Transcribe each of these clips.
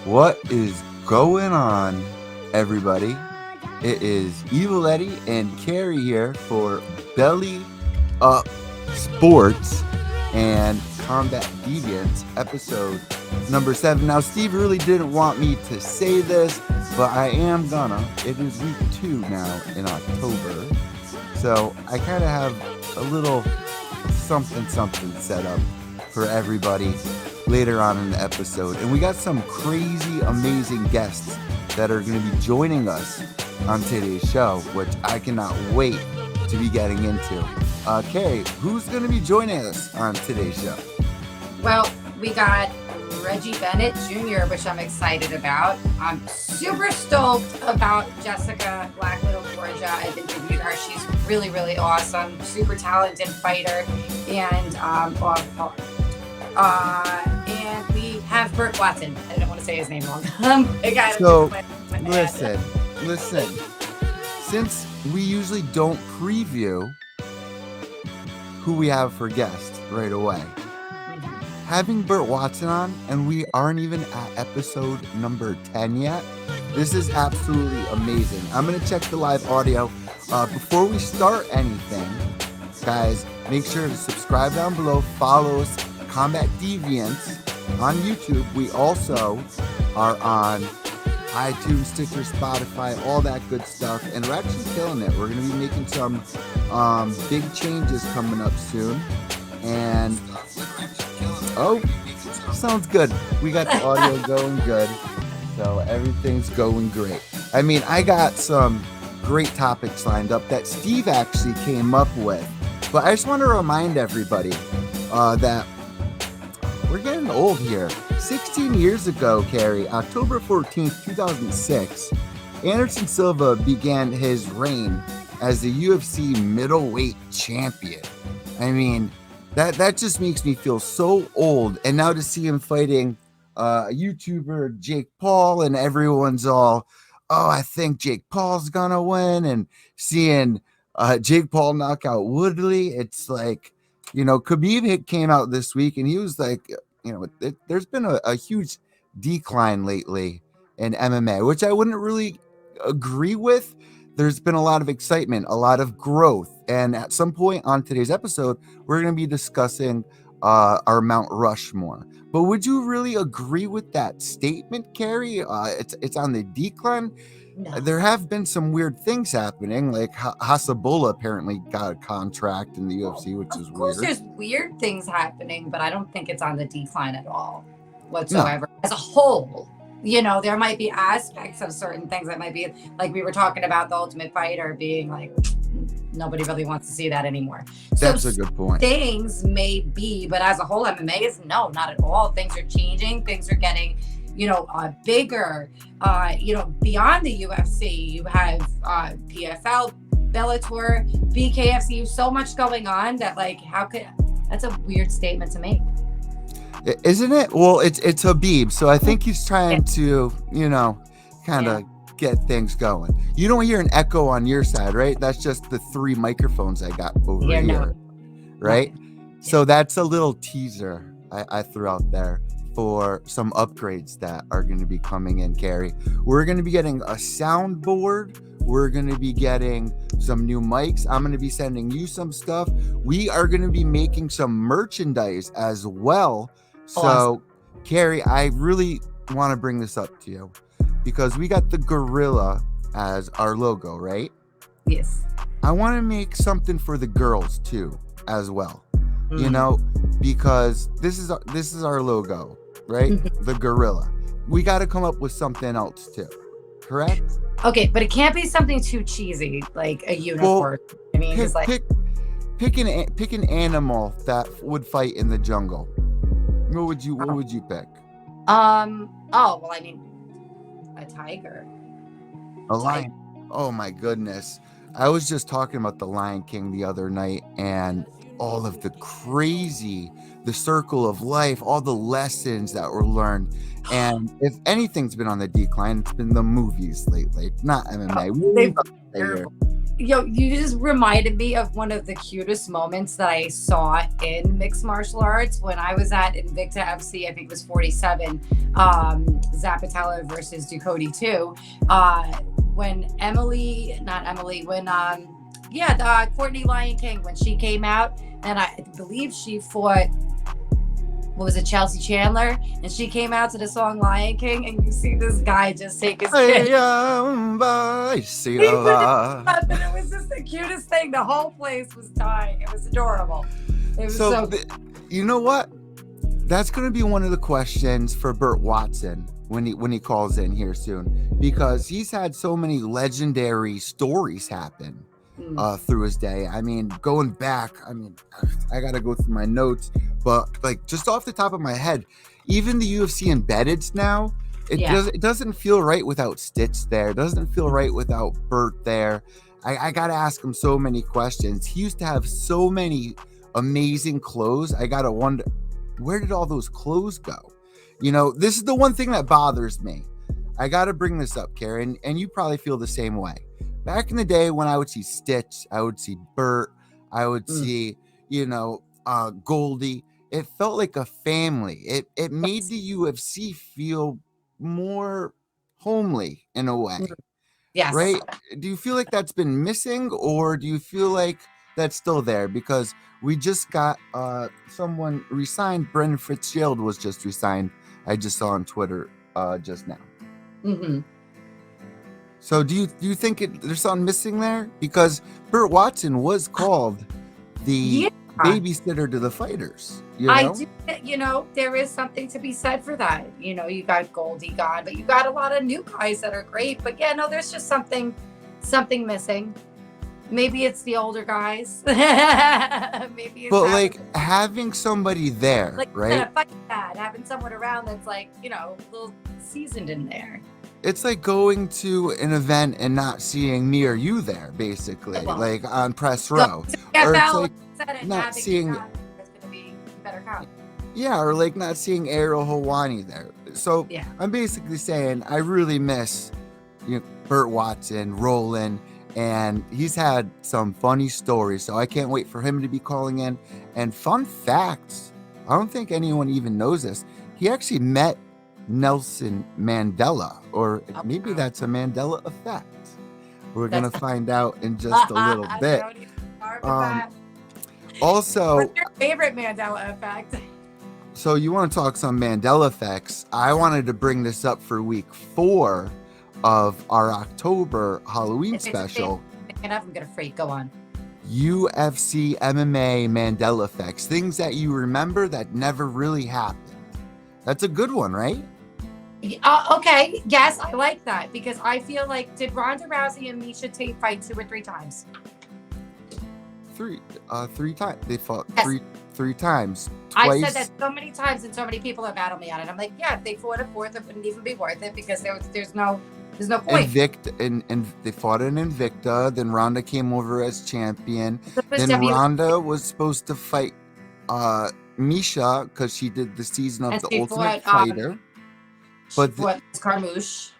What is going on, everybody? It is Evil Eddie and Carrie here for Belly Up Sports and Combat Deviants, episode number 7. Now, Steve really didn't want me to say this, but I am gonna. It is week 2 now in October. So I kind of have a little something set up for everybody later on in the episode. And we got some crazy, amazing guests that are going to be joining us on today's show, which I cannot wait to be getting into. Carrie, who's going to be joining us on today's show? Well, we got Reggie Barrnett Jr., which I'm excited about. I'm super stoked about Jessica Blackwidow, Borga. I've interviewed her. She's really, really awesome, super talented fighter. And we have BURT WATSON. I don't want to say his name wrong. So listen. Since we usually don't preview who we have for guests right away, having BURT WATSON on, and we aren't even at episode number 10 yet, this is absolutely amazing. I'm going to check the live audio. Before we start anything, guys, make sure to subscribe down below, follow us, Combat Deviants on YouTube. We also are on iTunes, Stitcher, Spotify, all that good stuff, and we're actually killing it. We're going to be making some big changes coming up soon, and sounds good. We got the audio going good, so everything's going great. I mean, I got some great topics lined up that Steve actually came up with, but I just want to remind everybody that we're getting old here. 16 years ago, Carrie, October 14th, 2006, Anderson Silva began his reign as the UFC middleweight champion. I mean, that just makes me feel so old. And now to see him fighting YouTuber Jake Paul, and everyone's all, oh, I think Jake Paul's gonna win, and seeing Jake Paul knock out Woodley, it's like, you know, Khabib came out this week and he was like, you know, there's been a huge decline lately in MMA, which I wouldn't really agree with. There's been a lot of excitement, a lot of growth. And at some point on today's episode, we're going to be discussing our Mount Rushmore. But would you really agree with that statement, Carrie? It's on the decline. No. There have been some weird things happening, like Hasbulla apparently got a contract in the UFC, which is weird. Of course, there's weird things happening, but I don't think it's on the decline at all whatsoever. No. As a whole, you know, there might be aspects of certain things that might be, like we were talking about the Ultimate Fighter being like, nobody really wants to see that anymore. That's a good point. Things may be, but as a whole, MMA is no, not at all. Things are changing. Things are getting, you know, bigger, you know, beyond the UFC. You have PFL, Bellator, BKFC, so much going on that, like, that's a weird statement to make. Isn't it? Well, it's Khabib, so I think he's trying to, you know, kind of get things going. You don't hear an echo on your side, right? That's just the 3 microphones I got over here, no. Right? No. So that's a little teaser I threw out there for some upgrades that are going to be coming in, Carrie. We're going to be getting a soundboard. We're going to be getting some new mics. I'm going to be sending you some stuff. We are going to be making some merchandise as well. So, awesome. Carrie, I really want to bring this up to you because we got the gorilla as our logo, right? Yes. I want to make something for the girls too, as well. You know, because this is our logo, right? The gorilla. We got to come up with something else too, correct? Okay, but it can't be something too cheesy, like a unicorn. Well, I mean, it's like pick an animal that would fight in the jungle. What would you pick? Oh, well, I mean, a tiger. A lion. Oh my goodness. I was just talking about the Lion King the other night, and all of the circle of life, all the lessons that were learned. And if anything's been on the decline, it's been the movies lately, not MMA. You just reminded me of one of the cutest moments that I saw in mixed martial arts when I was at Invicta FC. I think it was 47, Zapatella versus Ducote 2. When Courtney Lion King, when she came out, and I believe she fought, what was it, Chelsea Chandler, and she came out to the song Lion King, and you see this guy just take his kid. And it was just the cutest thing. The whole place was dying. It was adorable. It was you know what? That's going to be one of the questions for BURT WATSON when he calls in here soon, because he's had so many legendary stories happen through his day. I mean, going back, I got to go through my notes, but like just off the top of my head, even the UFC embeddeds now, it doesn't feel right without Stitch there. It doesn't feel right without Burt there. I got to ask him so many questions. He used to have so many amazing clothes. I got to wonder, where did all those clothes go? You know, this is the one thing that bothers me. I got to bring this up, Karen, and you probably feel the same way. Back in the day when I would see Stitch, I would see Burt, I would see, Goldie. It felt like a family. It made the UFC feel more homely in a way. Yes. Right? Do you feel like that's been missing, or do you feel like that's still there? Because we just got someone resigned. Brendan Fitzgerald was just resigned. I just saw on Twitter just now. Mm-hmm. So do you think there's something missing there? Because BURT WATSON was called the babysitter to the fighters. I do. There is something to be said for that. You got Goldie gone, but you got a lot of new guys that are great. But there's just something missing. Maybe it's the older guys. Maybe it's like having somebody there, like, right? Having someone around that's like, a little seasoned in there. It's like going to an event and not seeing me or you there, basically, like on press row. Or it's like not seeing. It's going to be better count. Yeah, or like not seeing Ariel Helwani there. So I'm basically saying I really miss BURT WATSON, Roland, and he's had some funny stories. So I can't wait for him to be calling in. And fun facts, I don't think anyone even knows this. He actually met Nelson Mandela, or maybe that's a Mandela effect. We're going to find out in just a little bit. Also, what's your favorite Mandela effect? So you want to talk some Mandela effects? I wanted to bring this up for week 4 of our October Halloween special. I'm gonna freak. Go on. UFC MMA Mandela effects, things that you remember that never really happened. That's a good one, right? Okay. Yes, I like that, because I feel like, did Ronda Rousey and Miesha Tate fight 2 or 3 times? Three times. They fought three times. Twice. I said that so many times, and so many people have battled me on it. I'm like, if they fought a 4th, it wouldn't even be worth it, because there's no point. And they fought in Invicta. Then Ronda came over as champion. Then Ronda was supposed to fight Miesha because she did the season of the Ultimate Fighter. But Carmouche.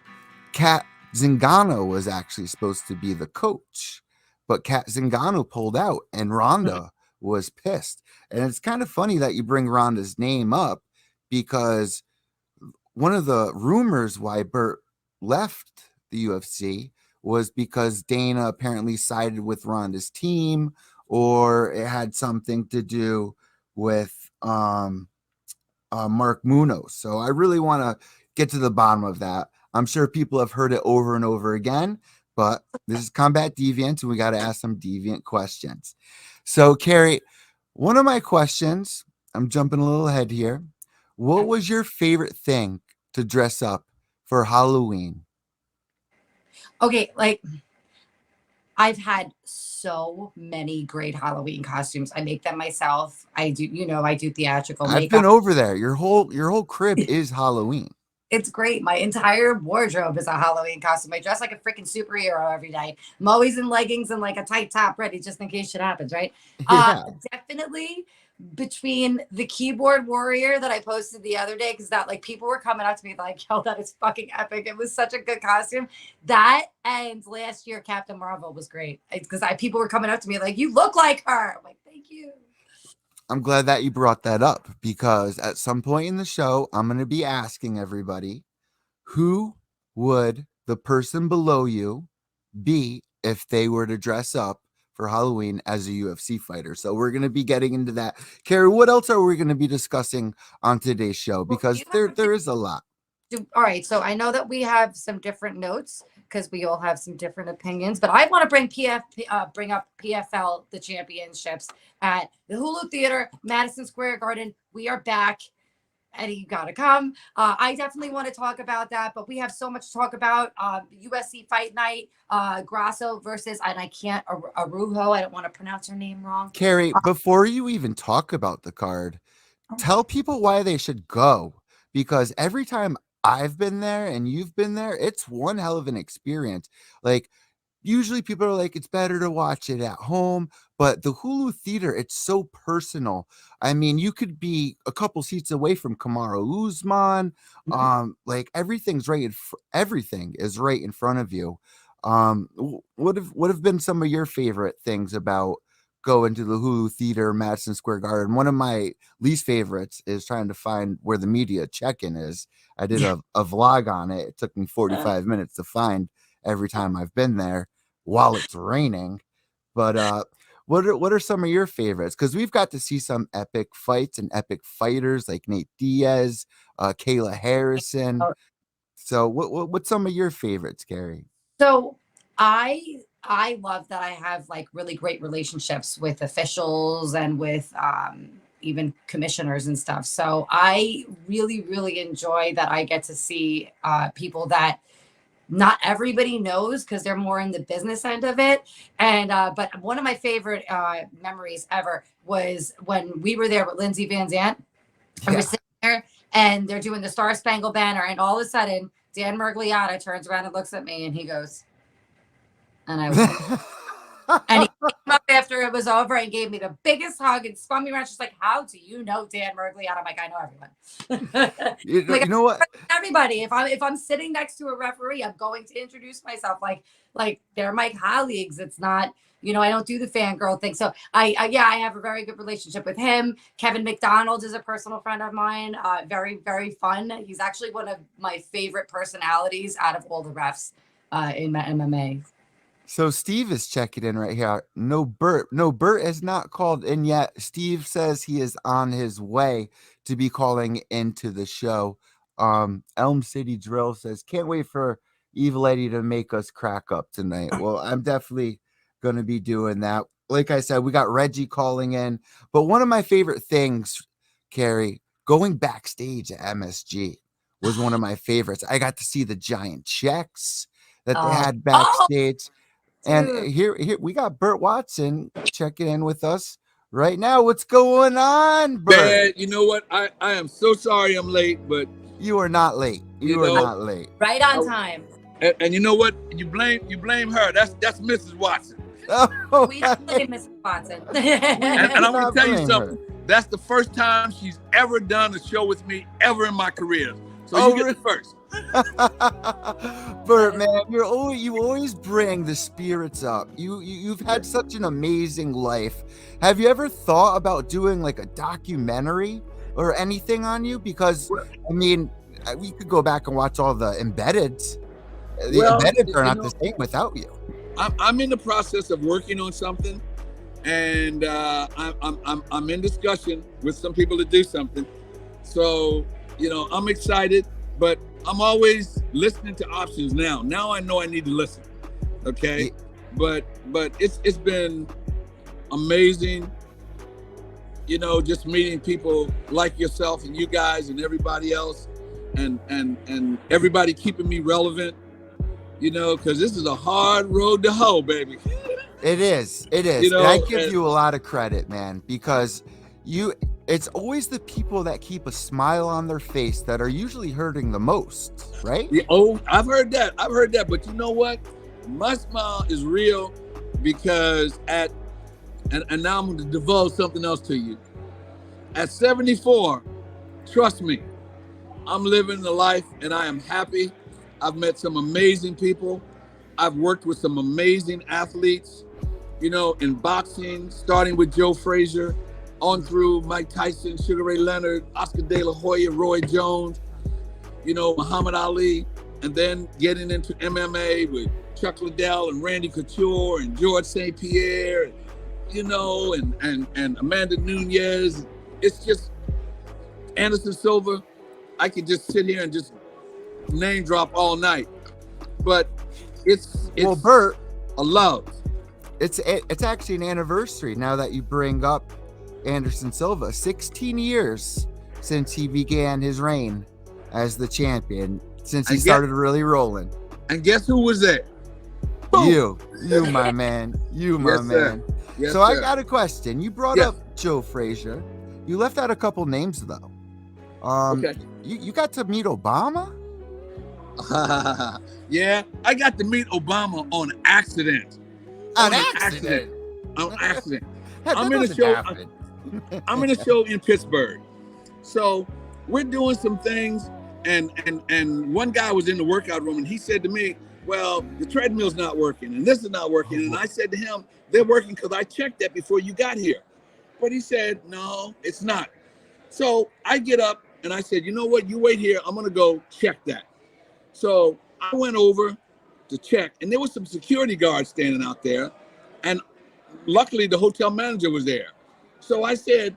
Kat Zingano was actually supposed to be the coach, but Kat Zingano pulled out, and Ronda was pissed. And it's kind of funny that you bring Ronda's name up, because one of the rumors why Burt left the UFC was because Dana apparently sided with Ronda's team, or it had something to do with Mark Munoz. So I really want to get to the bottom of that. I'm sure people have heard it over and over again, but this is Combat Deviants, and we got to ask some deviant questions. So, Carrie, one of my questions, I'm jumping a little ahead here. What was your favorite thing to dress up for Halloween? Okay, I've had so many great Halloween costumes. I make them myself. I do theatrical makeup. I've been over there. Your whole crib is Halloween. It's great. My entire wardrobe is a Halloween costume. I dress like a freaking superhero every day. I'm always in leggings and like a tight top ready just in case shit happens, right? Yeah. Definitely between the keyboard warrior that I posted the other day, because that like people were coming up to me like, yo, that is fucking epic. It was such a good costume. That and last year Captain Marvel was great. Because people were coming up to me like, you look like her. I'm like, thank you. I'm glad that you brought that up, because at some point in the show, I'm going to be asking everybody, who would the person below you be if they were to dress up for Halloween as a UFC fighter? So we're going to be getting into that. Carrie, what else are we going to be discussing on today's show? Because there is a lot. All right. So I know that we have some different notes because we all have some different opinions, but I want to bring up PFL, the championships at the Hulu Theater, Madison Square Garden. We are back. Eddie, you gotta come. I definitely want to talk about that, but we have so much to talk about. USC Fight Night, Grasso versus, and I can't, Arujo. I don't want to pronounce her name wrong. Carrie, before you even talk about the card, tell people why they should go, because every time I've been there and you've been there, it's one hell of an experience. Like, usually people are like, it's better to watch it at home, but the Hulu Theater, it's so personal. I mean, you could be a couple seats away from Kamaru Usman. Like everything's right. Everything is right in front of you. What have been some of your favorite things about going to the Hulu Theater, Madison Square Garden? One of my least favorites is trying to find where the media check-in is. I did a vlog on it. It took me 45 minutes to find every time I've been there while it's raining. But what are some of your favorites? Because we've got to see some epic fights and epic fighters like Nate Diaz, Kayla Harrison. So what's some of your favorites, Carrie? So I love that I have like really great relationships with officials and with even commissioners and stuff. So I really, really enjoy that I get to see people that not everybody knows because they're more in the business end of it. And but one of my favorite memories ever was when we were there with Lindsey Van Zant. And we're sitting there and they're doing the Star Spangled Banner, and all of a sudden Dan Mergliotta turns around and looks at me and he goes, and I was and he came up after it was over and gave me the biggest hug and spun me around. She's like, how do you know Dan Mergliotta? I'm like, I know everyone. You know what? Everybody. If I'm sitting next to a referee, I'm going to introduce myself like they're my colleagues. It's not, I don't do the fangirl thing. So I have a very good relationship with him. Kevin McDonald is a personal friend of mine. Very, very fun. He's actually one of my favorite personalities out of all the refs in my MMA. So Steve is checking in right here. No, Burt has not called in yet. Steve says he is on his way to be calling into the show. Elm City Drill says, can't wait for Evil Eddie to make us crack up tonight. Well, I'm definitely going to be doing that. Like I said, we got Reggie calling in. But one of my favorite things, Carrie, going backstage at MSG was one of my favorites. I got to see the giant checks that they had backstage. And here we got Burt Watson checking in with us right now. What's going on, Burt? Man, you know what? I am so sorry I'm late, but you are not late. You are not late. Right on time. And you know what? You blame her. That's Mrs. Watson. Oh, we don't blame Mrs. Watson. and I'm gonna tell you something. That's the first time she's ever done a show with me ever in my career. So you get it first. Burt, man, you always bring the spirits up. You've had such an amazing life. Have you ever thought about doing like a documentary or anything on you? Because I mean, we could go back and watch all the embeddeds. The embedded are not the same without you. I'm in the process of working on something, and I'm in discussion with some people to do something. So I'm excited, but I'm always listening to options now. Now I know I need to listen. Okay. But it's been amazing, just meeting people like yourself and you guys and everybody else and everybody keeping me relevant, because this is a hard road to hoe, baby. It is. And I give you a lot of credit, man, because it's always the people that keep a smile on their face that are usually hurting the most, right? Yeah, I've heard that. But you know what? My smile is real because and now I'm going to divulge something else to you. At 74, trust me, I'm living the life and I am happy. I've met some amazing people. I've worked with some amazing athletes, you know, in boxing, starting with Joe Frazier, on through Mike Tyson, Sugar Ray Leonard, Oscar De La Hoya, Roy Jones, you know, Muhammad Ali, and then getting into MMA with Chuck Liddell and Randy Couture and George St. Pierre, you know, and Amanda Nunez. It's just Anderson Silva. I could just sit here and just name drop all night, but it's well, Burt, a love. It's actually an anniversary now that you bring up Anderson Silva. 16 years since he began his reign as the champion, since he started really rolling. And guess who was there? You my man, my man. Yes, so sir. I got a question. You brought up Joe Frazier. You left out a couple names though. Okay. You got to meet Obama? Yeah, I got to meet Obama on accident. On accident. I'm in a show. I'm in a show in Pittsburgh. So we're doing some things, and one guy was in the workout room, and he said to me, "Well, the treadmill's not working, and this is not working." And I said to him, "They're working because I checked that before you got here." But he said, "No, it's not." So I get up and I said, "You know what? You wait here. I'm gonna go check that." So I went over to check, and there was some security guards standing out there, and luckily the hotel manager was there. So I said,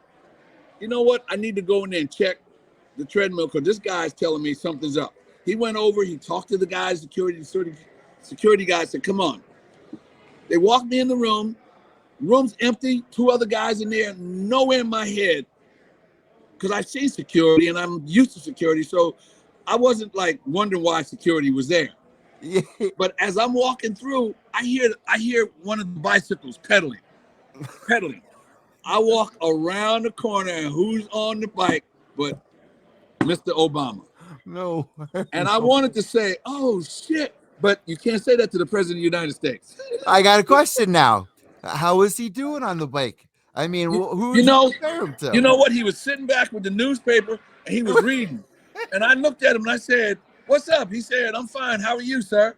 "You know what? I need to go in there and check the treadmill because this guy's telling me something's up." He went over, he talked to the guys, security guys said, "Come on." They walked me in the room. Room's empty, 2 other guys in there, nowhere in my head, because I've seen security and I'm used to security, so I wasn't like wondering why security was there. But as I'm walking through, I hear one of the bicycles pedaling. I walk around the corner, and who's on the bike but Mr. Obama? No. And I wanted to say, "Oh shit," but you can't say that to the President of the United States. I got a question now. How is he doing on the bike? I mean, who you know what? He was sitting back with the newspaper and he was reading. And I looked at him and I said, "What's up?" He said, "I'm fine. How are you, sir?"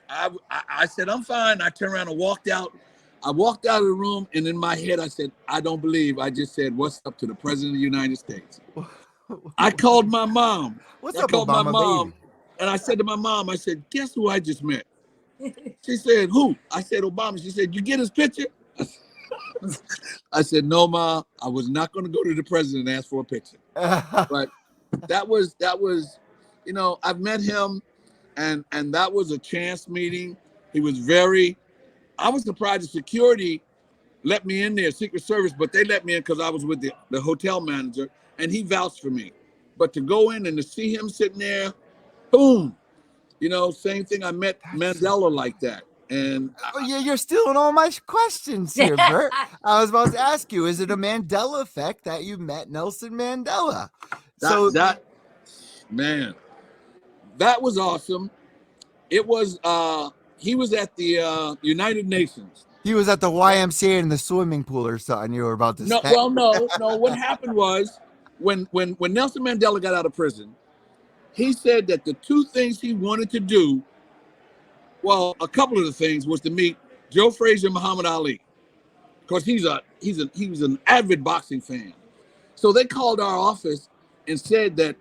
I said, "I'm fine." I turned around and walked out. I walked out of the room, and in my head, I said, "I don't believe I just said what's up to the President of the United States." I called my mom. What's up, Obama, baby? And I said to my mom, I said, "Guess who I just met?" She said, "Who?" I said, "Obama." She said, "You get his picture?" I said, "No, Ma, I was not going to go to the president and ask for a picture." But that was, you know, I've met him, and that was a chance meeting. He was I was surprised the security let me in there, Secret Service, but they let me in because I was with the hotel manager, and he vouched for me. But to go in and to see him sitting there, boom, you know, same thing. I met Mandela like that. And you're stealing all my questions here, Bert. I was about to ask you, is it a Mandela effect that you met Nelson Mandela? That was awesome. It was, he was at the United Nations. He was at the YMCA in the swimming pool or something. You were about to say. No. What happened was when Nelson Mandela got out of prison, he said that the 2 things he wanted to do, well, a couple of the things, was to meet Joe Frazier and Muhammad Ali, because he was an avid boxing fan. So they called our office and said that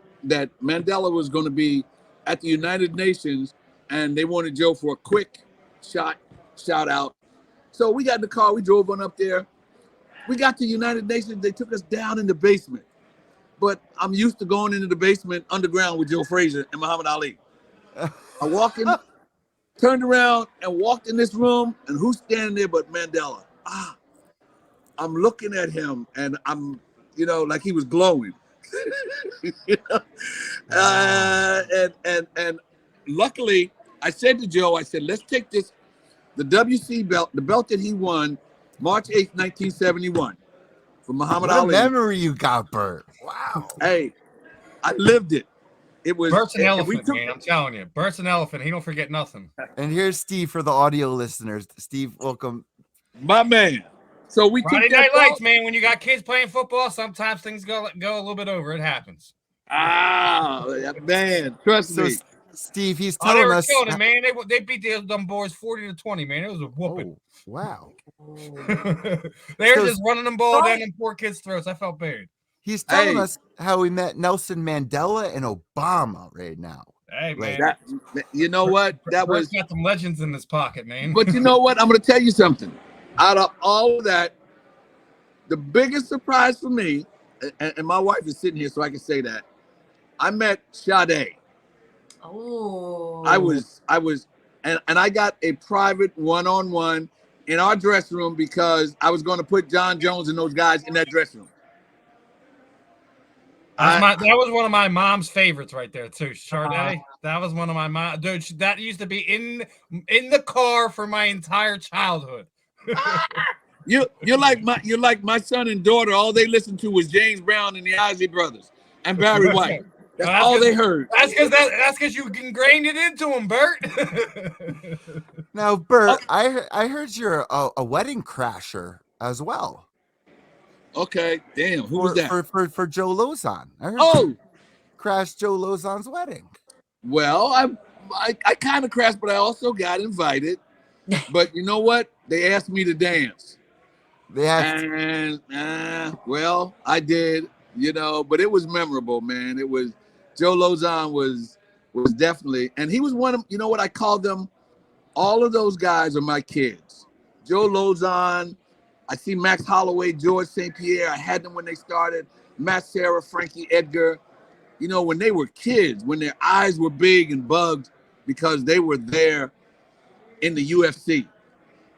Mandela was going to be at the United Nations, and they wanted Joe for a quick shout out. So we got in the car, we drove on up there. We got to the United Nations, they took us down in the basement. But I'm used to going into the basement underground with Joe Frazier and Muhammad Ali. I walked in, turned around and walked in this room, and who's standing there but Mandela? I'm looking at him, and I'm, you know, like he was glowing. You know? And luckily, I said to Joe, I said, "Let's take the WC belt, the belt that he won March 8th, 1971, from Muhammad Ali." What memory you got, Bert. Wow. Hey, I lived it. It was Bert's an elephant, man. I'm telling you. Bert's an elephant. He don't forget nothing. And here's Steve for the audio listeners. Steve, welcome. My man. So we Friday took that Night Lights, man. When you got kids playing football, sometimes things go a little bit over. It happens. Ah, man, trust me. Steve, he's Oh, they telling were us. killing it, man. They beat them boys 40-20, man. It was a whooping. Oh, wow. They were just running them ball down them poor kids' throats. I felt bad. He's telling us how he met Nelson Mandela and Obama right now. Hey, man. You know what? That Bert's was got some legends in his pocket, man. But you know what? I'm going to tell you something. Out of all of that, the biggest surprise for me, and my wife is sitting here so I can say that, I met Sade. Oh. I was, and I got a private one-on-one in our dressing room because I was going to put John Jones and those guys in that dressing room. That was one of my mom's favorites right there too. Sade. That was one of my mom. Dude, that used to be in the car for my entire childhood. You're like my son and daughter. All they listened to was James Brown and the Isley Brothers and Barry White. That's all they heard. That's because you ingrained it into them, Bert. Now, Bert, I heard you're a wedding crasher as well. Okay, damn. Who was that? For Joe Lozon. I heard you crashed Joe Lozon's wedding. Well, I kind of crashed, but I also got invited. But you know what? They asked me to dance. Well, I did. You know, but it was memorable, man. It was Joe Lozon was definitely, and he was one of, you know what I call them? All of those guys are my kids. Joe Lozon. I see Max Holloway, George St. Pierre. I had them when they started. Matt Serra, Frankie Edgar. You know, when they were kids, when their eyes were big and bugged because they were there in the UFC.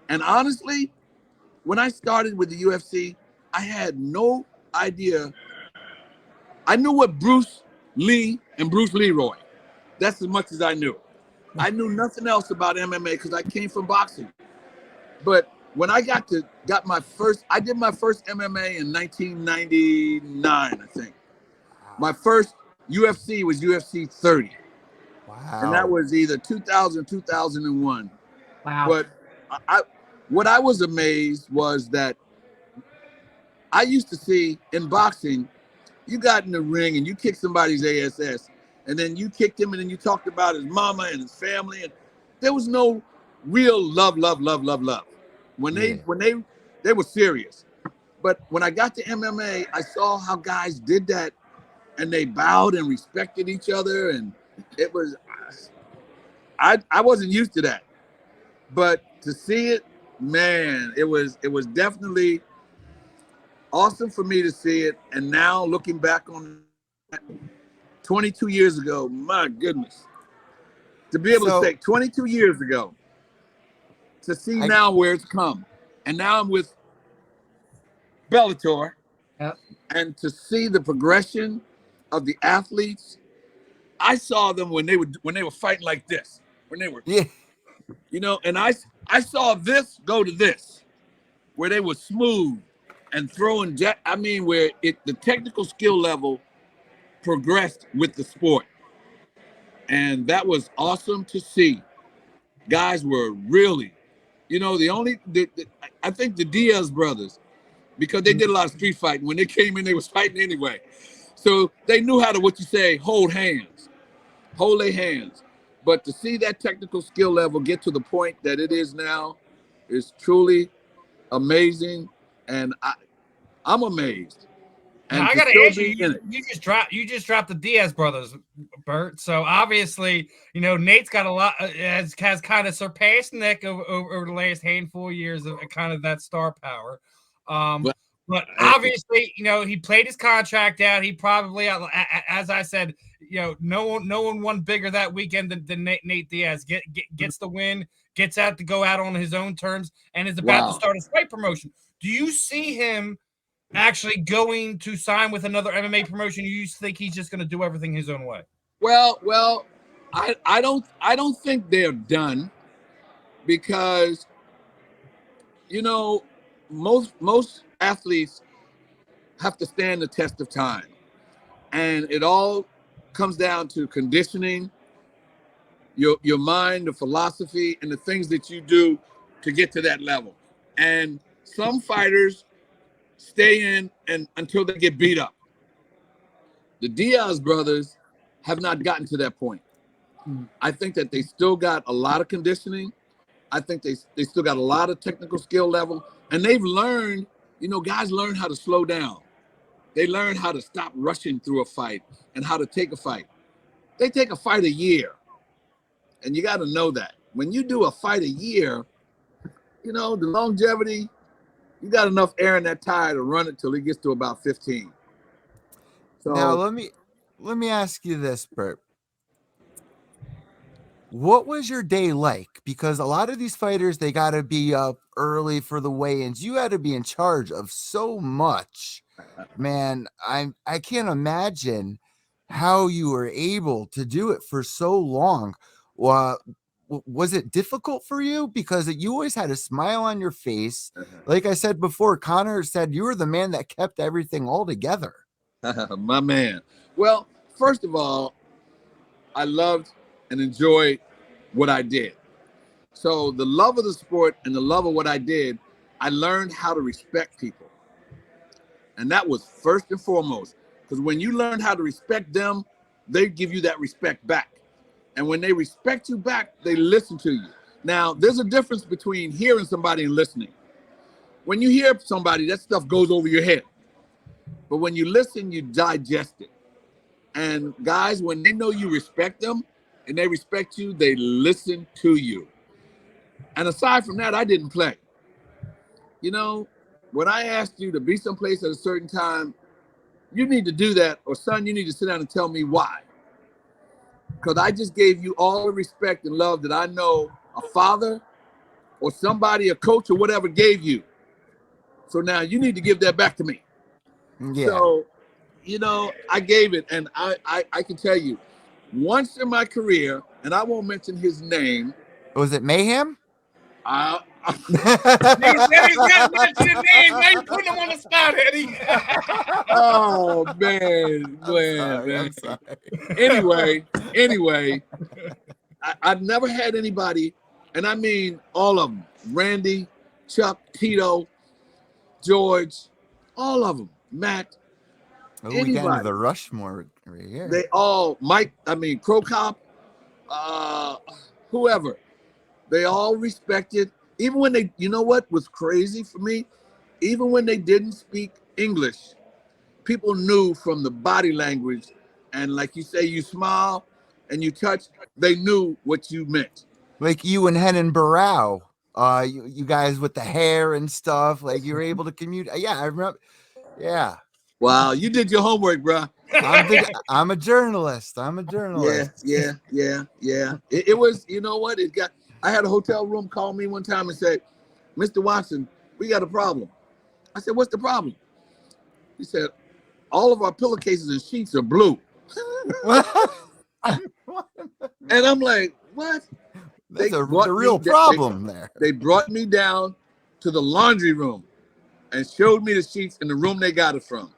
And honestly, when I started with the UFC, I had no idea. I knew what Bruce Lee and Bruce Leroy. That's as much as I knew. I knew nothing else about MMA because I came from boxing. But when I got my first, I did my first MMA in 1999, I think. My first UFC was UFC 30. Wow. And that was either 2000, 2001. Wow. But what I was amazed was that I used to see in boxing, you got in the ring and you kicked somebody's ASS, and then you kicked him and then you talked about his mama and his family, and there was no real love. When they were serious. But when I got to MMA, I saw how guys did that and they bowed and respected each other, and it was I wasn't used to that. But to see it, man, it was definitely awesome for me to see it. And now looking back on 22 years ago, my goodness. To be able to say 22 years ago, to see now where it's come. And now I'm with Bellator. Yep. And to see the progression of the athletes, I saw them when they were fighting like this. When they were, you know, and I saw this go to this, where they were smooth and throwing where the technical skill level progressed with the sport. And that was awesome to see. Guys were really, you know, I think the Diaz brothers, because they did a lot of street fighting. When they came in, they was fighting anyway. So they knew how to, hold their hands. But to see that technical skill level get to the point that it is now is truly amazing. And I'm amazed. And I gotta ask you, you just dropped the Diaz brothers, Bert. So obviously, you know, Nate's got a lot, has kind of surpassed Nick over the last handful of years of kind of that star power. But obviously, you know, he played his contract out. He probably, as I said, you know, no one won bigger that weekend than Nate Diaz. Gets the win, gets out to go out on his own terms, and is about to start his fight promotion. Do you see him actually going to sign with another MMA promotion? You think he's just going to do everything his own way? Well, I don't think they're done, because, you know, most athletes have to stand the test of time, and it all comes down to conditioning, your mind, the philosophy, and the things that you do to get to that level. And Some fighters stay in and until they get beat up. The Diaz brothers have not gotten to that point. I think that they still got a lot of conditioning. I think they still got a lot of technical skill level, and they've learned, guys learn how to slow down. They learn how to stop rushing through a fight and how to take a fight. They take a fight a year, and you got to know that. When you do a fight a year, the longevity, you got enough air in that tire to run it till it gets to about 15. So now let me ask you this, Bert. What was your day like? Because a lot of these fighters, they got to be up early for the weigh-ins. You had to be in charge of so much, man. I can't imagine how you were able to do it for so long. Was it difficult for you? Because you always had a smile on your face. Like I said before, Connor said you were the man that kept everything all together. My man. Well, first of all, I loved and enjoyed what I did. So the love of the sport and the love of what I did, I learned how to respect people. And that was first and foremost. Because when you learn how to respect them, they give you that respect back. And when they respect you back, they listen to you. Now, there's a difference between hearing somebody and listening. When you hear somebody, that stuff goes over your head. But when you listen, you digest it. And guys, when they know you respect them and they respect you, they listen to you. And aside from that, I didn't play. When I asked you to be someplace at a certain time, you need to do that, or son, you need to sit down and tell me why. Because I just gave you all the respect and love that I know a father or somebody, a coach or whatever gave you. So now you need to give that back to me. Yeah. So, I gave it, and I can tell you, once in my career, and I won't mention his name. Was it Mayhem? He said he's got to mention his name. Now you putting him on the spot, Eddie. Oh, man. I'm sorry. Anyway, I've never had anybody, and I mean all of them, Randy, Chuck, Tito, George, all of them, Matt, We got into the Rushmore right here. They all, Crow Cop, whoever, they all respected, even when they, what was crazy for me? Even when they didn't speak English, people knew from the body language, and like you say, you smile and you touch, they knew what you meant. Like you and Henan Barrow, you guys with the hair and stuff, like you were able to communicate. Yeah, I remember. Yeah. Wow, you did your homework, bro. I'm a journalist. Yeah. It was, what? I had a hotel room call me one time and say, Mr. Watson, we got a problem. I said, what's the problem? He said, all of our pillowcases and sheets are blue. And I'm like, what? That's the real problem there. They brought me down to the laundry room and showed me the sheets in the room they got it from.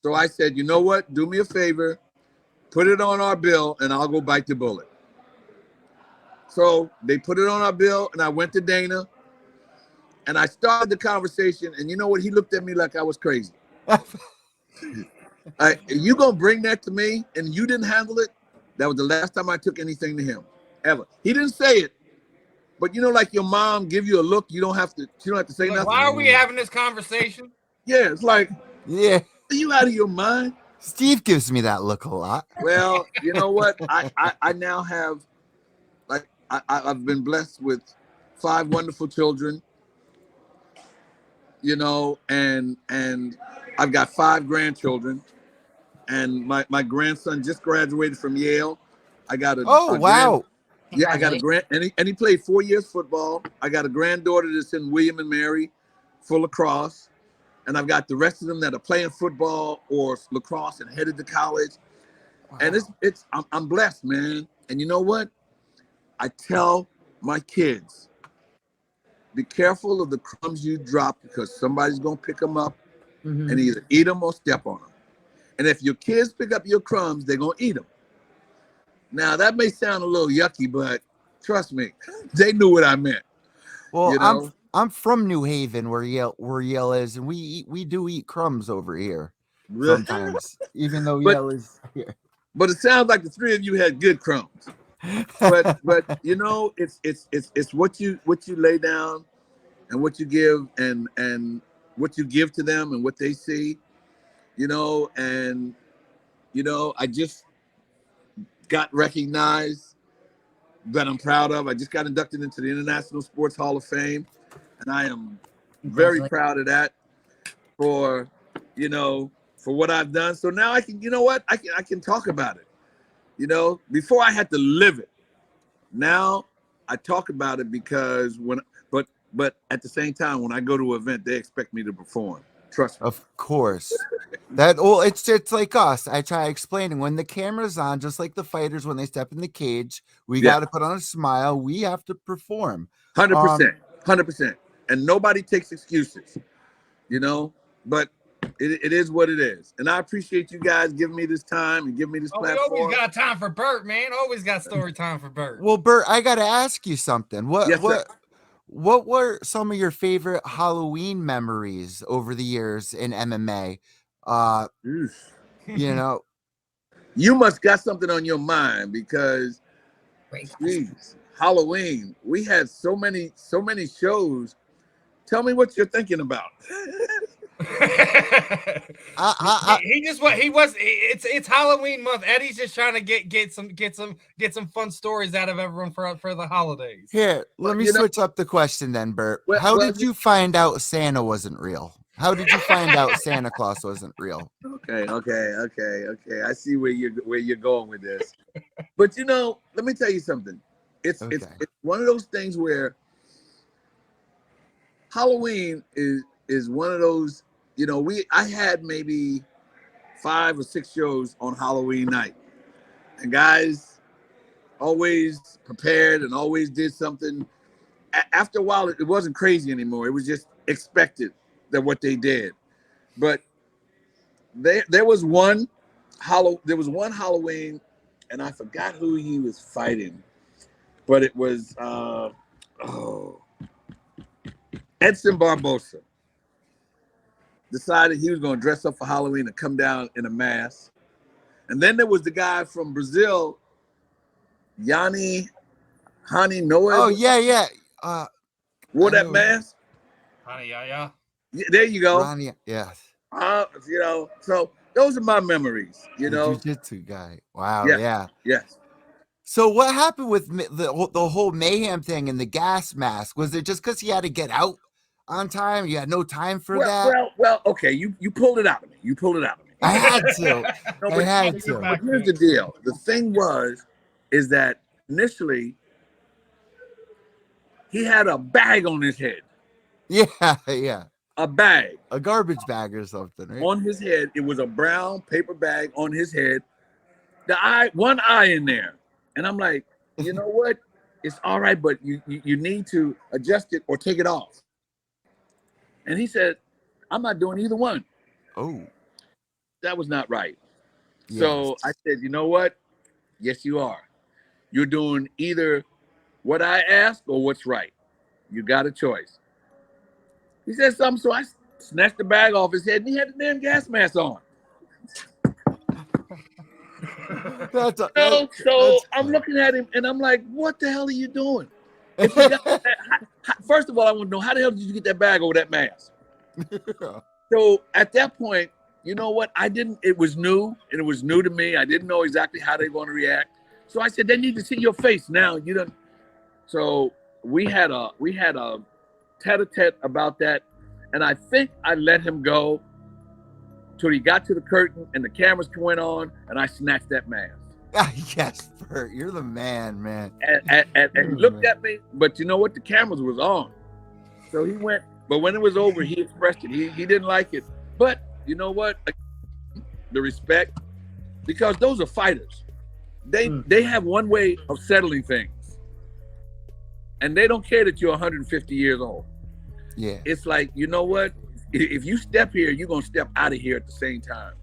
So I said, you know what? Do me a favor, put it on our bill, and I'll go bite the bullet. So they put it on our bill, and I went to Dana, and I started the conversation, and you know what? He looked at me like I was crazy. You gonna bring that to me, and you didn't handle it? That was the last time I took anything to him, ever. He didn't say it, but like your mom give you a look, she don't have to say nothing. Why are we having this conversation? Yeah, it's like, yeah. Are you out of your mind? Steve gives me that look a lot. Well, you know what? I now have, I've been blessed with 5 wonderful children, and I've got 5 grandchildren, and my grandson just graduated from Yale. I got a wow. I got a grand, and he played 4 years football. I got a granddaughter that's in William and Mary for lacrosse. And I've got the rest of them that are playing football or lacrosse and headed to college. Wow. And I'm blessed, man. And you know what? I tell my kids, be careful of the crumbs you drop, because somebody's going to pick them up and either eat them or step on them. And if your kids pick up your crumbs, they're going to eat them. Now, that may sound a little yucky, but trust me, they knew what I meant. Well, I'm from New Haven, where Yale is, and we do eat crumbs over here Really? sometimes, even though But- Yale is here. But it sounds like the three of you had good crumbs. But you know, it's what you lay down and what you give and what you give to them and what they see, you know, and you know, I just got recognized that I'm proud of. I just got inducted into the International Sports Hall of Fame, and I am very proud of that for, you know, for what I've done. So now I can, you know what, I can talk about it. You know, before I had to live it. Now I talk about it because but at the same time, when I go to an event, they expect me to perform. Trust me. Of course. It's like us. I try explaining when the camera's on, just like the fighters when they step in the cage, we got to put on a smile. We have to perform. 100%, 100%. And nobody takes excuses, you know, but it is what it is. And I appreciate you guys giving me this time and giving me this platform. We always got time for Burt, man. Always got story time for Burt. Well, Burt, I got to ask you something. Sir. What were some of your favorite Halloween memories over the years in MMA? You know, you must got something on your mind because, geez, Halloween. We had so many shows. Tell me what you're thinking about. It's Halloween month. Eddie's just trying to get some fun stories out of everyone for the holidays. Here, let me switch up the question then, Burt. How did you find out Santa wasn't real? How did you find out Santa Claus wasn't real? Okay. I see where you're going with this. But you know, let me tell you something. It's one of those things where Halloween is one of those, you know, I had maybe 5 or 6 shows on Halloween night, and guys always prepared and always did something. After a while, it wasn't crazy anymore. It was just expected that what they did. But there was one Halloween, and I forgot who he was fighting, but it was Edson Barbosa. Decided he was going to dress up for Halloween and come down in a mask. And then there was the guy from Brazil, Hani Noah. Oh, yeah. Wore that mask. Yeah. There you go. Ronnie, yes. You know, so those are my memories, you know. Jiu-jitsu guy. Wow, Yes. So what happened with the whole mayhem thing and the gas mask? Was it just because he had to get out on time? You had no time for that? Well, okay. You pulled it out of me. I had to. But here's the deal. The thing is that initially he had a bag on his head. Yeah. A bag. A garbage bag or something, right? On his head. It was a brown paper bag on his head. One eye in there. And I'm like, you know what? It's all right, but you need to adjust it or take it off. And he said, I'm not doing either one. Oh. That was not right. Yes. So I said, you know what? Yes, you are. You're doing either what I asked or what's right. You got a choice. He said something, so I snatched the bag off his head, and he had the damn gas mask on. So I'm looking at him, and I'm like, what the hell are you doing? If you got first of all, I want to know, how the hell did you get that bag over that mask? So at that point, you know what? It was new, and it was new to me. I didn't know exactly how they're going to react. So I said, they need to see your face now. You don't. So we had a tete-a-tete about that, and I think I let him go till he got to the curtain and the cameras went on, and I snatched that mask. Yes, Burt, you're the man. And he looked at me, but you know what? The cameras was on. So he went, but when it was over, he expressed it. He didn't like it. But you know what? The respect, because those are fighters. They have one way of settling things. And they don't care that you're 150 years old. Yeah. It's like, you know what? If you step here, you're going to step out of here at the same time.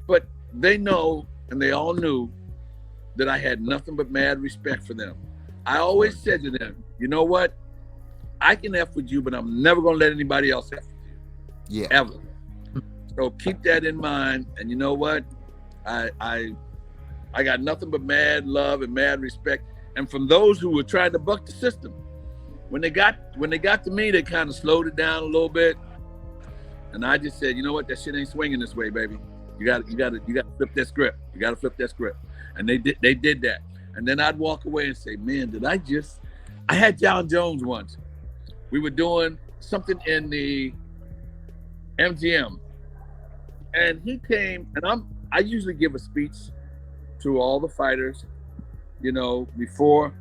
But they know, and they all knew, that I had nothing but mad respect for them. I always said to them, you know what? I can F with you, but I'm never going to let anybody else F with you. Yeah. Ever. So keep that in mind. And you know what? I got nothing but mad love and mad respect. And from those who were trying to buck the system, when they got to me, they kind of slowed it down a little bit. And I just said, you know what? That shit ain't swinging this way, baby. You got to flip that script. You got to flip that script. And they did that. And then I'd walk away and say, man, I had John Jones once. We were doing something in the MGM. And he came, and I usually give a speech to all the fighters, you know, before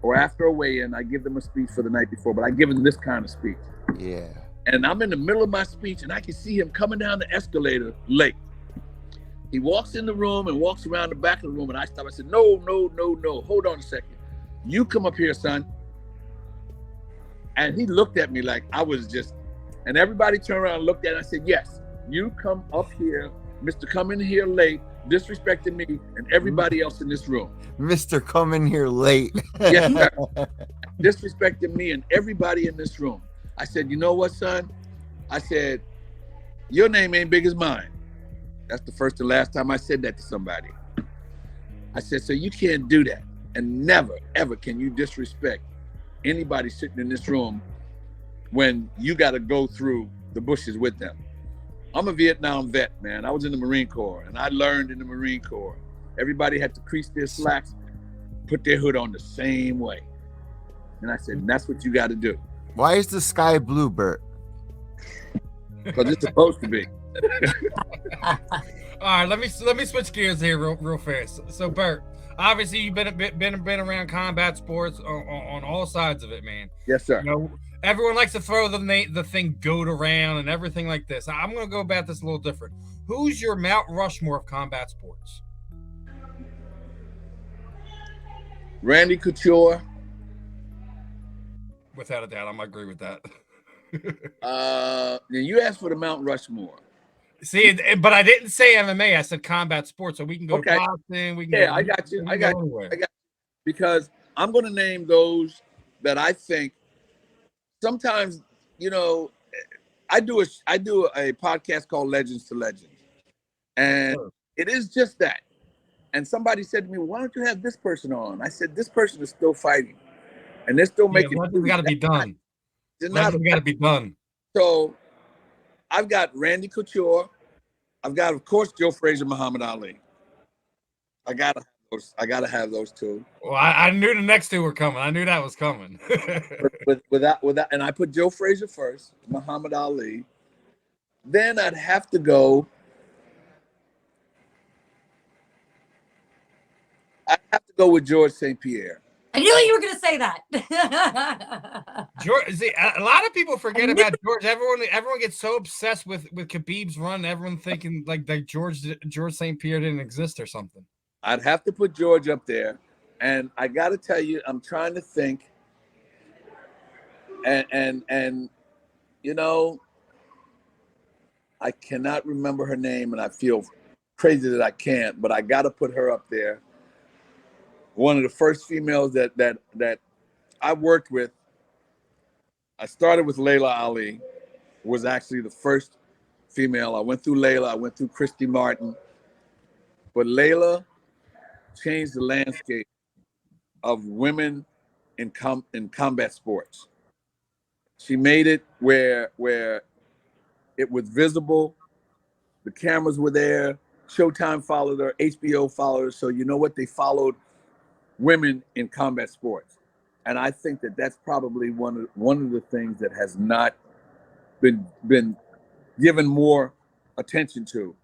or after a weigh-in. I give them a speech for the night before, but I give them this kind of speech. Yeah. And I'm in the middle of my speech, and I can see him coming down the escalator late. He walks in the room and walks around the back of the room, and I stop. I said, no, hold on a second. You come up here, son. And he looked at me like I was just, and everybody turned around and looked at it. I said, yes, you come up here, Mr. Come in here late, disrespecting me and everybody else in this room. Mr. Come in here late. Yes, sir. Disrespecting me and everybody in this room. I said, you know what, son? I said, your name ain't big as mine. That's the first and last time I said that to somebody. I said, so you can't do that. And never, ever can you disrespect anybody sitting in this room when you got to go through the bushes with them. I'm a Vietnam vet, man. I was in the Marine Corps, and I learned in the Marine Corps. Everybody had to crease their slacks, put their hood on the same way. And I said, and that's what you got to do. Why is the sky blue, Bert? Because it's supposed to be. All right, let me switch gears here real fast. So, Bert, obviously you've been around combat sports on all sides of it, man. Yes, sir. You know, everyone likes to throw the thing goat around and everything like this. I'm going to go about this a little different. Who's your Mount Rushmore of combat sports? Randy Couture. Without a doubt, I'm going to agree with that. Then you asked for the Mount Rushmore. See, but I didn't say MMA. I said combat sports, so we can go okay. boxing. We can yeah, I got you. I got you. Because I'm going to name those that I think sometimes, you know, I do a podcast called Legends to Legends, and it is just that. And somebody said to me, "Why don't you have this person on?" I said, "This person is still fighting, and they're still making. Legends got to be done. Legends got to be done." So, I've got Randy Couture. I've got, of course, Joe Frazier, Muhammad Ali. I gotta have those two. Well, I knew the next two were coming. I knew that was coming. without, and I put Joe Frazier first, Muhammad Ali. Then I'd have to go. With George St. Pierre. I knew you were going to say that. George, see, a lot of people forget about George. Everyone gets so obsessed with Khabib's run. Everyone thinking like that George St. Pierre didn't exist or something. I'd have to put George up there, and I got to tell you, I'm trying to think, and you know, I cannot remember her name, and I feel crazy that I can't, but I got to put her up there. One of the first females that I worked with, I started with Layla Ali, was actually the first female. I went through Layla, I went through Christy Martin, but Layla changed the landscape of women in combat sports. She made it where it was visible, the cameras were there, Showtime followed her, HBO followed her, so you know what, they followed women in combat sports. And I think that that's probably one of the things that has not been given more attention to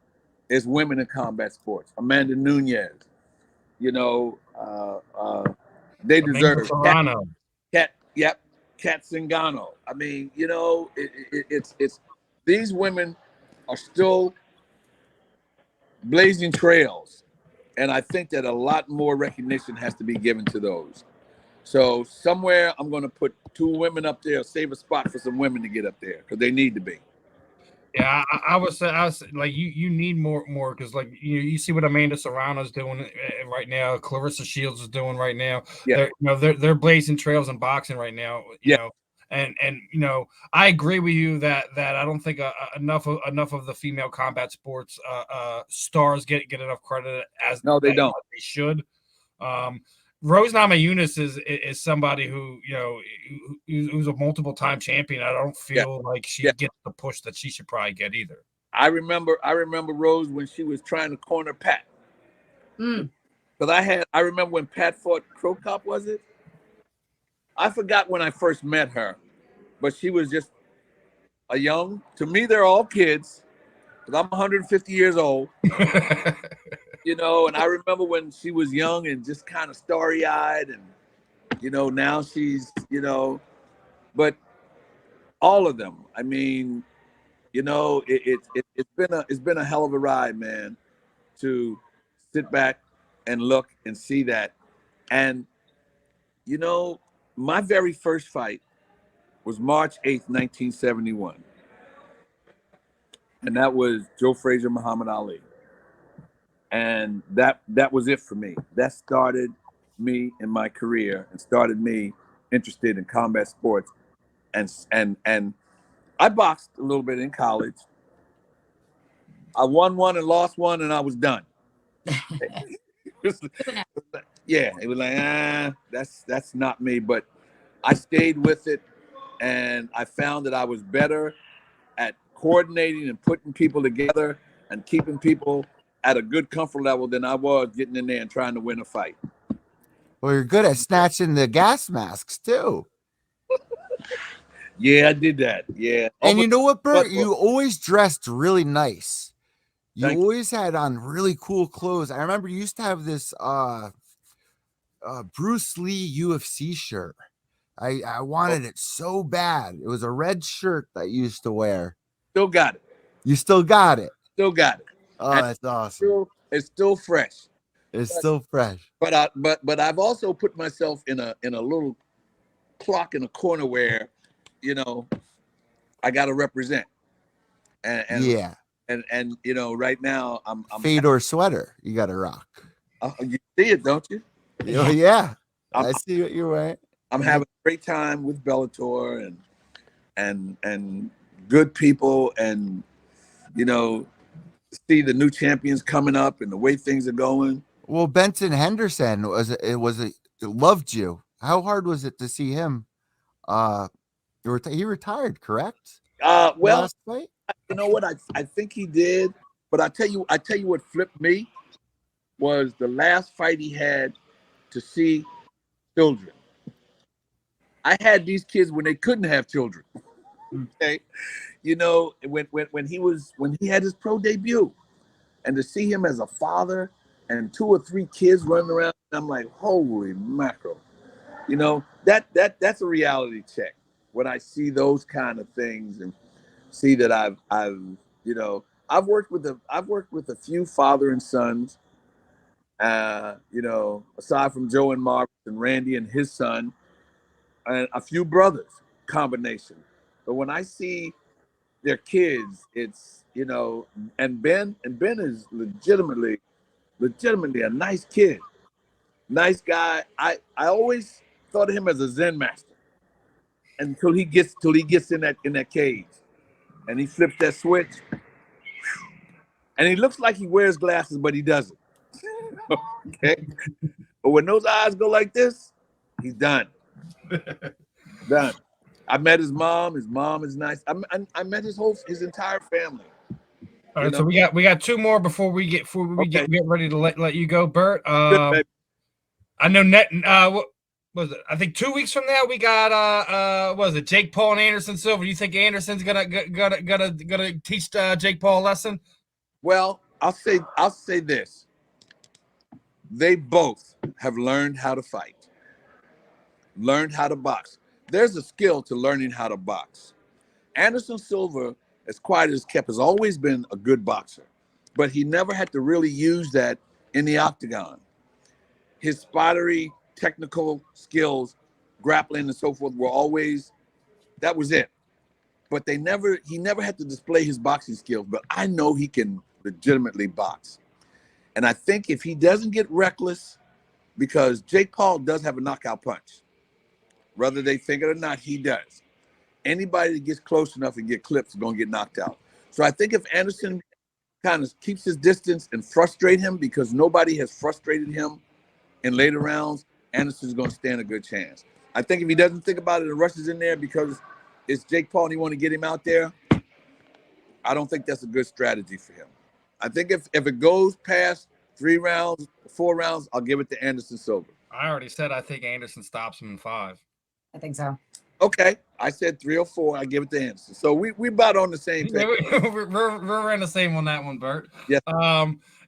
is women in combat sports. Amanda Nunes, you know, they deserve Kat Zingano. I mean, you know, it's these women are still blazing trails. And I think that a lot more recognition has to be given to those. So somewhere I'm going to put two women up there, save a spot for some women to get up there because they need to be. Yeah, I was like, you need more because like you see what Amanda Serrano's doing right now, Clarissa Shields is doing right now. Yeah, they're blazing trails in boxing right now. You know, And you know, I agree with you that I don't think enough of the female combat sports stars get enough credit as No, they don't. They should. Rose Namajunas is somebody who, you know, who's a multiple time champion. I don't feel like she gets the push that she should probably get either. I remember Rose when she was trying to corner Pat. Because I remember when Pat fought Krokop, was it? I forgot when I first met her, but she was just to me, they're all kids, because I'm 150 years old. You know, and I remember when she was young and just kind of starry-eyed, and, you know, now she's, you know, but all of them, I mean, you know, it's been a hell of a ride, man, to sit back and look and see that. And, you know, my very first fight was March 8th, 1971. And that was Joe Frazier, Muhammad Ali. And that was it for me. That started me in my career and started me interested in combat sports. And I boxed a little bit in college. I won one and lost one, and I was done. Yeah, it was like, that's not me. But I stayed with it, and I found that I was better at coordinating and putting people together and keeping people at a good comfort level than I was getting in there and trying to win a fight. Well, you're good at snatching the gas masks too. Yeah, I did that. Yeah. And you know what, Bert? You always dressed really nice. You always had on really cool clothes. I remember you used to have this Bruce Lee UFC shirt. I wanted it so bad. It was a red shirt that you used to wear. Still got it. You still got it. Still got it. Oh, and that's awesome. It's still fresh. It's still fresh. But I've also put myself in a little clock in a corner where, you know, I got to represent. And yeah. And you know, right now I'm Fedor sweater. You got to rock. You see it, don't you? Oh yeah. I see what you're wearing. I'm having a great time with Bellator and good people, and, you know, see the new champions coming up and the way things are going. Well, Benson Henderson loved you. How hard was it to see him? He retired, correct? Well, last fight? You know what? I think he did, but I tell you what flipped me was the last fight he had to see children. I had these kids when they couldn't have children. Okay, you know, when he had his pro debut, and to see him as a father and 2 or 3 kids running around, I'm like, holy mackerel. You know, that's a reality check when I see those kind of things and see that I've you know, I've worked with a few father and sons, you know, aside from Joe and Mark and Randy and his son, and a few brothers combination. But when I see their kids, it's, you know, and Ben is legitimately a nice kid, nice guy. I always thought of him as a Zen master until he gets in that cage, and he flips that switch, and he looks like he wears glasses, but he doesn't. Okay, but when those eyes go like this, he's done. Done. I met his mom. His mom is nice. I met his entire family. All right, so we got 2 more before we get ready to let you go, Bert. Good, I know what was it? I think 2 weeks from now we got what was it, Jake Paul and Anderson Silva. Do you think Anderson's gonna teach Jake Paul a lesson? Well, I'll say this. They both have learned how to fight, learned how to box. There's a skill to learning how to box. Anderson Silva, as quiet as kept, has always been a good boxer, but he never had to really use that in the octagon. His spottery technical skills, grappling and so forth, were always, that was it. But he never had to display his boxing skills, but I know he can legitimately box. And I think if he doesn't get reckless, because Jake Paul does have a knockout punch, whether they think it or not, he does. anybody that gets close enough and get clipped is going to get knocked out. So I think if Anderson kind of keeps his distance and frustrate him, because nobody has frustrated him in later rounds, Anderson's going to stand a good chance. I think if he doesn't think about it and rushes in there because it's Jake Paul and you want to get him out there, I don't think that's a good strategy for him. I think if it goes past 3 rounds, 4 rounds, I'll give it to Anderson Silva. I already said I think Anderson stops him in 5. I think so. Okay, I said 3 or 4. I give it to Anderson. So we about on the same page. Yeah, we're in the same on that one, Bert. Yeah.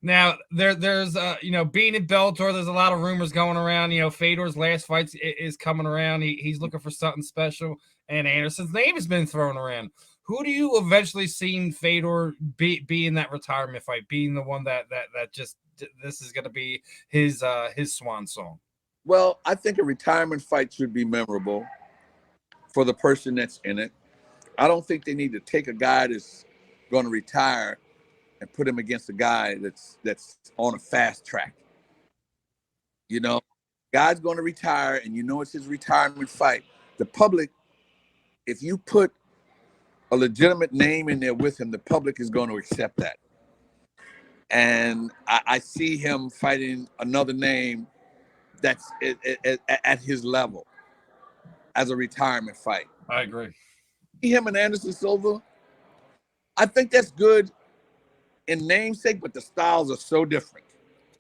Now there's being in Bellator, there's a lot of rumors going around. Fedor's last fight is coming around. He's looking for something special, and Anderson's name has been thrown around. Who do you eventually see Fedor be in that retirement fight, being the one that just this is going to be his swan song? Well, I think a retirement fight should be memorable for the person that's in it. I don't think they need to take a guy that's going to retire and put him against a guy that's on a fast track. Guy's going to retire, and it's his retirement fight. The public, if you put a legitimate name in there with him, the public is going to accept that. And I see him fighting another name that's at his level as a retirement fight. I agree. Him and Anderson Silva, I think that's good in namesake, but the styles are so different.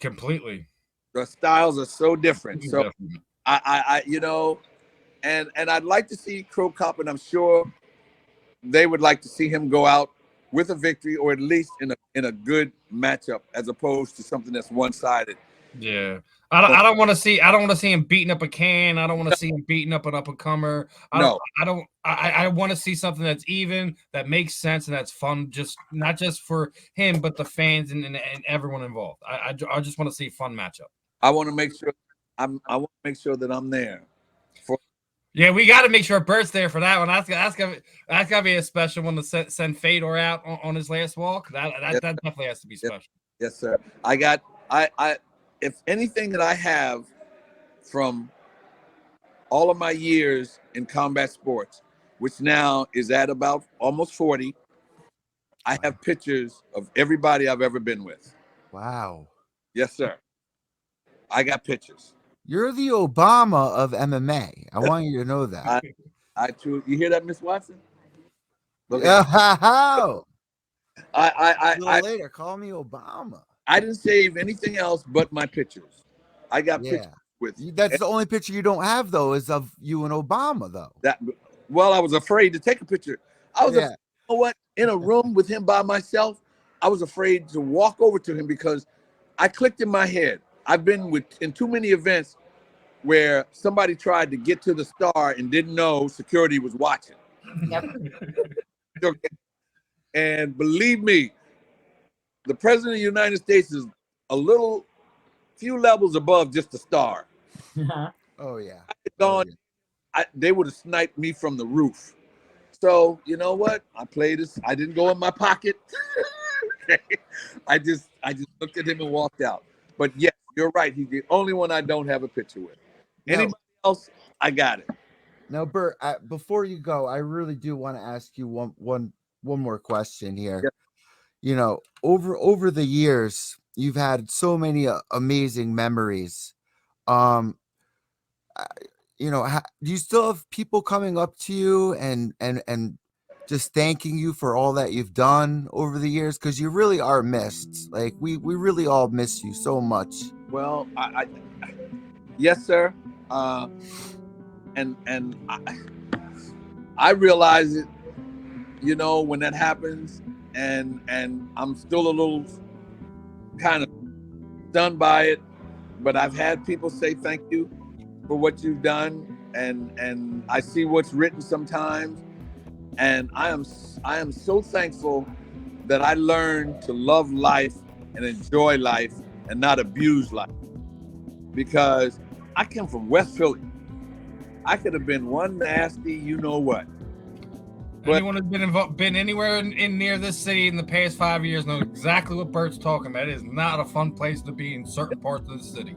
Completely. The styles are so different. So Definitely. and I'd like to see Crow Cop, and I'm sure they would like to see him go out with a victory, or at least in a good matchup, as opposed to something that's one-sided. Yeah. I don't want to see him beating up a can. I don't want to see him beating up an up-and-comer. I want to see something that's even, that makes sense, and that's fun, just not just for him, but the fans and everyone involved. I just want to see a fun matchup. I want to make sure that I'm there. Yeah, we got to make sure Bert's there for that one. That's gotta be a special one to send Fedor out on his last walk. That definitely has to be special. Yes, sir. If anything that I have from all of my years in combat sports, which now is at about almost 40, I have pictures of everybody I've ever been with. Wow. Yes, sir. I got pictures. You're the Obama of MMA. I want you to know that. You hear that, Miss Watson? How? I later, call me Obama. I didn't save anything else but my pictures. I got pictures with you. That's the only picture you don't have, though, is of you and Obama, though. I was afraid to take a picture. I was in a room with him by myself. I was afraid to walk over to him because I clicked in my head. I've been in too many events where somebody tried to get to the star and didn't know security was watching. Yep. Okay. And believe me, the president of the United States is few levels above just a star. Oh yeah. They would have sniped me from the roof. So you know what? I played this. I didn't go in my pocket. I just looked at him and walked out. But yes, you're right. He's the only one I don't have a picture with. Anybody else, I got it. Now, Bert, before you go, I really do want to ask you one more question here. Yeah. Over the years, you've had so many amazing memories. Do you still have people coming up to you and just thanking you for all that you've done over the years? Because you really are missed. Like we really all miss you so much. Well, yes, sir. And I realize it, when that happens, and I'm still a little kind of stunned by it, but I've had people say thank you for what you've done, and I see what's written sometimes, and I am so thankful that I learned to love life and enjoy life and not abuse life, because I come from West Philly. I could have been one nasty, what. But anyone who's been anywhere in near this city in the past 5 years knows exactly what Bert's talking about. It is not a fun place to be in certain parts of the city.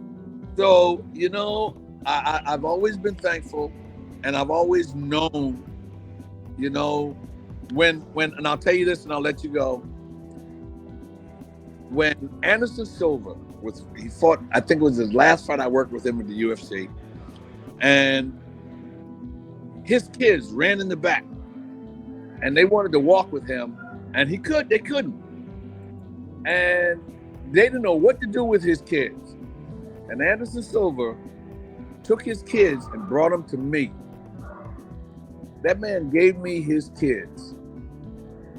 So, I've always been thankful, and I've always known You know, and I'll tell you this and I'll let you go. When Anderson Silva he fought, I think it was his last fight I worked with him at the UFC, and his kids ran in the back and they wanted to walk with him, and they couldn't. And they didn't know what to do with his kids. And Anderson Silva took his kids and brought them to me. That man gave me his kids.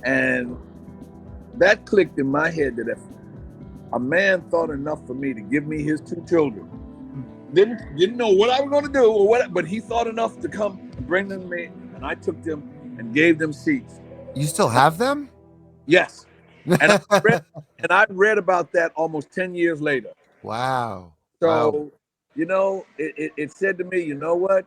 And that clicked in my head that if a man thought enough for me to give me his 2 children, didn't know what I was going to do or what, but he thought enough to come bring them to me, and I took them and gave them seats. You still have them? Yes. And I read about that almost 10 years later. Wow. So, wow. You know, it said to me, you know what?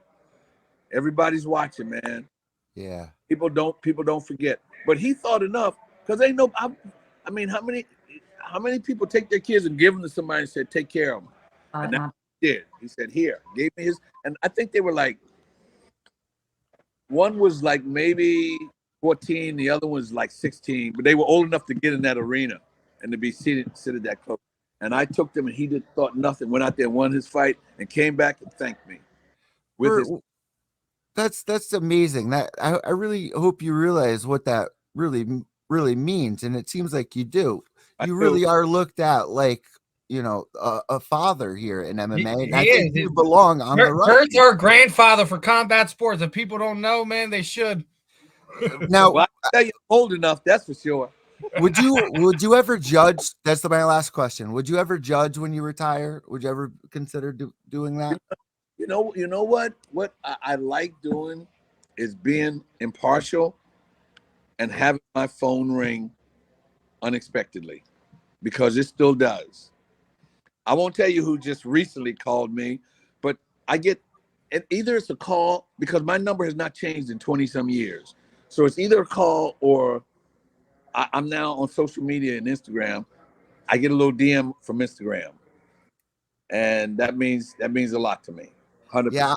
Everybody's watching, man. Yeah. People don't forget. But he thought enough, because they know. I mean, how many people take their kids and give them to somebody and said, take care of them? And that's what he did. He said, here, gave me his, and I think they were like, one was like maybe 14, the other was like 16, but they were old enough to get in that arena and to be seated that close. And I took them, and he thought nothing, went out there and won his fight and came back and thanked me. That's amazing. That I really hope you realize what that really means, and it seems like you do. You really are looked at like, you know, a father here in MMA. And I think you belong on the right. Bert's our grandfather for combat sports. If people don't know, man, they should. Now, well, I tell you, old enough, that's for sure. Would you ever judge? That's my last question. Would you ever judge when you retire? Would you ever consider doing that? You know what? What I like doing is being impartial and having my phone ring unexpectedly, because it still does. I won't tell you who just recently called me, but I get either it's a call, because my number has not changed in 20 some years. So it's either a call or I'm now on social media and Instagram. I get a little DM from Instagram, and that means a lot to me. 100%. Yeah.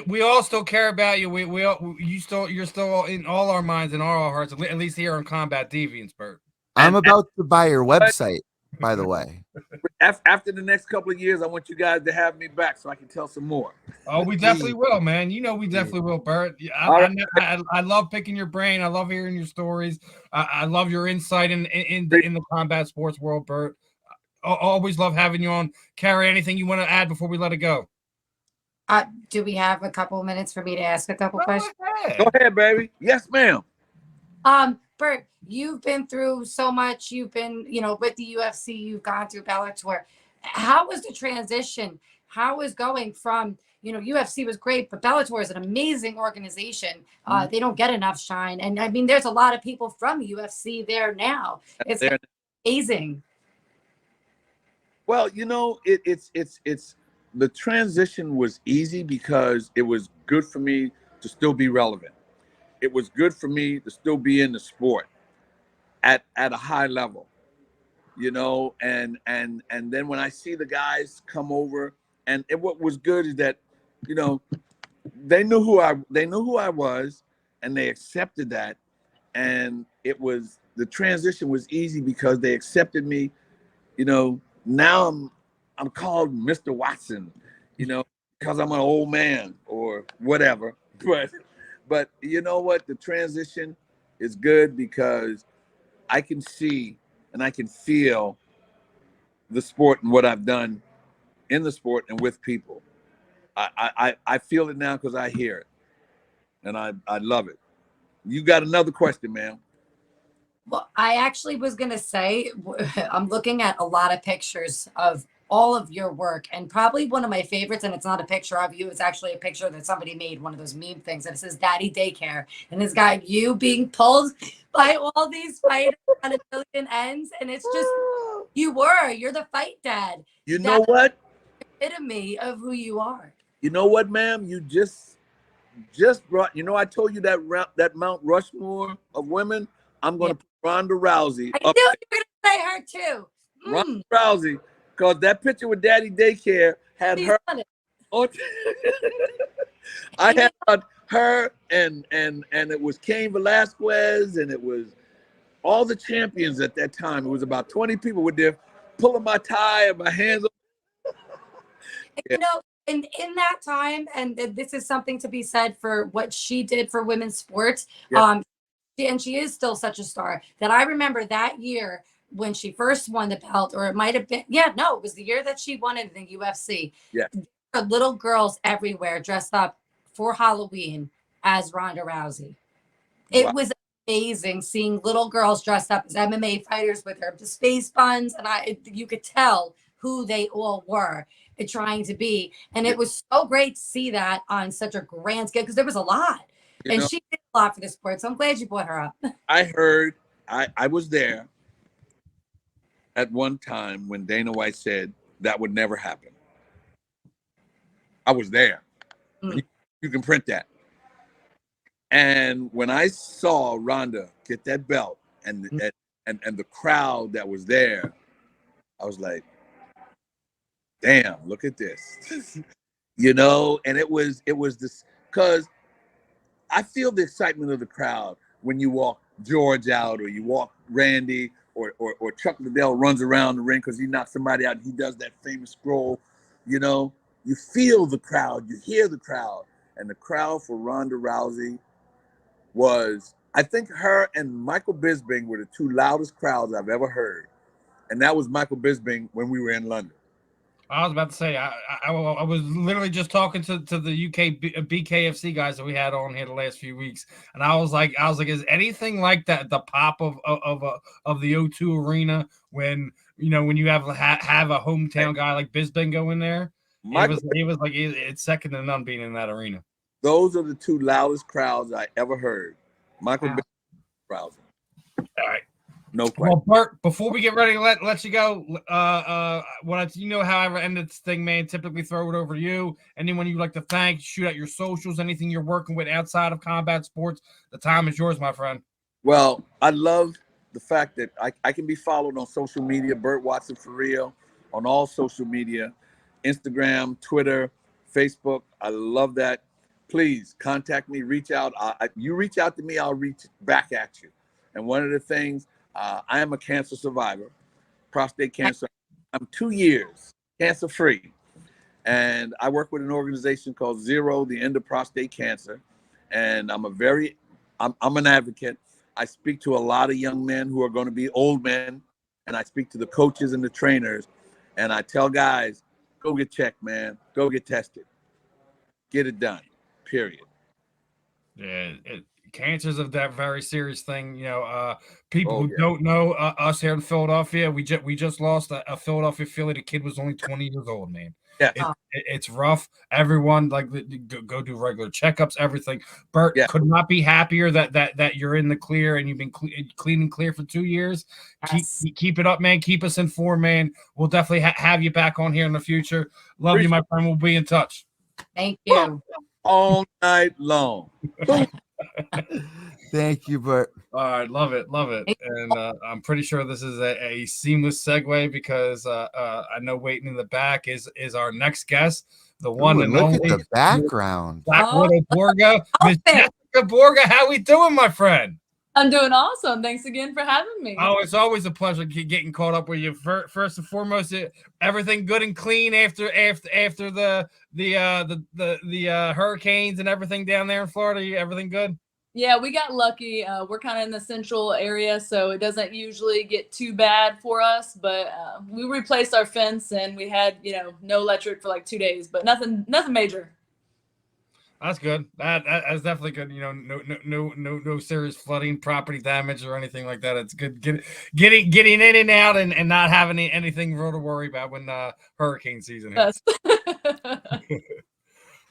We all still care about you. You're still in all our minds and all our hearts, at least here on Combat Deviants, Bert. I'm about to buy your website, by the way. After the next couple of years, I want you guys to have me back so I can tell some more. Oh, we definitely will, man. You know, we definitely will, Bert. I love picking your brain. I love hearing your stories. I love your insight in the combat sports world, Bert. I always love having you on. Carrie, anything you want to add before we let it go? Do we have a couple of minutes for me to ask a couple questions? Go ahead, baby. Yes, ma'am. Bert, you've been through so much. You've been, with the UFC, you've gone through Bellator. How was the transition? How was going from, UFC was great, but Bellator is an amazing organization. They don't get enough shine. And I mean, there's a lot of people from UFC there now. It's amazing. Well, it's the transition was easy because it was good for me to still be relevant. It was good for me to still be in the sport at a high level, and then when I see the guys come over, and what was good is that, they knew who I was, and they accepted that. And the transition was easy because they accepted me. Now I'm called Mr. Watson, because I'm an old man or whatever. But you know what? The transition is good because I can see and I can feel the sport and what I've done in the sport and with people. I feel it now because I hear it, and I love it. You got another question, ma'am? Well, I actually was going to say, I'm looking at a lot of pictures of all of your work, and probably one of my favorites, and it's not a picture of you, it's actually a picture that somebody made, one of those meme things, and it says Daddy Daycare, and it's got you being pulled by all these fighters on a billion ends, and it's just, you're the fight dad. You know what? Epitome of who you are. You know what, ma'am? You just brought, I told you that Mount Rushmore of women, I'm going to put Ronda Rousey. I knew you were going to say her too. Ronda Rousey, because that picture with Daddy Daycare had her. I had her and it was Cain Velasquez, and it was all the champions at that time. It was about 20 people with there pulling my tie and my hands. You know, in that time, and this is something to be said for what she did for women's sports. Yeah. And she is still such a star that I remember that year when she first won the belt, or it might have been, it was the year that she won it in the UFC. Yeah. There were little girls everywhere dressed up for Halloween as Ronda Rousey. It was amazing seeing little girls dressed up as MMA fighters with her space buns, and you could tell who they all were trying to be. And it was so great to see that on such a grand scale, because there was a lot. She did a lot for the sport. So I'm glad you brought her up. I heard, I was there at one time when Dana White said that would never happen. I was there. You can print that. And when I saw Ronda get that belt and the crowd that was there, I was like, damn, look at this. And it was this, because I feel the excitement of the crowd when you walk George out, or you walk Randy, or Chuck Liddell runs around the ring because he knocks somebody out and he does that famous scroll. You feel the crowd, you hear the crowd. And the crowd for Ronda Rousey was, I think her and Michael Bisping were the two loudest crowds I've ever heard. And that was Michael Bisping when we were in London. I was about to say, I was literally just talking to the UK BKFC guys that we had on here the last few weeks, and I was like, is anything like that the pop of the O2 Arena when you have a hometown guy like Bisping go in there? It was like it's second to none being in that arena. Those are the two loudest crowds I ever heard. Michael Bisping, Rousey. All right. No question. Well, Bert, before we get ready to let you go, how I ever end this thing, man, typically throw it over to you. Anyone you'd like to thank, shoot out your socials, anything you're working with outside of combat sports, the time is yours, my friend. Well, I love the fact that I can be followed on social media, BURT WATSON for real, on all social media, Instagram, Twitter, Facebook. I love that. Please contact me, reach out. You reach out to me, I'll reach back at you. And one of the things, I am a cancer survivor, prostate cancer. I'm 2 years cancer free. And I work with an organization called Zero, the End of Prostate Cancer. And I'm an advocate. I speak to a lot of young men who are going to be old men. And I speak to the coaches and the trainers. And I tell guys, go get checked, man. Go get tested. Get it done, period. Yeah, cancer's a that very serious thing. People who don't know us here in Philadelphia, we just lost a Philadelphia Philly. The kid was only 20 years old, man. Yeah, it's rough. Everyone go do regular checkups, everything. Bert could not be happier that you're in the clear and you've been clean and clear for 2 years. Yes. Keep it up, man. Keep us informed, man. We'll definitely have you back on here in the future. Love you, my friend. We'll be in touch. Thank you. All night long. Thank you, Bert. All right, love it. And I'm pretty sure this is a seamless segue because I know waiting in the back is our next guest, the one and look only. Look at the background. Blackwidow Borga. Miss Jessica Borga, how we doing, my friend? I'm doing awesome. Thanks again for having me. Oh, it's always a pleasure getting caught up with you. First and foremost, everything good and clean after the hurricanes and everything down there in Florida. Everything good? Yeah, we got lucky. We're kind of in the central area, so it doesn't usually get too bad for us. But we replaced our fence, and we had no electric for like 2 days, but nothing major. That's good. That's definitely good. No serious flooding, property damage, or anything like that. It's good getting in and out and not having anything real to worry about when hurricane season hits.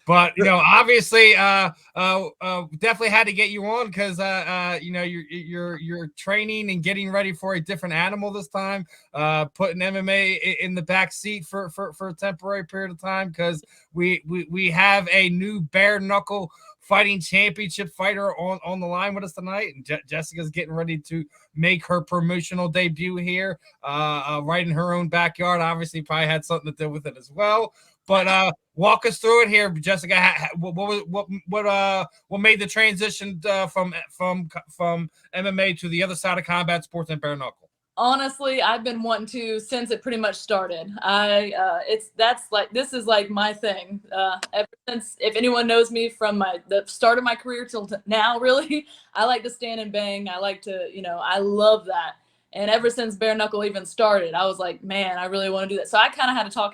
But obviously, definitely had to get you on because you're training and getting ready for a different animal this time. Putting MMA in the back seat for a temporary period of time because we have a new bare knuckle fighting championship fighter on the line with us tonight, and Jessica's getting ready to make her promotional debut here, right in her own backyard. Obviously, probably had something to do with it as well. But walk us through it here, Jessica. What made the transition from MMA to the other side of combat sports and bare knuckle? Honestly, I've been wanting to since it pretty much started. This is like my thing. Ever since, if anyone knows me from the start of my career till now, really, I like to stand and bang. I like to, I love that. And ever since bare knuckle even started, I was like, man, I really want to do that. So I kind of had to talk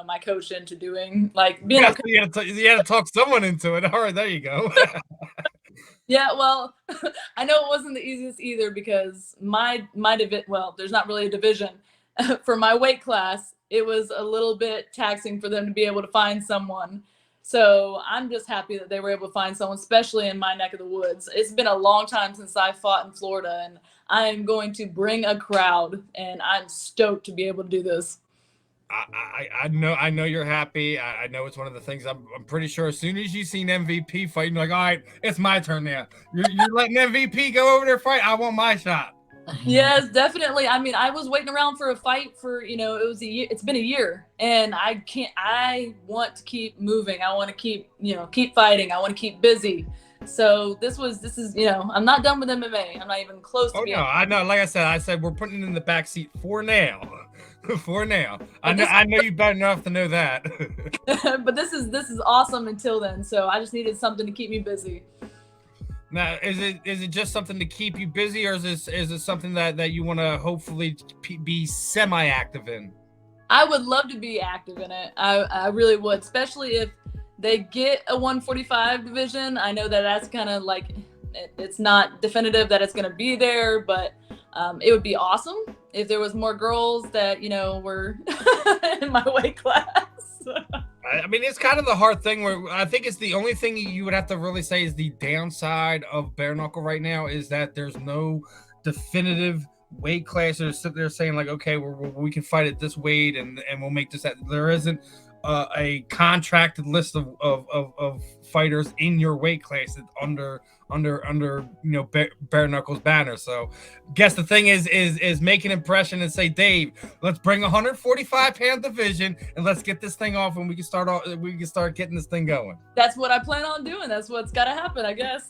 my coach into doing being. Yeah, you had to talk someone into it. All right, there you go. Yeah, well, I know it wasn't the easiest either because there's not really a division. For my weight class, it was a little bit taxing for them to be able to find someone. So I'm just happy that they were able to find someone, especially in my neck of the woods. It's been a long time since I fought in Florida, and I am going to bring a crowd, and I'm stoked to be able to do this. I know you're happy. I know it's one of the things I'm pretty sure as soon as you seen MVP fighting, like, all right, it's my turn now. You're letting MVP go over there fight. I want my shot. Yes, definitely. I mean, I was waiting around for a fight for, it's been a year, and I want to keep moving. I want to keep fighting. I want to keep busy. So this is, I'm not done with MMA. I'm not even close to being. No, I know. Like I said, we're putting it in the back seat for now. For now. I know you better enough to know that. But this is awesome until then. So I just needed something to keep me busy. Now, is it just something to keep you busy, or is it something that you want to hopefully be semi-active in? I would love to be active in it. I really would, especially if they get a 145 division. I know that's kind of it's not definitive that it's going to be there, but it would be awesome if there was more girls that, were in my weight class. I mean, it's kind of the hard thing where I think it's the only thing you would have to really say is the downside of bare knuckle right now is that there's no definitive weight class. They're sitting there saying like, okay, we can fight at this weight and we'll make this. There isn't a contracted list of fighters in your weight class under bare knuckles banner. So guess the thing is make an impression and say, Dave, let's bring 145 pound division and let's get this thing off and we can start getting this thing going. That's what I plan on doing. That's what's got to happen, I guess.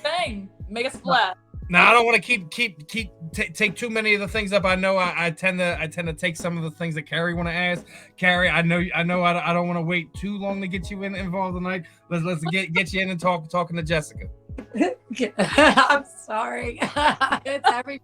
Bang, make a splash. Now I don't want to take too many of the things up. I know I tend to take some of the things that Carrie want to ask. Carrie, I know I don't want to wait too long to get you involved tonight. Let's get you in and talking to Jessica. I'm sorry. It's every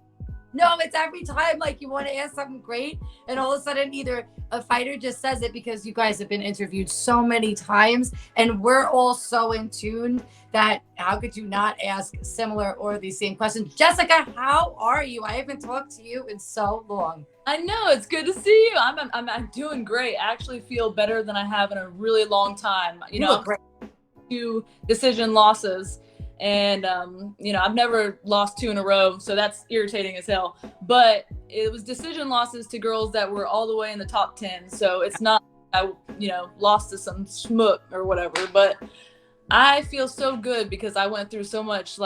time like you want to ask something great and all of a sudden either a fighter just says it because you guys have been interviewed so many times and we're all so in tune that how could you not ask similar or the same questions? Jessica, how are you? I haven't talked to you in so long. I know, it's good to see you. I'm doing great. I actually feel better than I have in a really long time. Great. 2 decision losses. And, I've never lost 2 in a row, so that's irritating as hell. But it was decision losses to girls that were all the way in the top 10. So it's not, I lost to some schmuck or whatever. But I feel so good because I went through so much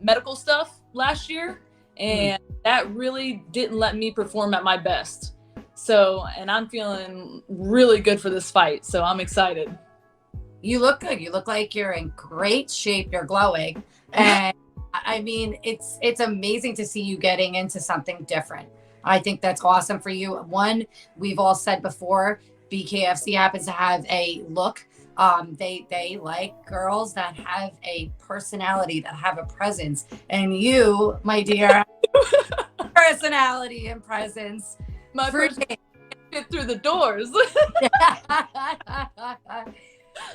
medical stuff last year. And that really didn't let me perform at my best. So, and I'm feeling really good for this fight. So I'm excited. You look good. You look like you're in great shape. You're glowing. And I mean, it's amazing to see you getting into something different. I think that's awesome for you. One, we've all said before, BKFC happens to have a look. They like girls that have a personality, that have a presence. And you, my dear, personality and presence. My person get through the doors.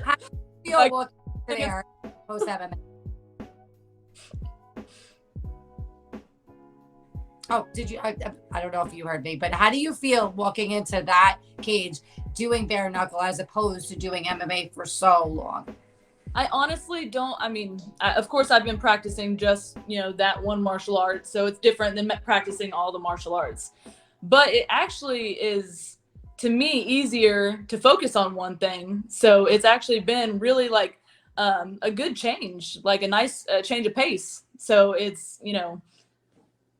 How do you feel walking there post MMA? Oh, did you? I don't know if you heard me, but how do you feel walking into that cage doing bare knuckle as opposed to doing MMA for so long? I honestly don't. I mean, of course, I've been practicing just, that one martial art. So it's different than practicing all the martial arts. But it actually is, to me, easier to focus on one thing. So it's actually been really a good change, like a nice change of pace. So it's,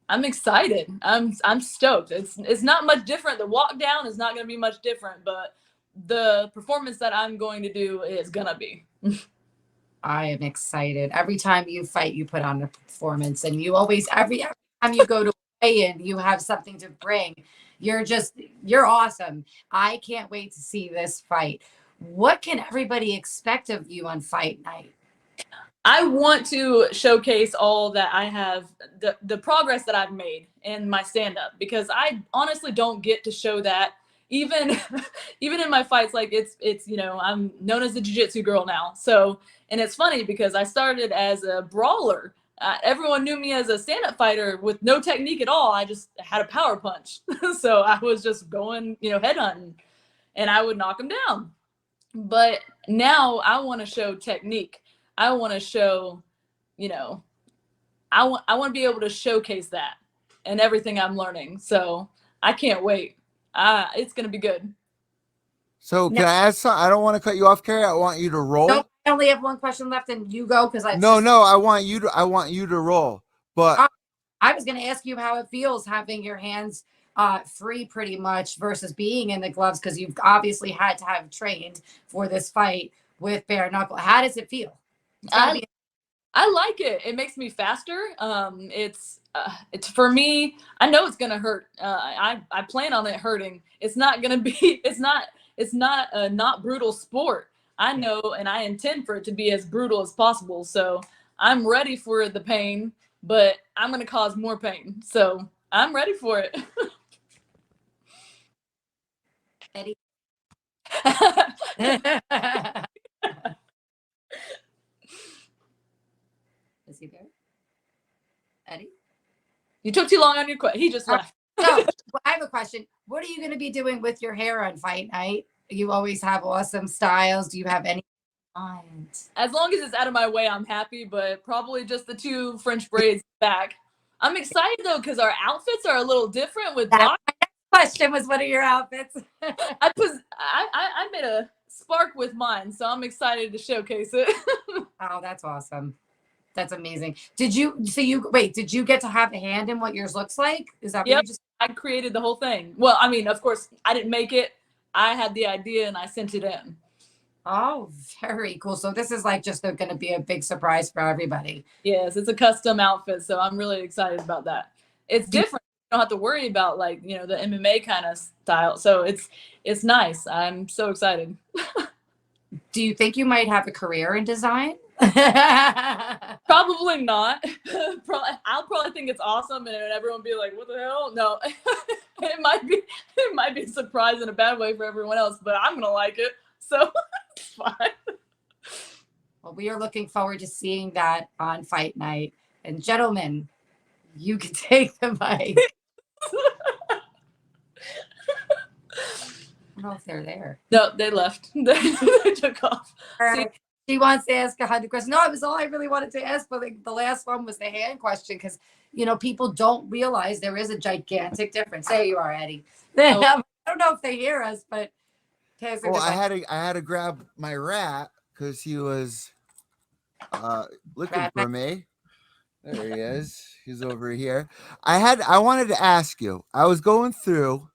I'm excited. I'm stoked. It's not much different. The walk down is not going to be much different, but the performance that I'm going to do is gonna be. I am excited. Every time you fight, you put on a performance, and you always every time you go to weigh in, you have something to bring. You're awesome. I can't wait to see this fight. What can everybody expect of you on fight night? I want to showcase all that I have, the progress that I've made in my stand-up, because I honestly don't get to show that even even in my fights. Like it's you know, I'm known as the jiu-jitsu girl now. So, and it's funny because I started as a brawler. Everyone knew me as a stand-up fighter with no technique at all. I just had a power punch. So I was just going, you know, head hunting, and I would knock them down. But now I want to show technique. I want to show, you know, I want to be able to showcase that and everything I'm learning. So I can't wait. It's going to be good. So can I ask something? I don't want to cut you off, Carrie. I want you to roll. No, I only have one question left, and you go because I I want you to roll. But I was going to ask you how it feels having your hands free pretty much versus being in the gloves, because you've obviously had to have trained for this fight with bare knuckle. How does it feel? I like it. It makes me faster. It's for me. I know it's gonna hurt. I plan on it hurting. It's not gonna be. It's not a not brutal sport. I know, and I intend for it to be as brutal as possible. So I'm ready for the pain, but I'm gonna cause more pain. So I'm ready for it. Eddie. Is he there? Eddie? You took too long on your question. He just left. So I have a question. What are you going to be doing with your hair on fight night? You always have awesome styles. Do you have any mind? As long as it's out of my way, I'm happy, but probably just the 2 French braids back. I'm excited though, because our outfits are a little different with That question was, what are your outfits? I made a spark with mine, so I'm excited to showcase it. Oh, that's awesome. That's amazing. Did you get to have a hand in what yours looks like? Is that Yep. what you just I created the whole thing. Well, I mean, of course, I didn't make it. I had the idea and I sent it in. Oh, very cool. So this is like just going to be a big surprise for everybody. Yes, it's a custom outfit, so I'm really excited about that. It's different. You don't have to worry about, like, you know, the MMA kind of style. So it's nice. I'm so excited. Do you think you might have a career in design? Probably not. I'll probably think it's awesome, and everyone will be like, "What the hell?" No, it might be a surprise in a bad way for everyone else, but I'm gonna like it, so it's fine. Well, we are looking forward to seeing that on fight night. And gentlemen, you can take the mic. I don't know if they're there. No, they left. They took off. She wants to ask 100 questions. No, it was all I really wanted to ask, but the last one was the hand question, because, you know, people don't realize there is a gigantic difference. There you are, Eddie. I don't know if they hear us, but I had to grab my rat because he was looking for me. There he is. He's over here. I wanted to ask you. I was going through.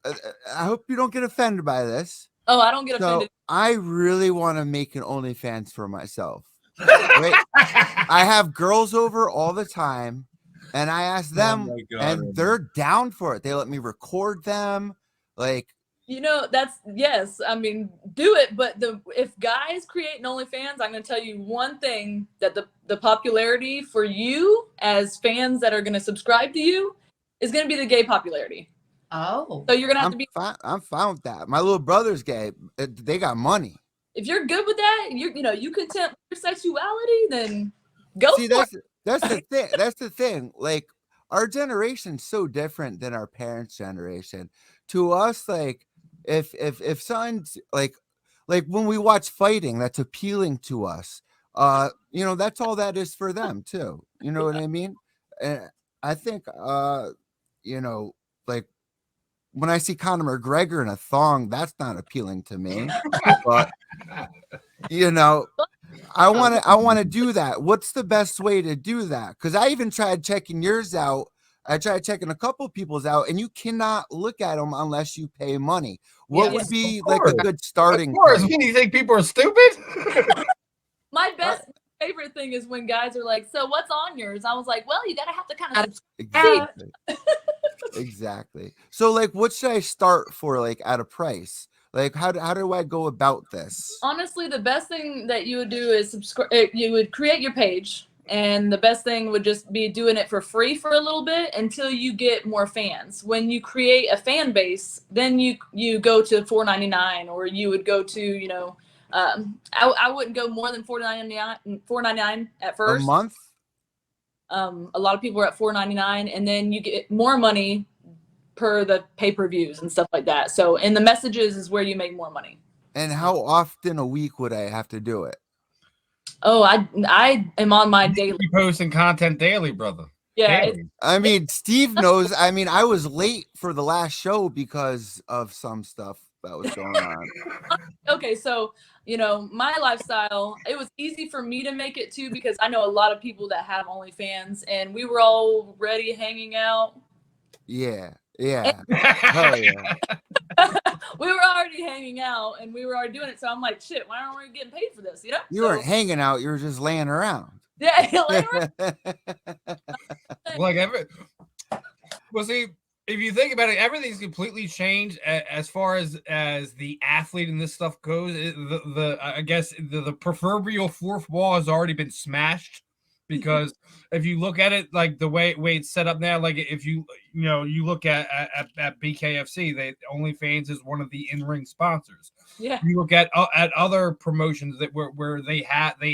I hope you don't get offended by this. Oh, I don't get offended. I really want to make an OnlyFans for myself. Right? I have girls over all the time, and I ask them, and they're down for it. They let me record them. Like, you know, yes. I mean, do it. But if guys create an OnlyFans, I'm going to tell you one thing, that the popularity for you as fans that are going to subscribe to you is going to be the gay popularity. Oh, so you're gonna have to be. I'm fine with that. My little brother's gay. They got money. If you're good with that, you content with your sexuality, then go. See, that's the thing. That's the thing. Like, our generation's so different than our parents' generation. To us, like, if someone's like when we watch fighting, that's appealing to us. You know, that's all that is for them too. You know what I mean? And I think, you know, like, when I see Conor McGregor in a thong, that's not appealing to me. But, you know, I want to do that. What's the best way to do that? Because I even tried checking yours out. I tried checking a couple people's out, and you cannot look at them unless you pay money. What would be like a good starting Of course, point? you think people are stupid? My favorite thing is when guys are like, "So what's on yours?" I was like, "Well, you gotta have to kind of Exactly. Exactly. So like, what should I start for, like, at a price? Like, how do I go about this? Honestly, the best thing that you would do is subscribe. You would create your page, and the best thing would just be doing it for free for a little bit until you get more fans. When you create a fan base, then you go to $4.99, or you would go to, you know, I wouldn't go more than $4.99 at first. A month? A lot of people are at $4.99, and then you get more money per the pay-per-views and stuff like that. So in the messages is where you make more money. And how often a week would I have to do it? Oh, I am on my daily. You posting content daily, brother. Yeah. Daily. I mean, Steve knows. I mean, I was late for the last show because of some stuff that was going on. Okay, so, you know, my lifestyle, it was easy for me to make it too, because I know a lot of people that have OnlyFans, and we were already hanging out. Yeah. Yeah. Hell yeah. We were already hanging out, and we were already doing it. So I'm like, shit, why aren't we getting paid for this? You know? You weren't hanging out. You were just laying around. Yeah. Laying around. Like well, see, if you think about it, everything's completely changed as far as the athlete and this stuff goes. I guess the proverbial fourth wall has already been smashed, because if you look at it like the way it's set up now, like if you look at BKFC, OnlyFans is one of the in-ring sponsors. Yeah. You look at other promotions that where they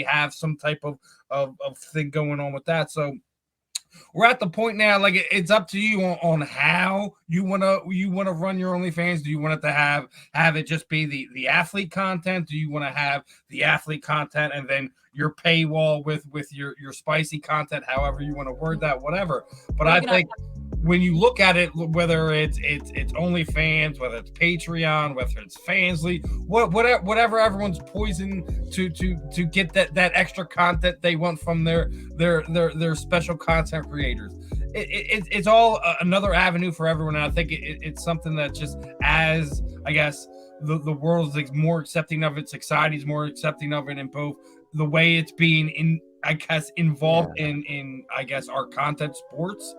have some type of thing going on with that. So we're at the point now, like it's up to you on how you wanna run your OnlyFans. Do you want it to have it just be the athlete content? Do you want to have the athlete content and then your paywall with your spicy content? However you want to word that, whatever. But I think when you look at it, whether it's OnlyFans, whether it's Patreon, whether it's Fansly, whatever everyone's poison to get that extra content they want from their special content creators. It's all another avenue for everyone. And I think it's something that just, as I guess the world is more accepting of it, society's more accepting of it, and both the way it's being involved in I guess our content sports.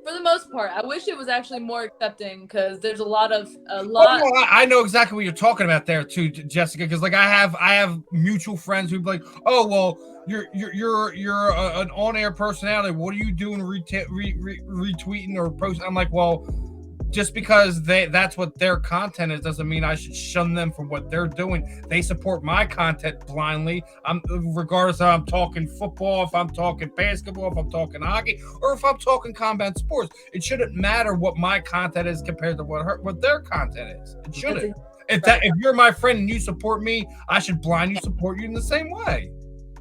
For the most part, I wish it was actually more accepting, because there's a lot. Oh, no, I know exactly what you're talking about there too, Jessica. Because like I have mutual friends who'd be like, "Oh, well, you're an on-air personality. What are you doing retweeting or posting?" I'm like, well, just because that's what their content is doesn't mean I should shun them for what they're doing. They support my content blindly. Regardless of if I'm talking football, if I'm talking basketball, if I'm talking hockey, or if I'm talking combat sports. It shouldn't matter what my content is compared to what their content is. It shouldn't. If you're my friend and you support me, I should blindly support you in the same way.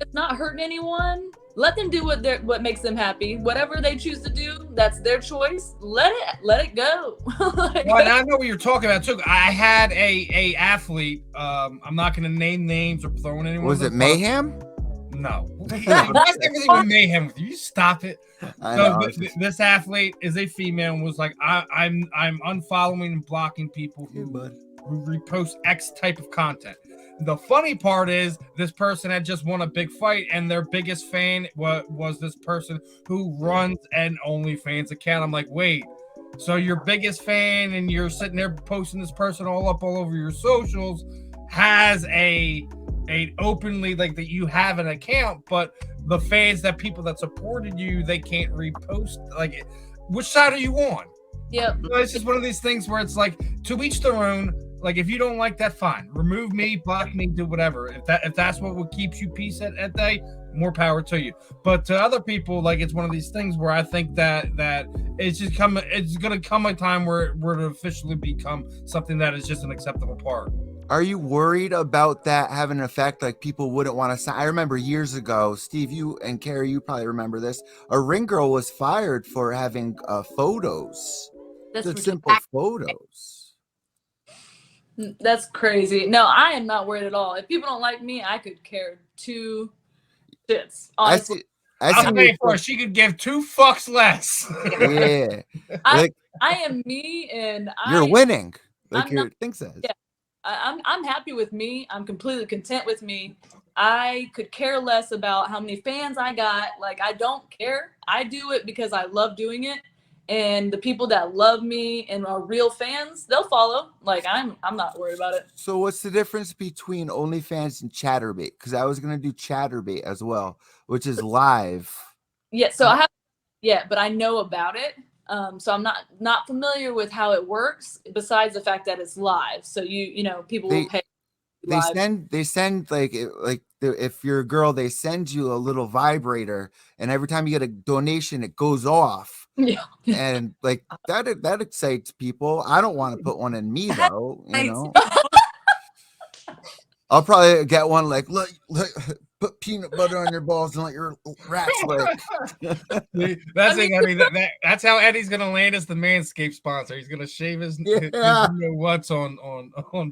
It's not hurting anyone. Let them do what makes them happy. Whatever they choose to do, that's their choice. Let it go. Well, and I know what you're talking about too. I had a athlete. I'm not going to name names or throw in anyone. Was it Mayhem? No. That's everything with Mayhem. With you stop it. This athlete is a female and was like, I'm unfollowing and blocking people who repost X type of content. The funny part is this person had just won a big fight, and their biggest fan was this person who runs an OnlyFans account. I'm like, wait, so your biggest fan, and you're sitting there posting this person all over your socials, has a openly like that you have an account, but the fans, that people that supported you, they can't repost. Like, which side are you on? Yep. It's just one of these things where it's like, to each their own. Like, if you don't like that, fine. Remove me, block me, do whatever. If that's what keeps you peace at day, more power to you. But to other people, like, it's one of these things where I think that it's gonna come a time where it officially become something that is just an acceptable part. Are you worried about that having an effect? Like, people wouldn't want to sign. I remember years ago, Steve, you and Carrie, you probably remember this. A ring girl was fired for having photos. Just simple photos. That's crazy. No, I am not worried at all. If people don't like me, I could care two shits. Honestly. I'll pay for it. She could give 2 fucks less. Yeah. I am me, and you're winning. Like I'm your not, thing says. Yeah, I'm happy with me. I'm completely content with me. I could care less about how many fans I got. Like, I don't care. I do it because I love doing it. And the people that love me and are real fans, they'll follow. Like, I'm not worried about it. So what's the difference between OnlyFans and Chatterbait? Because I was gonna do Chatterbait as well, which is live. Yeah, so I have, yeah, but I know about it. So I'm not familiar with how it works, besides the fact that it's live. So you know, people will pay. They send like if you're a girl, they send you a little vibrator, and every time you get a donation, it goes off. Yeah. And like that excites people. I don't want to put one in me though, you know. I'll probably get one like look put peanut butter on your balls and let your rats lick. That's how Eddie's gonna land as the Manscaped sponsor. He's gonna shave his what's on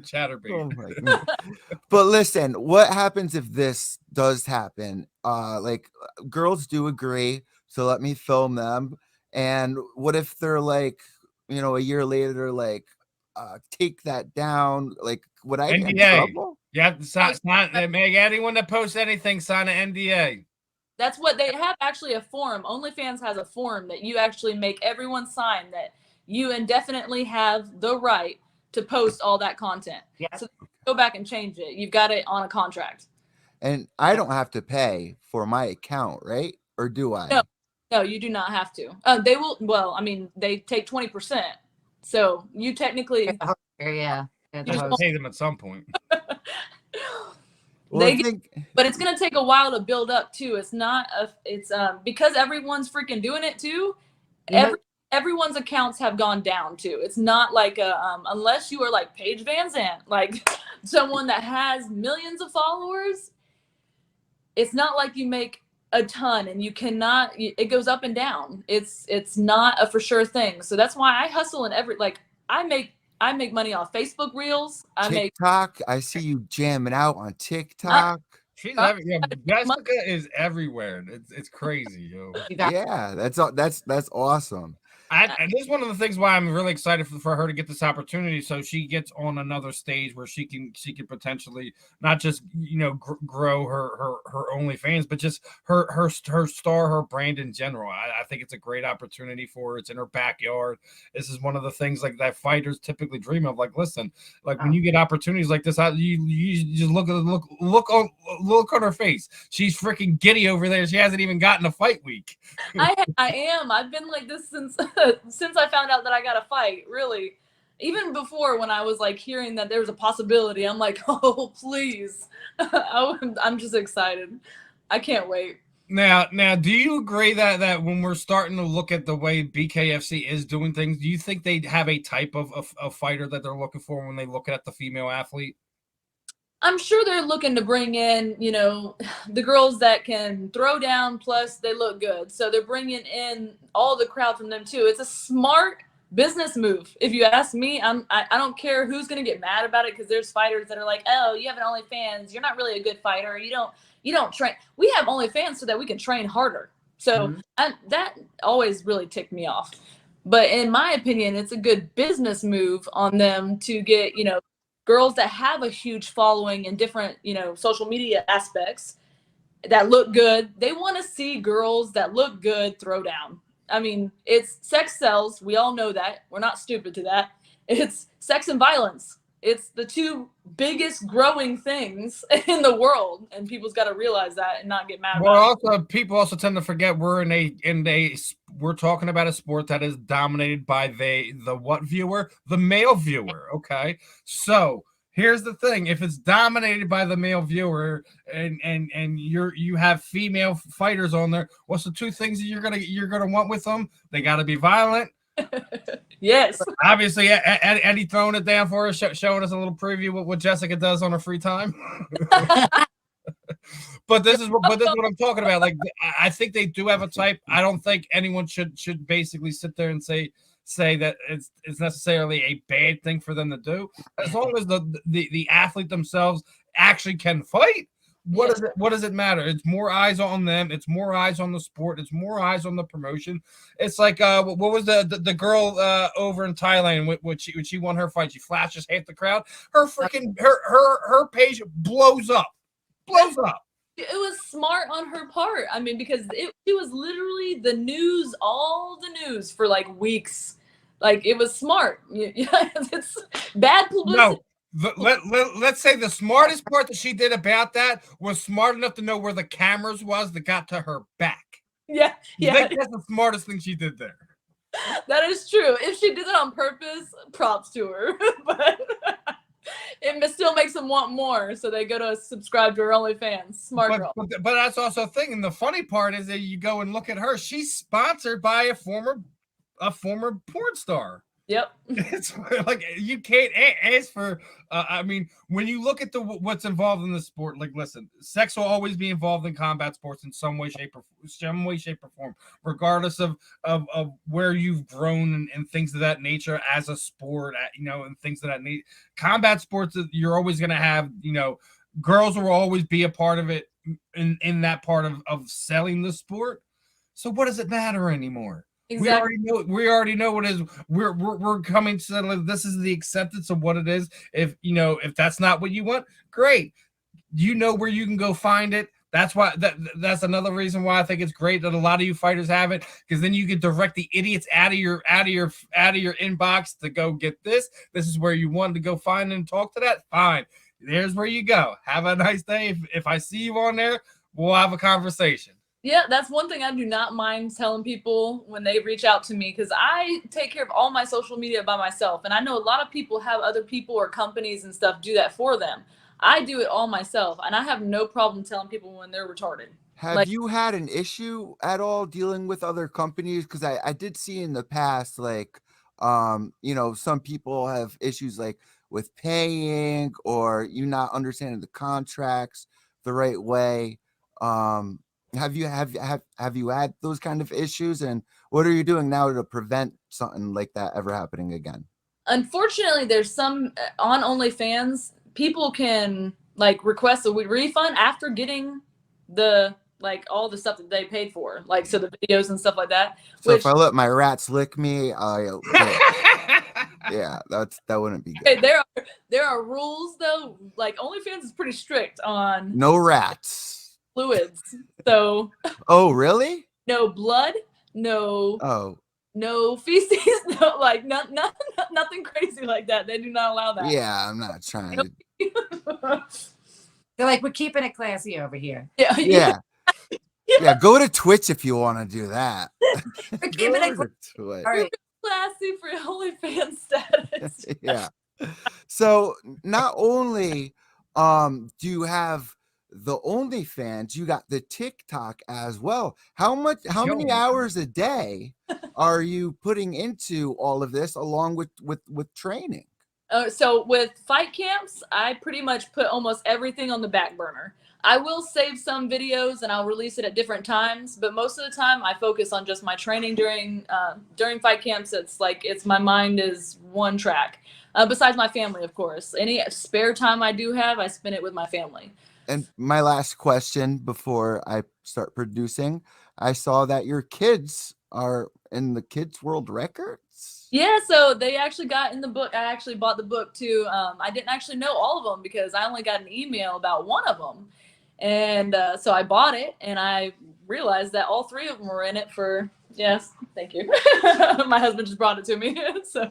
Chatterbait. Oh my God. But listen, what happens if this does happen? Like girls do agree, so let me film them. And what if they're like, you know, a year later, like take that down? Like, would I get in trouble? You have to sign, make anyone that posts anything sign an NDA. That's what they have, actually a form. OnlyFans has a form that you actually make everyone sign, that you indefinitely have the right to post all that content. Yeah. So go back and change it. You've got it on a contract. And I don't have to pay for my account, right? Or do I? No, you do not have to. They will. Well, I mean, they take 20%. So you technically, yeah. You just pay them at some point. Well, but it's gonna take a while to build up too. It's not because everyone's freaking doing it too. Everyone's accounts have gone down too. It's not like unless you are like Paige Van Zandt, like someone that has millions of followers. It's not like you make a ton and you cannot. It goes up and down. It's not a for sure thing. So that's why I hustle in I make money off Facebook Reels. TikTok. I see you jamming out on TikTok. Jessica is everywhere. It's crazy, yo. Yeah, that's awesome. And this is one of the things why I'm really excited for her to get this opportunity, so she gets on another stage where she can potentially not just grow her OnlyFans, but just her star, her brand in general. I think it's a great opportunity for her. It's in her backyard. This is one of the things like that fighters typically dream of. Like, listen, like when you get opportunities like this, you just look on her face. She's freaking giddy over there. She hasn't even gotten a fight week. I am. I've been like this since I found out that I got a fight, really. Even before, when I was like hearing that there was a possibility, I'm like, oh, please. I'm just excited. I can't wait. Now, do you agree that when we're starting to look at the way BKFC is doing things, do you think they have a type of fighter that they're looking for when they look at the female athlete? I'm sure they're looking to bring in, the girls that can throw down, plus they look good. So they're bringing in all the crowd from them too. It's a smart business move. If you ask me, I don't care who's going to get mad about it, because there's fighters that are like, oh, you have an OnlyFans, you're not really a good fighter. You don't train. We have OnlyFans so that we can train harder. So that always really ticked me off. But in my opinion, it's a good business move on them to get, girls that have a huge following in different, social media aspects that look good. They want to see girls that look good throw down. I mean, it's sex sells. We all know that. We're not stupid to that. It's sex and violence. It's the two biggest growing things in the world, and people's got to realize that and not get mad about it. People also tend to forget we're we're talking about a sport that is dominated by the what viewer? The male viewer. Okay. So here's the thing. If it's dominated by the male viewer and you have female fighters on there, what's the two things that you're gonna want with them? They gotta be violent. Yes. Obviously, Eddie throwing it down for us, showing us a little preview of what Jessica does on her free time. But this is what I'm talking about. Like, I think they do have a type. I don't think anyone should basically sit there and say that it's necessarily a bad thing for them to do, as long as the athlete themselves actually can fight. What does it matter? It's more eyes on them. It's more eyes on the sport. It's more eyes on the promotion. It's like what was the girl over in Thailand when she won her fight? She flashes half the crowd. Her freaking her page blows up. It was smart on her part. I mean, because it was literally the news, all the news for like weeks. Like, it was smart. It's bad publicity. No, let's say the smartest part that she did about that was smart enough to know where the cameras was that got to her back. Yeah. That's the smartest thing she did there. That is true. If she did it on purpose, props to her. But it still makes them want more, so they go to subscribe to her OnlyFans. Smart girl. But that's also a thing. And the funny part is that you go and look at her. She's sponsored by a former porn star. Yep. It's like you can't ask for. I mean, when you look at what's involved in the sport, like, listen, sex will always be involved in combat sports in some way, shape, or form, regardless of where you've grown and things of that nature as a sport, and things of that nature. Combat sports, you're always going to have, girls will always be a part of it in that part of selling the sport. So what does it matter anymore? Exactly. We already know what it is. We're coming to this is the acceptance of what it is. If that's not what you want, great. You know where you can go find it. That's why that's another reason why I think it's great that a lot of you fighters have it, because then you can direct the idiots out of your inbox to go get this. This is where you wanted to go find and talk to that. Fine. There's where you go. Have a nice day. If I see you on there, we'll have a conversation. Yeah, that's one thing I do not mind telling people when they reach out to me, because I take care of all my social media by myself. And I know a lot of people have other people or companies and stuff do that for them. I do it all myself, and I have no problem telling people when they're retarded. Have you had an issue at all dealing with other companies? Because I did see in the past, like, some people have issues like with paying or you not understanding the contracts the right way. Have you had those kind of issues, and what are you doing now to prevent something like that ever happening again? Unfortunately, there's some on OnlyFans, people can like request a refund after getting the all the stuff that they paid for, so the videos and stuff like that. So if I let my rats lick me, yeah, that wouldn't be good. Hey, there are rules though. Like, OnlyFans is pretty strict on no rats. Fluids. So oh, really? No blood, no feces, nothing crazy like that. They do not allow that. Yeah, I'm not trying to. They're like, we're keeping it classy over here. Yeah. Go to Twitch if you want to do that. We're keeping it all right. Classy for OnlyFans status. Yeah. So not only do you have the OnlyFans, you got the TikTok as well. How many hours a day are you putting into all of this along with training? So with fight camps, I pretty much put almost everything on the back burner. I will save some videos and I'll release it at different times, but most of the time I focus on just my training during fight camps. It's my mind is one track. Besides my family, of course. Any spare time I do have, I spend it with my family. And my last question before I start producing, I saw that your kids are in the Kids World Records. Yeah, so they actually got in the book. I actually bought the book too. I didn't actually know all of them because I only got an email about one of them. And so I bought it and I realized that all three of them were in it yes, thank you. My husband just brought it to me. So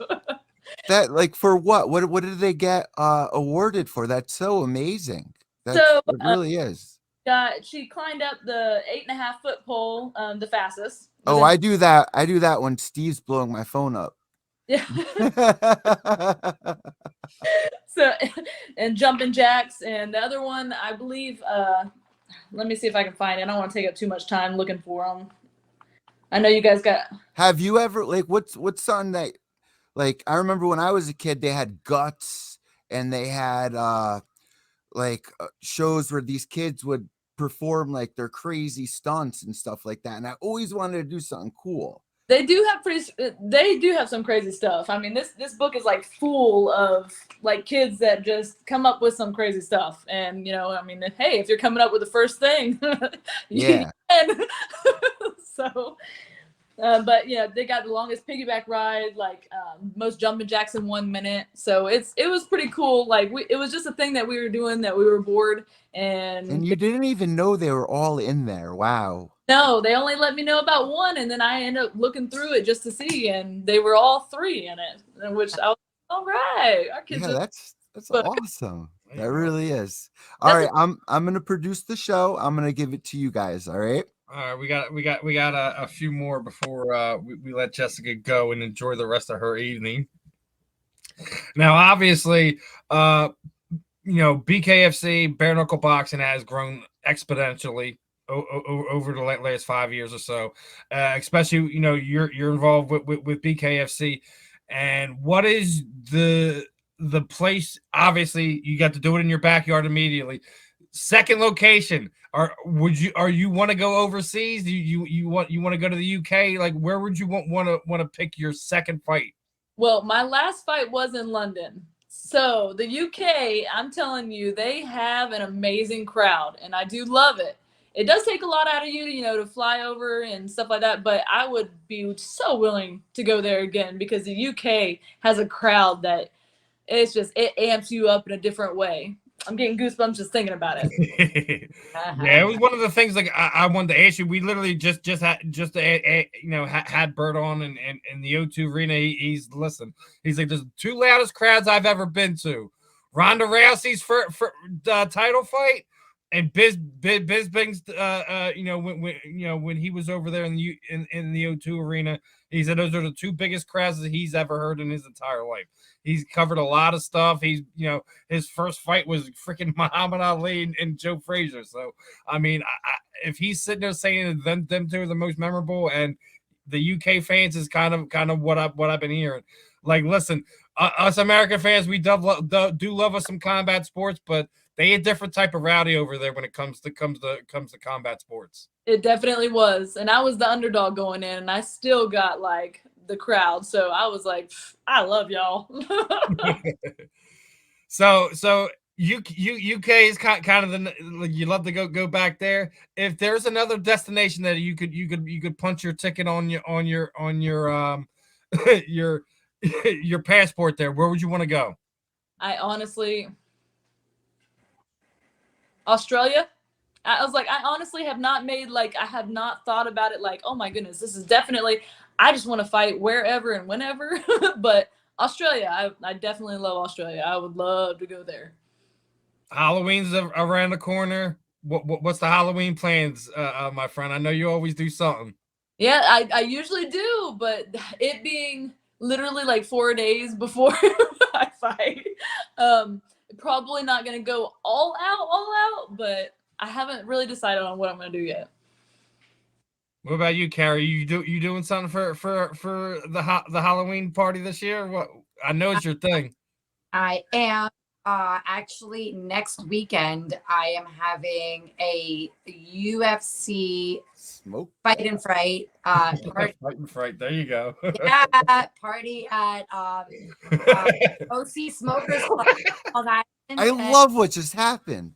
that for what did they get awarded for? That's so amazing. It really is. She climbed up the 8.5-foot pole, the fastest. Oh, I do that when Steve's blowing my phone up. Yeah. So, and jumping jacks, and the other one, I believe. Let me see if I can find it. I don't want to take up too much time looking for them. I know you guys got. Have you ever what's something that I remember when I was a kid, they had guts and they had shows where these kids would perform their crazy stunts and stuff like that, and I always wanted to do something cool. They do have some crazy stuff. I mean, this book is like full of like kids that just come up with some crazy stuff. And I mean, hey, if you're coming up with the first thing, you can. So, but yeah, they got the longest piggyback ride, like most jumping jacks in 1 minute. So it was pretty cool. Like it was just a thing that we were doing, that we were bored, and you didn't even know they were all in there. Wow. No, they only let me know about one, and then I ended up looking through it just to see, and they were all 3 in it, which I was all right. Our kids that's awesome. That really is. All right, I'm gonna produce the show. I'm gonna give it to you guys. All right. All right, we got a few more before we let Jessica go and enjoy the rest of her evening. Now, obviously, BKFC bare knuckle boxing has grown exponentially over the last 5 years or so, especially you're involved with BKFC. And what is the place? Obviously, you got to do it in your backyard immediately. Second location, are you want to go overseas? Do you want to go to the UK? Like, where would you want to pick your second fight? Well, my last fight was in London. So the UK, I'm telling you, they have an amazing crowd, and I do love it. It does take a lot out of you, to fly over and stuff like that, but I would be so willing to go there again, because the UK has a crowd that it amps you up in a different way. I'm getting goosebumps just thinking about it. Yeah, it was one of the things like I wanted to ask you. We literally just had Burt on in the O2 arena. He's like, there's the 2 loudest crowds I've ever been to. Ronda Rousey's for title fight, and Bisping's when he was over there in the O2 arena. He said those are the 2 biggest crowds that he's ever heard in his entire life. He's covered a lot of stuff. He's, his first fight was freaking Muhammad Ali and Joe Frazier. So, I mean, if he's sitting there saying them 2 are the most memorable, and the UK fans is kind of what I've been hearing. Like, listen, us American fans, we do love us some combat sports, but they a different type of rowdy over there when it comes to combat sports. It definitely was, and I was the underdog going in, and I still got like the crowd. So I was like, I love y'all. So UK is kind of you love to go back there. If there's another destination that you could punch your ticket on your your passport there, where would you want to go? I honestly, Australia. I was like, I honestly have not I have not thought about it like, oh my goodness, this is definitely, I just want to fight wherever and whenever. But Australia, I definitely love Australia. I would love to go there. Halloween's around the corner. What's the Halloween plans, my friend? I know you always do something. Yeah, I usually do, but it being literally like 4 days before I fight, probably not going to go all out, but I haven't really decided on what I'm going to do yet. What about you, Carrie? You doing something for the Halloween party this year? What, I know it's your thing. I am. Actually, next weekend, I am having a UFC Fight and Fright. Fight and Fright. There you go. Yeah, party at OC Smokers Club. I love what just happened.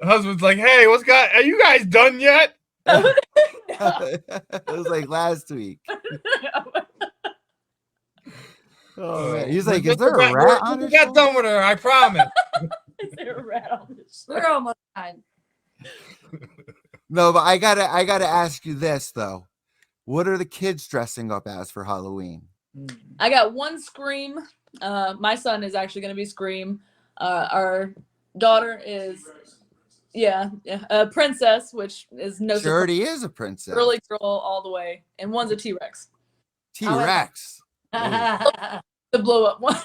Husband's like, hey, are you guys done yet? It was like last week. Oh, man. He's like, is there a rat on this? We got done with her, I promise. Is there a rat on this? We're almost done. No, but I gotta ask you this though. What are the kids dressing up as for Halloween? I got one Scream. My son is actually gonna be Scream. Our daughter is a princess, which is no. She already is a princess. Girly girl all the way, and one's a T-Rex. T-Rex. The blow up one.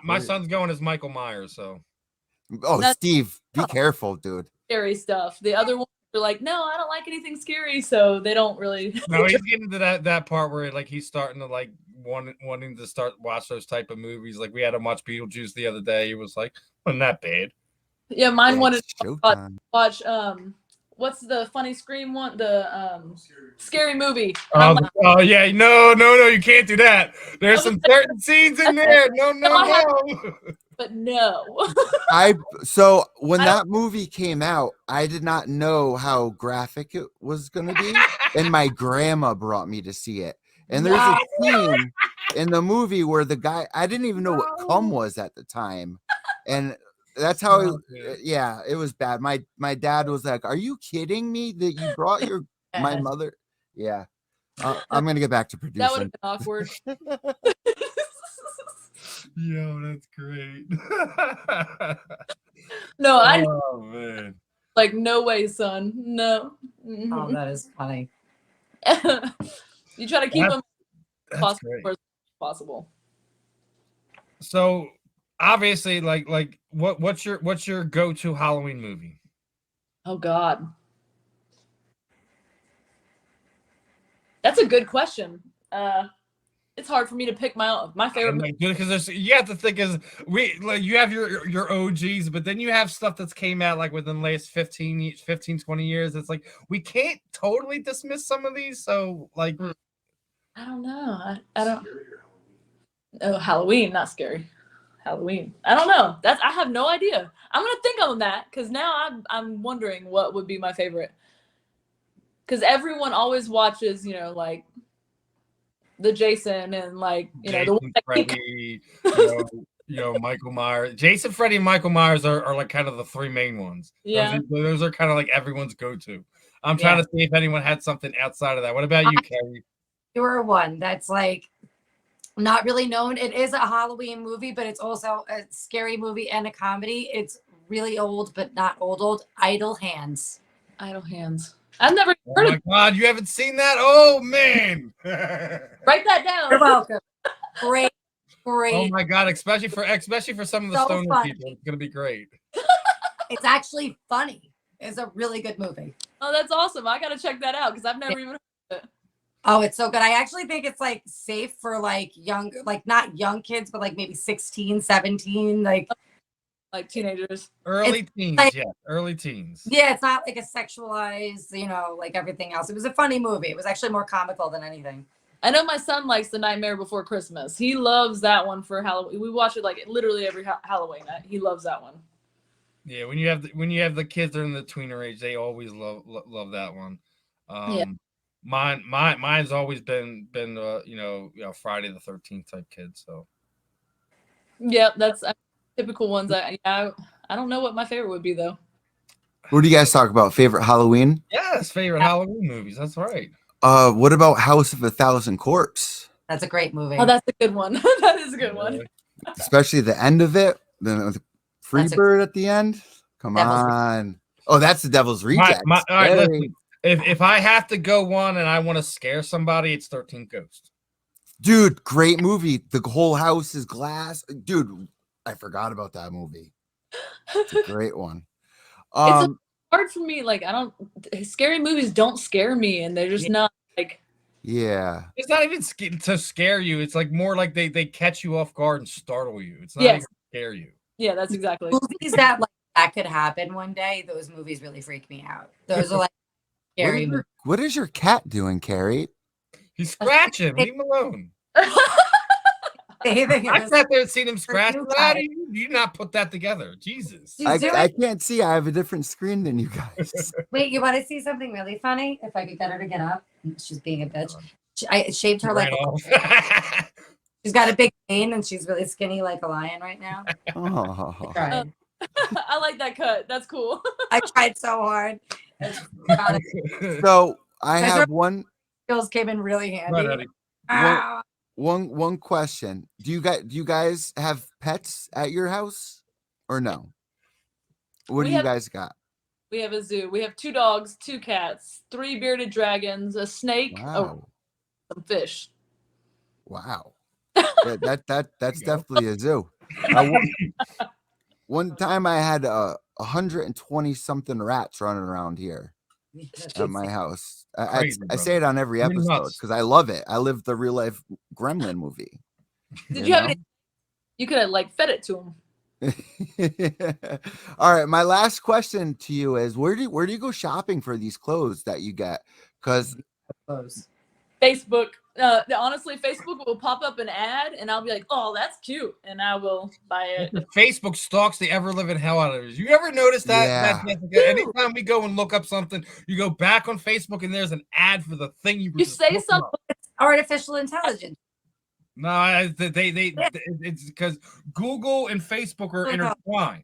my son's going as Michael Myers, so. Oh, Steve, be careful, dude. Scary stuff. The other ones are like, no, I don't like anything scary, so they don't really. No, he's getting to that part where like he's starting to like wanting to start watch those type of movies. Like we had him watch Beetlejuice the other day. He was like, wasn't that bad. Yeah, mine wanted to watch what's the funny scream one? The scary movie. And I'm like, Oh yeah, no, you can't do that. There's some certain scenes in there. No. but no. So when that movie came out, I did not know how graphic it was gonna be, and my grandma brought me to see it. And there's a scene in the movie where the guy, I didn't even know what cum was at the time, and that's how it was bad. My dad was like, "Are you kidding me that you brought my mother?" Yeah, I'm gonna get back to producing. That would have been awkward. Yo, that's great. No, oh man, like no way, son. No. Oh, that is funny. You try to keep them possible. So obviously, like what's your go-to Halloween movie? Oh God, that's a good question. It's hard for me to pick my favorite because you have to think you have your OGs, but then you have stuff that's came out like within the last 15 20 years. It's like we can't totally dismiss some of these. So like I don't know. I don't. Oh, Halloween, not scary. Halloween. I don't know. I have no idea. I'm gonna think on that because now I'm wondering what would be my favorite. Because everyone always watches, like the Jason and like Jason, the Freddy, Michael Myers. Jason, Freddy, and Michael Myers are like kind of the three main ones. Yeah, those are kind of like everyone's go-to. I'm trying to see if anyone had something outside of that. What about you, Carrie? You're one that's like not really known. It is a Halloween movie, but it's also a scary movie and a comedy. It's really old, but not old. Idle Hands. Idle Hands. I've never heard of it. Oh my God, you haven't seen that? Oh man. Write that down. You're welcome. Great. Oh my God, especially for some of the stoner people. It's gonna be great. It's actually funny. It's a really good movie. Oh, that's awesome. I gotta check that out because I've never even heard of it. Oh, it's so good. I actually think it's like safe for like young, like not young kids, but like maybe 16, 17, like teenagers. Early teens, like, early teens. Yeah, it's not like a sexualized, like everything else. It was a funny movie. It was actually more comical than anything. I know my son likes The Nightmare Before Christmas. He loves that one for Halloween. We watch it like literally every Halloween. He loves that one. Yeah, when you have the kids that are in the tweener age, they always love that one. Mine's always been Friday the 13th type kid. So yeah, that's typical ones. I don't know what my favorite would be though. What do you guys talk about? Favorite Halloween? Yes, favorite Halloween movies. That's right. What about House of a Thousand Corpse? That's a great movie. Oh, that's a good one. That is a good one. Especially the end of it, the Freebird at the end. Come on. Oh, that's the Devil's Rejects. All right, listen. If I have to go one and I want to scare somebody, it's 13 Ghosts. Dude, great movie. The whole house is glass. Dude, I forgot about that movie. It's a great one. It's hard for me. Like, scary movies don't scare me, and they're just not like. Yeah. It's not even to scare you. It's like more like they catch you off guard and startle you. It's not even to scare you. Yeah, that's exactly. Movies that could happen one day. Those movies really freak me out. Those are like scary movies. What is your cat doing, Carrie? He's scratching. Leave him alone. I sat there and seen him scratch. How do you not put that together? Jesus. I can't see. I have a different screen than you guys. Wait, you want to see something really funny? If I could get her to get up. She's being a bitch. I shaved her like she's got a big mane and she's really skinny like a lion right now. Oh. I like that cut. That's cool. I tried so hard. So I have one. Skills came in really handy. One question. Do you guys have pets at your house or no? What do you guys got? We have a zoo. We have 2 dogs, 2 cats, 3 bearded dragons, a snake, some fish. Wow. That's definitely a zoo. One time I had 120 something rats running around here at my house. I say it on every episode because I love it. I live the real life Gremlin movie. Did you have any? You could have fed it to them. All right, my last question to you is where do you go shopping for these clothes that you get? Because Facebook. Honestly, Facebook will pop up an ad, and I'll be like, "Oh, that's cute," and I will buy it. Facebook stalks the ever living hell out of us. You ever notice that? Yeah. Jessica, anytime we go and look up something, you go back on Facebook and there's an ad for the thing you were You just say looking something. up. It's artificial intelligence. No, it's because Google and Facebook are intertwined.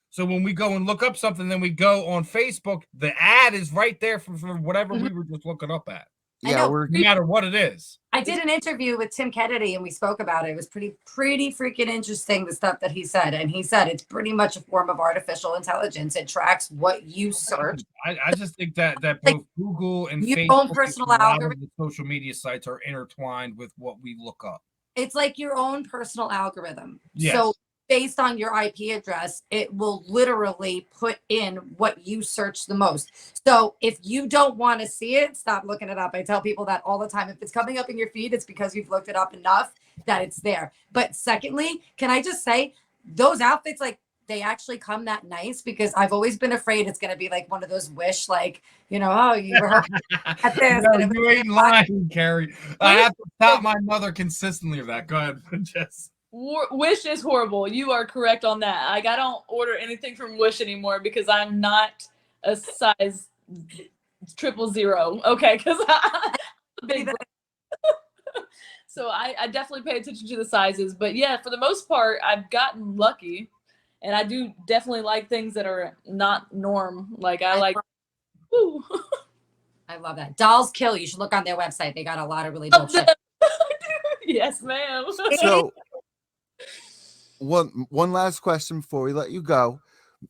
So when we go and look up something, then we go on Facebook, the ad is right there for whatever we were just looking up at. Yeah, no matter what it is. I did an interview with Tim Kennedy and we spoke about it. It was pretty freaking interesting, the stuff that he said. And he said it's pretty much a form of artificial intelligence. It tracks what you search. I just think that both Google and your Facebook own personal and a lot algorithm. of the social media sites are intertwined with what we look up. It's like your own personal algorithm. Yes. So based on your IP address, it will literally put in what you search the most. So if you don't want to see it, stop looking it up. I tell people that all the time. If it's coming up in your feed, it's because you've looked it up enough that it's there. But secondly, can I just say those outfits, like, they actually come that nice, because I've always been afraid it's going to be like one of those Wish, like, you know, oh, you were at this. No, you ain't lying, Carrie. I have to stop my mother consistently of that. Go ahead, Jess. Wish is horrible. You are correct on that. Like, I don't order anything from Wish anymore because I'm not a size 000. Okay, because I'm a big. So I definitely pay attention to the sizes. But yeah, for the most part, I've gotten lucky, and I do definitely like things that are not norm. Like I like. Woo. I love that. Dolls Kill. You should look on their website. They got a lot of really dope shit. Yes, ma'am. So one last question before we let you go.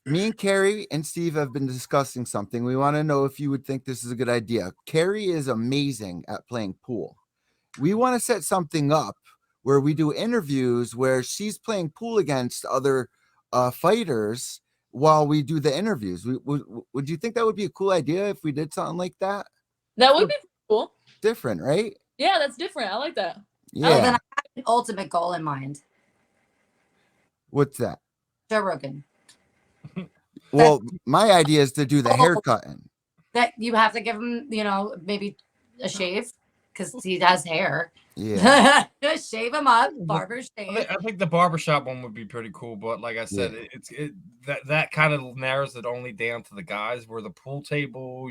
Me and Carrie and Steve have been discussing something. We want to know if you would think this is a good idea. Carrie is amazing at playing pool. We want to set something up where we do interviews where she's playing pool against other fighters while we do the interviews. Would you think that would be a cool idea if we did something like that? That would be cool. Different, right? Yeah, that's different. I like that. Yeah. Well, then I have an ultimate goal in mind. What's that? Joe Rogan. Well, my idea is to do the haircutting. That you have to give him, you know, maybe a shave because he has hair. Yeah. Shave him up, barber shave. I think the barbershop one would be pretty cool, but like I said, that kind of narrows it only down to the guys. Where the pool table,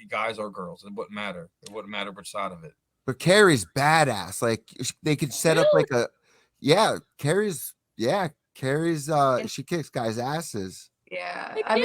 guys or girls, it wouldn't matter. It wouldn't matter which side of it. But Carrie's badass. Like they could set up like a, Carrie's she kicks guys' asses. Yeah, I'm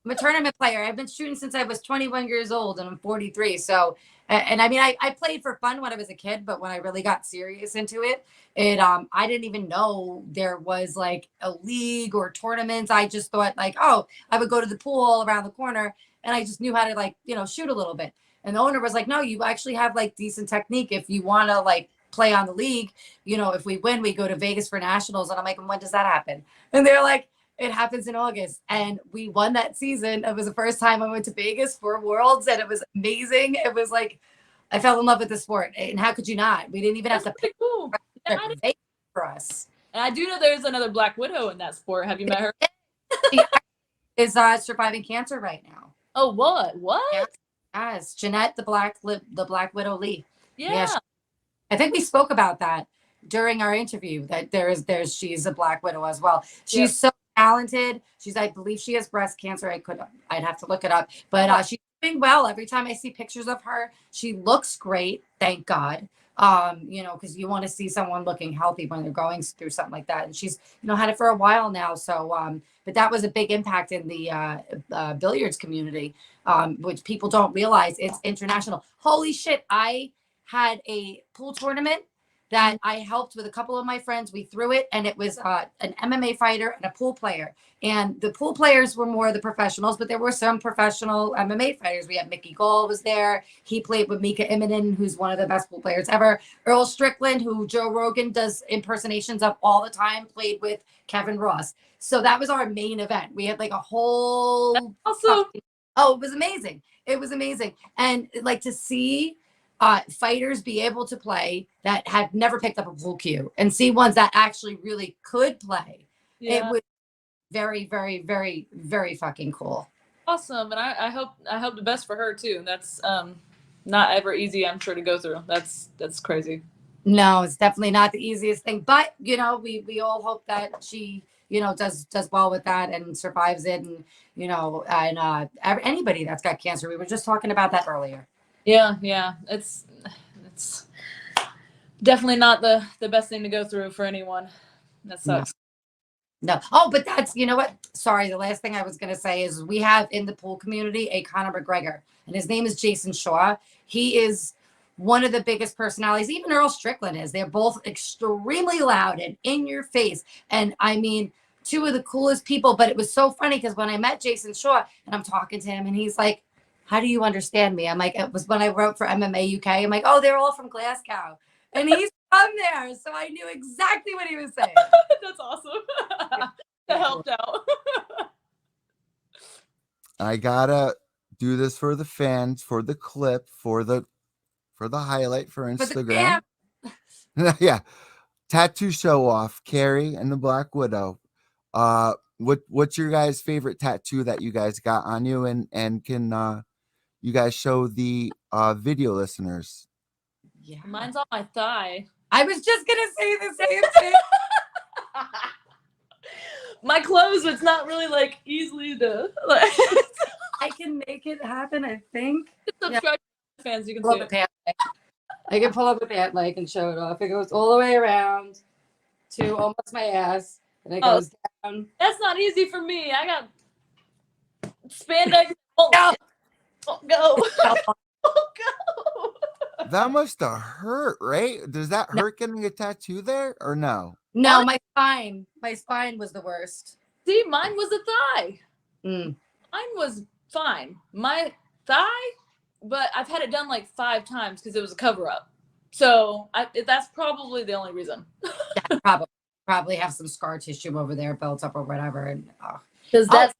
a tournament player. I've been shooting since I was 21 years old, and I'm 43. So, and I mean, I played for fun when I was a kid, but when I really got serious into it, I didn't even know there was like a league or tournaments. I just thought like, oh, I would go to the pool around the corner, and I just knew how to like, you know, shoot a little bit. And the owner was like, no, you actually have like decent technique if you want to like play on the league. You know, if we win, we go to Vegas for nationals. And I'm like, when does that happen? And they're like, it happens in August. And we won that season. It was the first time I went to Vegas for Worlds, and it was amazing. It was like, I fell in love with the sport. And how could you not? We didn't even have to pick cool. for us. And I do know there's another Blackwidow in that sport. Have you met her? She is surviving cancer right now. Oh, what? Yes, Jeanette, the Blackwidow Lee. Yeah. I think we spoke about that during our interview, that she's a Blackwidow as well. She's so talented. I believe she has breast cancer. I'd have to look it up, but she's doing well. Every time I see pictures of her, she looks great. Thank God. You know, because you want to see someone looking healthy when they're going through something like that. And she's, you know, had it for a while now. So, but that was a big impact in the billiards community, which people don't realize. It's international. Holy shit. I had a pool tournament that I helped with a couple of my friends. We threw it, and it was an MMA fighter and a pool player. And the pool players were more the professionals, but there were some professional MMA fighters. We had Mickey Gall was there. He played with Mika Immonen, who's one of the best pool players ever. Earl Strickland, who Joe Rogan does impersonations of all the time, played with Kevin Ross. So that was our main event. We had like a whole... Awesome. Oh, it was amazing. It was amazing. And like to see fighters be able to play that had never picked up a pool cue, and see ones that actually really could play Yeah. It was very, very, very, very fucking cool. Awesome. And I hope the best for her too. That's not ever easy, I'm sure, to go through. That's crazy. No, it's definitely not the easiest thing, but you know, we all hope that she, you know, does well with that and survives it, and you know, and anybody that's got cancer. We were just talking about that earlier. Yeah. It's definitely not the best thing to go through for anyone. That sucks. No. Oh, but that's, you know what? Sorry. The last thing I was going to say is we have in the pool community a Conor McGregor, and his name is Jason Shaw. He is one of the biggest personalities. Even Earl Strickland is. They're both extremely loud and in your face. And I mean, two of the coolest people. But it was so funny because when I met Jason Shaw and I'm talking to him and he's like, how do you understand me? I'm like, it was when I wrote for MMA UK. I'm like, oh, they're all from Glasgow. And he's from there. So I knew exactly what he was saying. That's awesome. That helped out. I gotta do this for the fans, for the clip, for the highlight for Instagram. Yeah. Tattoo show off, Carrie and the Blackwidow. What's your guys' favorite tattoo that you guys got on you, and can you guys show the video listeners? Yeah. Mine's on my thigh. I was just gonna say the same thing. My clothes, it's not really like easily to like. I can make it happen, I think. Subscribe to fans, you can Pull see up a it. pant leg. I can pull up a pant leg and show it off. It goes all the way around to almost my ass, and it goes down. That's not easy for me. I got spandex. Oh, No. oh, go. Oh, go. That must have hurt, right? Does that hurt getting a tattoo there or no? No, my spine. My spine was the worst. See, mine was a thigh. Mm. Mine was fine. My thigh, but I've had it done like 5 times because it was a cover-up. So that's probably the only reason. Yeah, probably have some scar tissue over there built up or whatever. And Because that's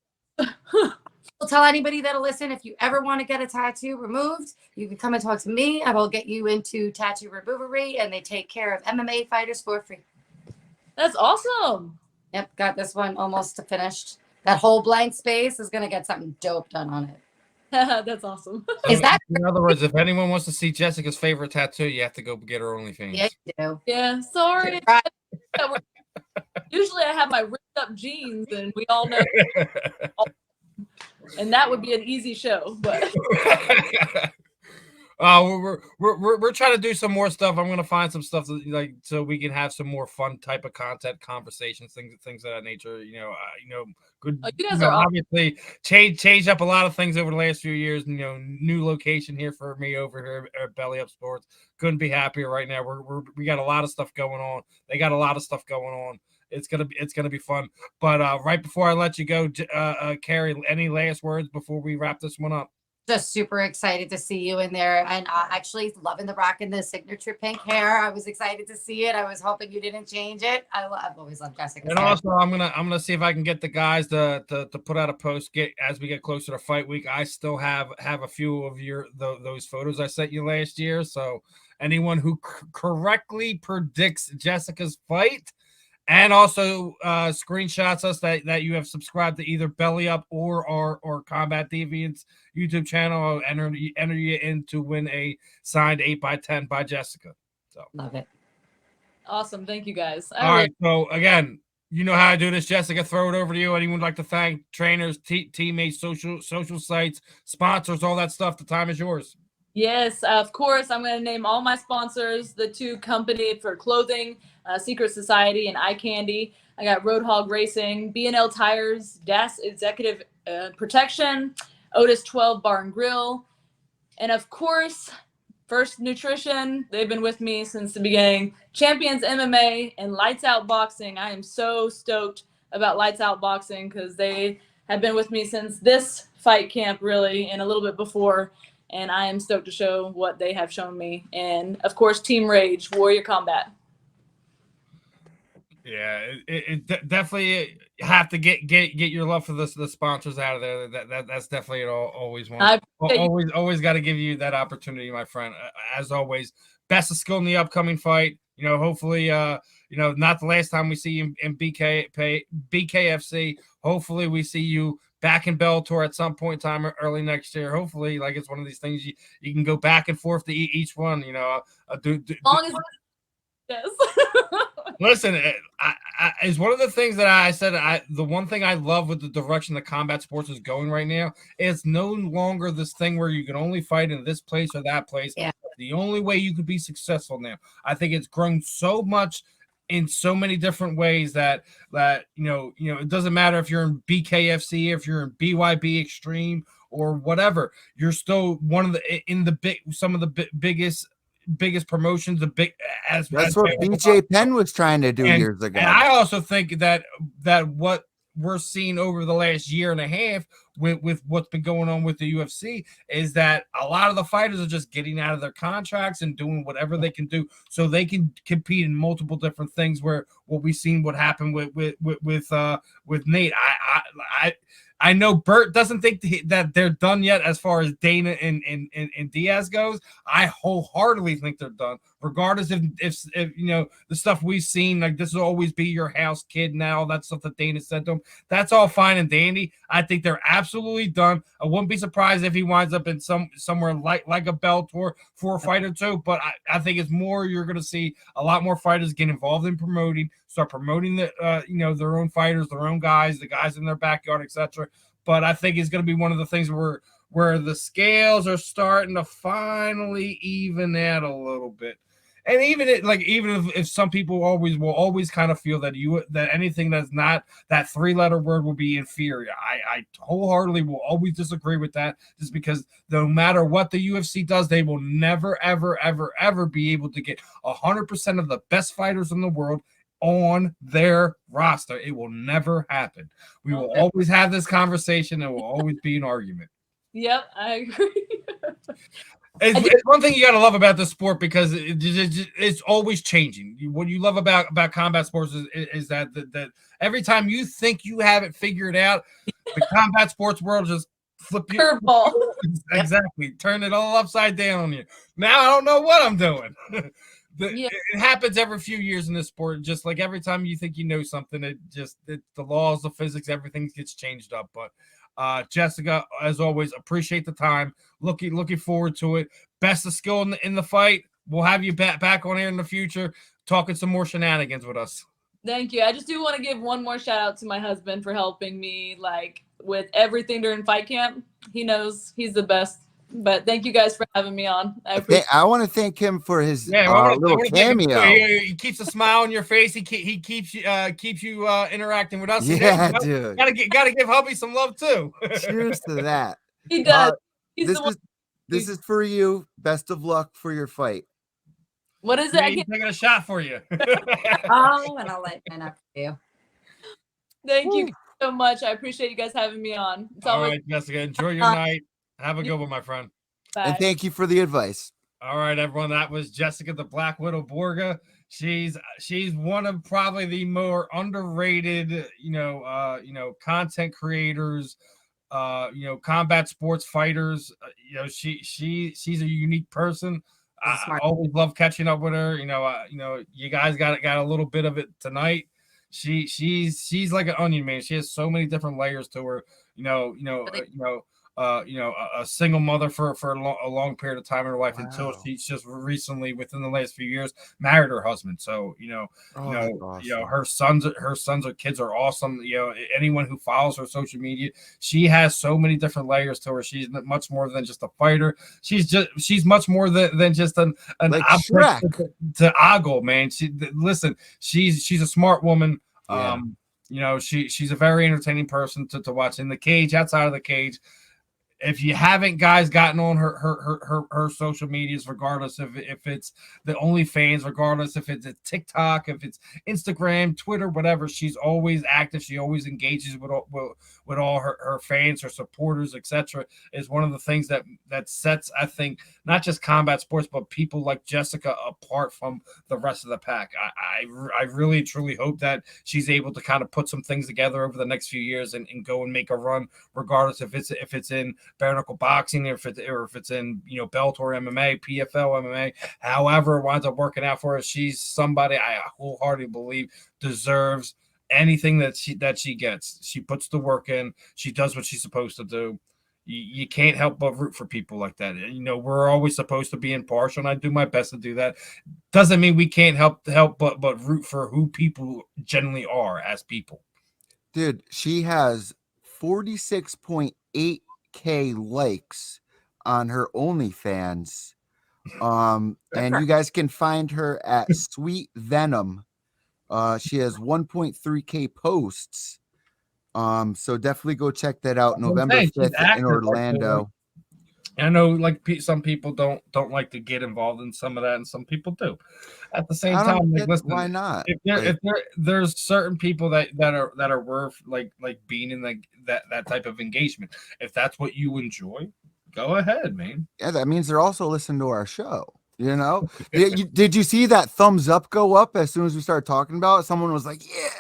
I'll tell anybody that'll listen, if you ever want to get a tattoo removed, you can come and talk to me. I will get you into tattoo removery, and they take care of MMA fighters for free. That's awesome. Yep, got this one almost finished. That whole blank space is gonna get something dope done on it. That's awesome. Is that in other words, if anyone wants to see Jessica's favorite tattoo, you have to go get her OnlyFans. yeah, you do. Yeah, sorry. Right. Usually I have my ripped up jeans, and we all know. And that would be an easy show, but we're trying to do some more stuff. I'm gonna find some stuff that, so we can have some more fun type of content, conversations, things of that nature. Good. You guys are obviously changed up a lot of things over the last few years. New location here for me over here at Belly Up Sports. Couldn't be happier right now. We got a lot of stuff going on. They got a lot of stuff going on. It's gonna be fun. But right before I let you go, Carrie, any last words before we wrap this one up? Just super excited to see you in there, and actually loving the rocking the signature pink hair. I was excited to see it. I was hoping you didn't change it. I've always loved Jessica's And hair. also, I'm gonna see if I can get the guys to put out a post as we get closer to fight week. I still have a few of those photos I sent you last year. So anyone who correctly predicts Jessica's fight, and also screenshots us that you have subscribed to either Belly Up or Combat Deviants YouTube channel, I'll enter you in to win a signed 8x10 by Jessica. So Love it. awesome. Thank you guys. All right. So again, you know how I do this, Jessica. Throw it over to you. Anyone like to thank trainers, teammates, social sites, sponsors, all that stuff? The time is yours. Yes, of course. I'm going to name all my sponsors, the 2 company for clothing, Secret Society and Eye Candy. I got Roadhog Racing, B&L Tires, DAS Executive Protection, Otis 12 Bar and Grill, and of course, First Nutrition. They've been with me since the beginning. Champions MMA and Lights Out Boxing. I am so stoked about Lights Out Boxing because they have been with me since this fight camp, really, and a little bit before. And I am stoked to show what they have shown me. And of course, Team Rage, Warrior Combat. Yeah, it definitely have to get your love for the sponsors out of there. That's definitely always one. Always got to give you that opportunity, my friend. As always, best of skill in the upcoming fight. hopefully, not the last time we see you in BKFC. Hopefully we see you back in Bellator at some point in time early next year. Hopefully, like, it's one of these things you can go back and forth to each one, As long as yes. Listen, it's one of the things that I said. The one thing I love with the direction that combat sports is going right now, it's no longer this thing where you can only fight in this place or that place. Yeah. The only way you could be successful now. I think it's grown so much in so many different ways that it doesn't matter if you're in BKFC, if you're in BYB Extreme or whatever. You're still one of some of the biggest promotions. That's what BJ Penn was trying to do years ago. And I also think that what we're seeing over the last year and a half with what's been going on with the UFC is that a lot of the fighters are just getting out of their contracts and doing whatever they can do so they can compete in multiple different things. Where what we've seen what happened with Nate. I know Burt doesn't think that they're done yet as far as Dana and Diaz goes. I wholeheartedly think they're done, regardless if the stuff we've seen, like this will always be your house kid now, that stuff that Dana said to him. That's all fine and dandy. I think they're absolutely done. I wouldn't be surprised if he winds up in somewhere like a Bellator for a fight or two, but I think it's more you're going to see a lot more fighters get involved in start promoting their own fighters, their own guys, the guys in their backyard, etc. But I think it's going to be one of the things where the scales are starting to finally even out a little bit. And even if some people will always kind of feel that anything that's not that 3-letter word will be inferior. I wholeheartedly will always disagree with that, just because no matter what the UFC does, they will never, ever, ever, ever be able to get 100% of the best fighters in the world on their roster. It will never happen. We will always have this conversation. It will always be an argument. Yep, I agree. It's one thing you got to love about this sport, because it's always changing. What you love about combat sports is that every time you think you have it figured out, the combat sports world just flip you. Curveball. Exactly. Turn it all upside down on you. Now I don't know what I'm doing. It happens every few years in this sport. Just like every time you think you know something, the laws of physics, everything gets changed up. But Jessica, as always, appreciate the time. Looking forward to it. Best of skill in the fight. We'll have you back on here in the future, talking some more shenanigans with us. Thank you. I just do want to give one more shout out to my husband for helping me with everything during fight camp. He knows he's the best. But thank you guys for having me on. I want to thank him for his little cameo. He keeps a smile on your face. He keeps you interacting with us. Yeah, dude. Gotta give hubby some love too. Cheers to that. He does. This is for you. Best of luck for your fight. What is it? He's taking a shot for you. And I'll let you know. Thank you so much. I appreciate you guys having me on. All right, Jessica. Enjoy your night. Have a good one, my friend. Bye. And thank you for the advice. All right, everyone. That was Jessica, the Blackwidow Borga. She's one of probably the more underrated, content creators, combat sports fighters. She's a unique person. I always love catching up with her. You guys got a little bit of it tonight. She's like an onion, man. She has so many different layers to her. A single mother for a long period of time in her life until she's just recently, within the last few years, married her husband. So her sons or kids are awesome. Anyone who follows her social media, she has so many different layers to her. She's much more than just a fighter. She's much more than just an like object to ogle, man. She's a smart woman. Yeah. She's a very entertaining person to watch in the cage, outside of the cage. If you haven't, guys, gotten on her social medias, regardless if it's the OnlyFans, regardless if it's a TikTok, if it's Instagram, Twitter, whatever, she's always active. She always engages with all her fans, her supporters, etc. Is one of the things that sets, I think, not just combat sports, but people like Jessica apart from the rest of the pack. I really, truly hope that she's able to kind of put some things together over the next few years and go and make a run, regardless if it's in bare knuckle boxing, or if it's in, you know, Bellator MMA, PFL MMA, however it winds up working out for her, she's somebody I wholeheartedly believe deserves anything that she gets. She puts the work in. She does what she's supposed to do. You can't help but root for people like that. You know, we're always supposed to be impartial, and I do my best to do that. Doesn't mean we can't help but root for who people generally are as people. Dude, she has 46.8K likes on her OnlyFans. And you guys can find her at Sweet Venom. She has 1.3K posts. So definitely go check that out. November 5th in Orlando. I know, like, some people don't like to get involved in some of that, and some people do. At the same time, like, listen, why not? If there's certain people that are worth like being in that type of engagement. If that's what you enjoy, go ahead, man. Yeah, that means they're also listening to our show. You know, did you see that thumbs up go up as soon as we started talking about it? Someone was like, "Yeah."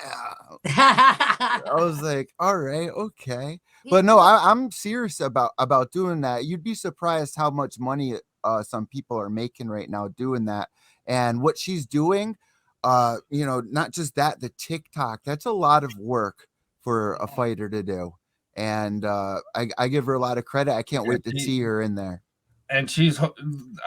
I was like, "All right, okay." But no, I'm serious about doing that. You'd be surprised how much money some people are making right now doing that. And what she's doing, you know, not just that, the TikTok, that's a lot of work for a fighter to do. And I give her a lot of credit. I can't wait to see her in there. And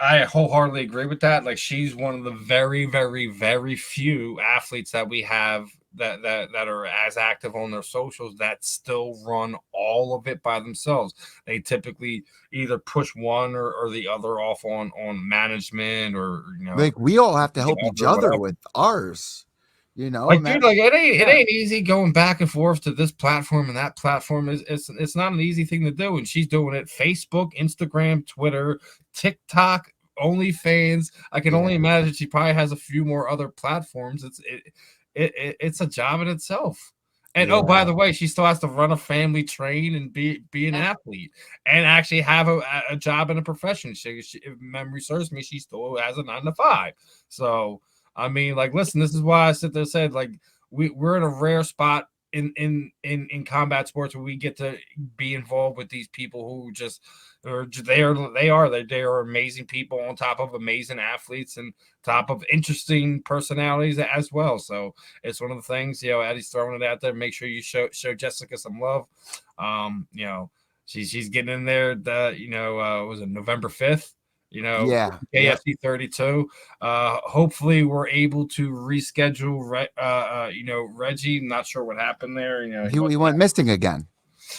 I wholeheartedly agree with that. Like, she's one of the very, very, very few athletes that we have that are as active on their socials that still run all of it by themselves. They typically either push one or the other off on management, or, you know, like, we all have to help each other with ours. You know, like, dude, like, it ain't easy going back and forth to this platform and that platform. It's not an easy thing to do, and she's doing it. Facebook, Instagram, Twitter, TikTok, OnlyFans. I can only imagine she probably has a few more other platforms. It's a job in itself. And oh, by the way, she still has to run a family, train, and be an athlete, and actually have a job in a profession. She, if memory serves me, she still has a 9-to-5. So, I mean, like, listen, this is why I sit there and said, like, we're in a rare spot in combat sports where we get to be involved with these people who just they are amazing people on top of amazing athletes and top of interesting personalities as well. So it's one of the things, you know, Eddie's throwing it out there. Make sure you show Jessica some love. You know, she's getting in there. Was it November 5th? You know, BKFC 32. Hopefully we're able to reschedule. Reggie. Not sure what happened there. You know, he went missing again.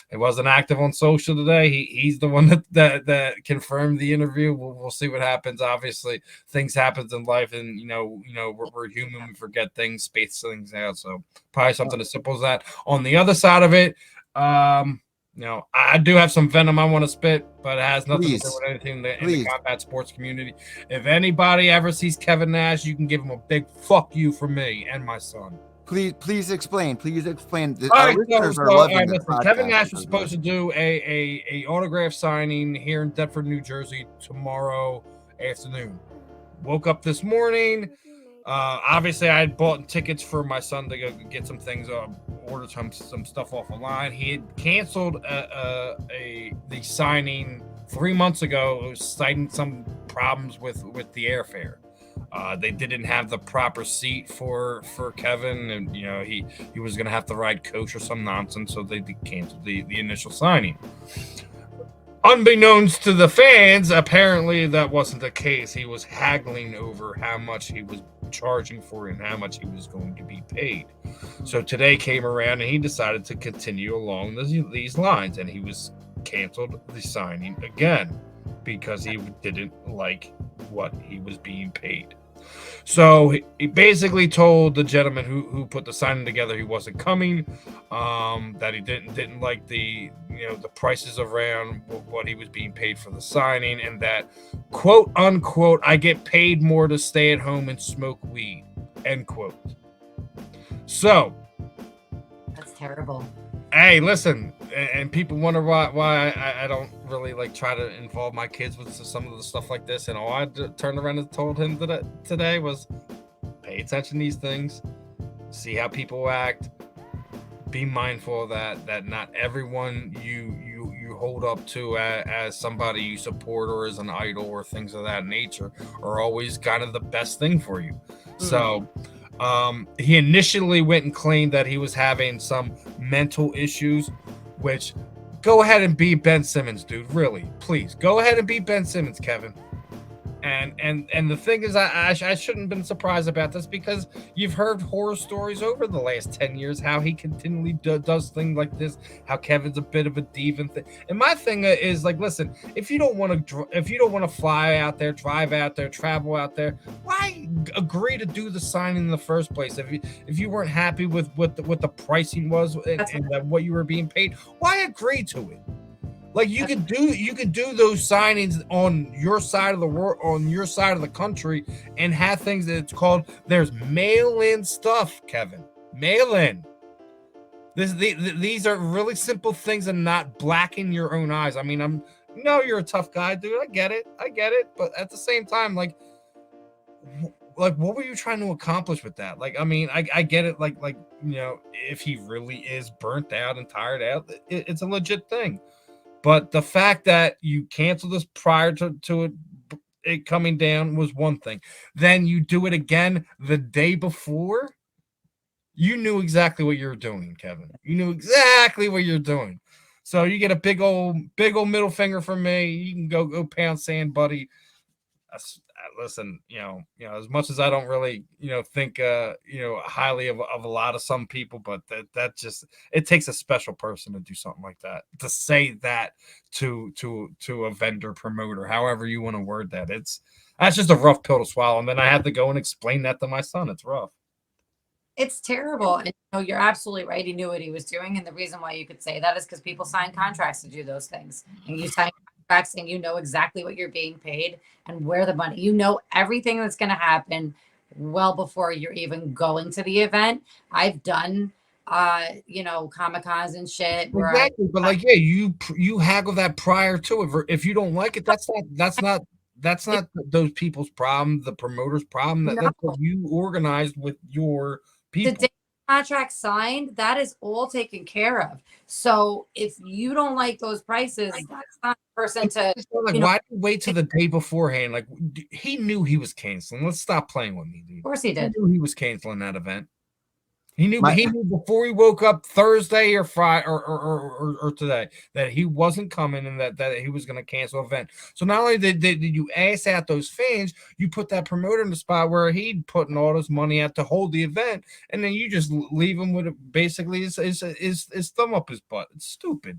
He wasn't active on social today. He's the one that confirmed the interview. We'll see what happens. Obviously, things happen in life, and we're human. We forget things, space things out. So probably something as simple as that. On the other side of it, I do have some venom I want to spit, but it has nothing to do with anything in the combat sports community. If anybody ever sees Kevin Nash, you can give him a big fuck you from me and my son. Please explain. Our listeners are loving this. Kevin Nash was supposed to do a autograph signing here in Deptford, New Jersey tomorrow afternoon. Woke up this morning. Obviously, I had bought tickets for my son to go get some things, order some stuff off the line. He had canceled the signing 3 months ago, citing some problems with the airfare. They didn't have the proper seat for Kevin, and he was going to have to ride coach or some nonsense, so they canceled the initial signing. Unbeknownst to the fans, apparently that wasn't the case. He was haggling over how much he was charging for it and how much he was going to be paid. So today came around and he decided to continue along these lines, and he was canceled the signing again because he didn't like what he was being paid. So he basically told the gentleman who put the signing together he wasn't coming, that he didn't like the prices around what he was being paid for the signing, and that, quote unquote, I get paid more to stay at home and smoke weed, end quote. So that's terrible. Hey, listen, and people wonder why I don't really try to involve my kids with some of the stuff like this. And all I turned around and told him today was, pay attention to these things, see how people act, be mindful of that not everyone you hold up to as somebody you support or as an idol or things of that nature are always kind of the best thing for you. So he initially went and claimed that he was having some mental issues, which go ahead and be Ben Simmons, dude. Really, please go ahead and be Ben Simmons, Kevin. And the thing is, I shouldn't have been surprised about this, because you've heard horror stories over the last 10 years how he continually does things like this, how Kevin's a bit of a diva and my thing is, like, listen, if you don't want to fly out there, drive out there, travel out there, why agree to do the signing in the first place? If you weren't happy with what the pricing was and what you were being paid, why agree to it? Like, you could do those signings on your side of the world, on your side of the country, and have things that it's called, there's mail-in stuff, Kevin. Mail-in. These are really simple things and not blacking your own eyes. I mean, you're a tough guy, dude. I get it. But at the same time, like what were you trying to accomplish with that? Like, I mean, I get it. Like, you know, if he really is burnt out and tired out, it's a legit thing. But the fact that you canceled this prior to it coming down was one thing. Then you do it again the day before. You knew exactly what you were doing, Kevin. You knew exactly what you're doing. So you get a big old middle finger from me. You can go pound sand, buddy. Listen, you know, as much as I don't really, think, highly of a lot of some people, but that just, it takes a special person to do something like that, to say that to a vendor, promoter, however you want to word that. That's just a rough pill to swallow. And then I had to go and explain that to my son. It's rough. It's terrible. And you're absolutely right. He knew what he was doing. And the reason why you could say that is because people sign contracts to do those things. And you sign contracts and you know exactly what you're being paid and where the money, everything that's going to happen well before you're even going to the event. I've done, Comic-Cons and shit. Exactly. But you haggle that prior to it. If you don't like it, that's not those people's problem, the promoter's problem. That's what you organized with your people. The day the contract signed, that is all taken care of. So if you don't like those prices, that's not the person to. Like, why did you wait till the day beforehand? Like, he knew he was canceling. Let's stop playing with me, dude. Of course he did. He knew he was canceling that event. He knew before he woke up Thursday or Friday or today that he wasn't coming and that he was going to cancel event. So not only did you ass out those fans, you put that promoter in the spot where he'd putting all this money out to hold the event, and then you just leave him with basically his thumb up his butt. It's stupid.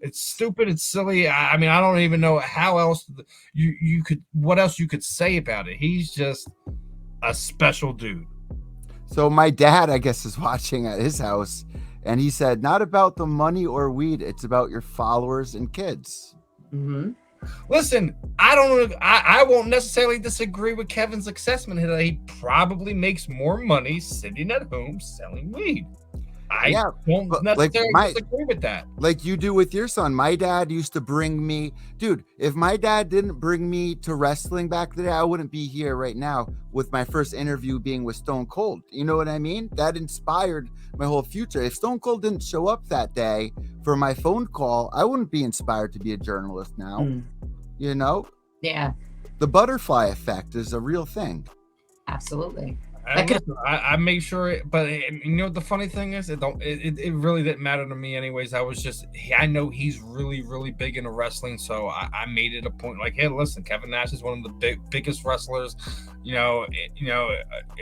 It's stupid. It's silly. I mean, I don't even know how else what else you could say about it. He's just a special dude. So my dad, I guess, is watching at his house, and he said, not about the money or weed, it's about your followers and kids. Mm-hmm. Listen, I won't necessarily disagree with Kevin's assessment that he probably makes more money sitting at home selling weed. I don't necessarily disagree with that. Like you do with your son. My dad used to bring me, dude, if my dad didn't bring me to wrestling back then, I wouldn't be here right now with my first interview being with Stone Cold. You know what I mean? That inspired my whole future. If Stone Cold didn't show up that day for my phone call, I wouldn't be inspired to be a journalist now. You know? Yeah. The butterfly effect is a real thing. Absolutely. I make sure, but the funny thing is, it really didn't matter to me anyways. I know he's really, really big into wrestling, so I made it a point like, hey, listen, Kevin Nash is one of the biggest wrestlers,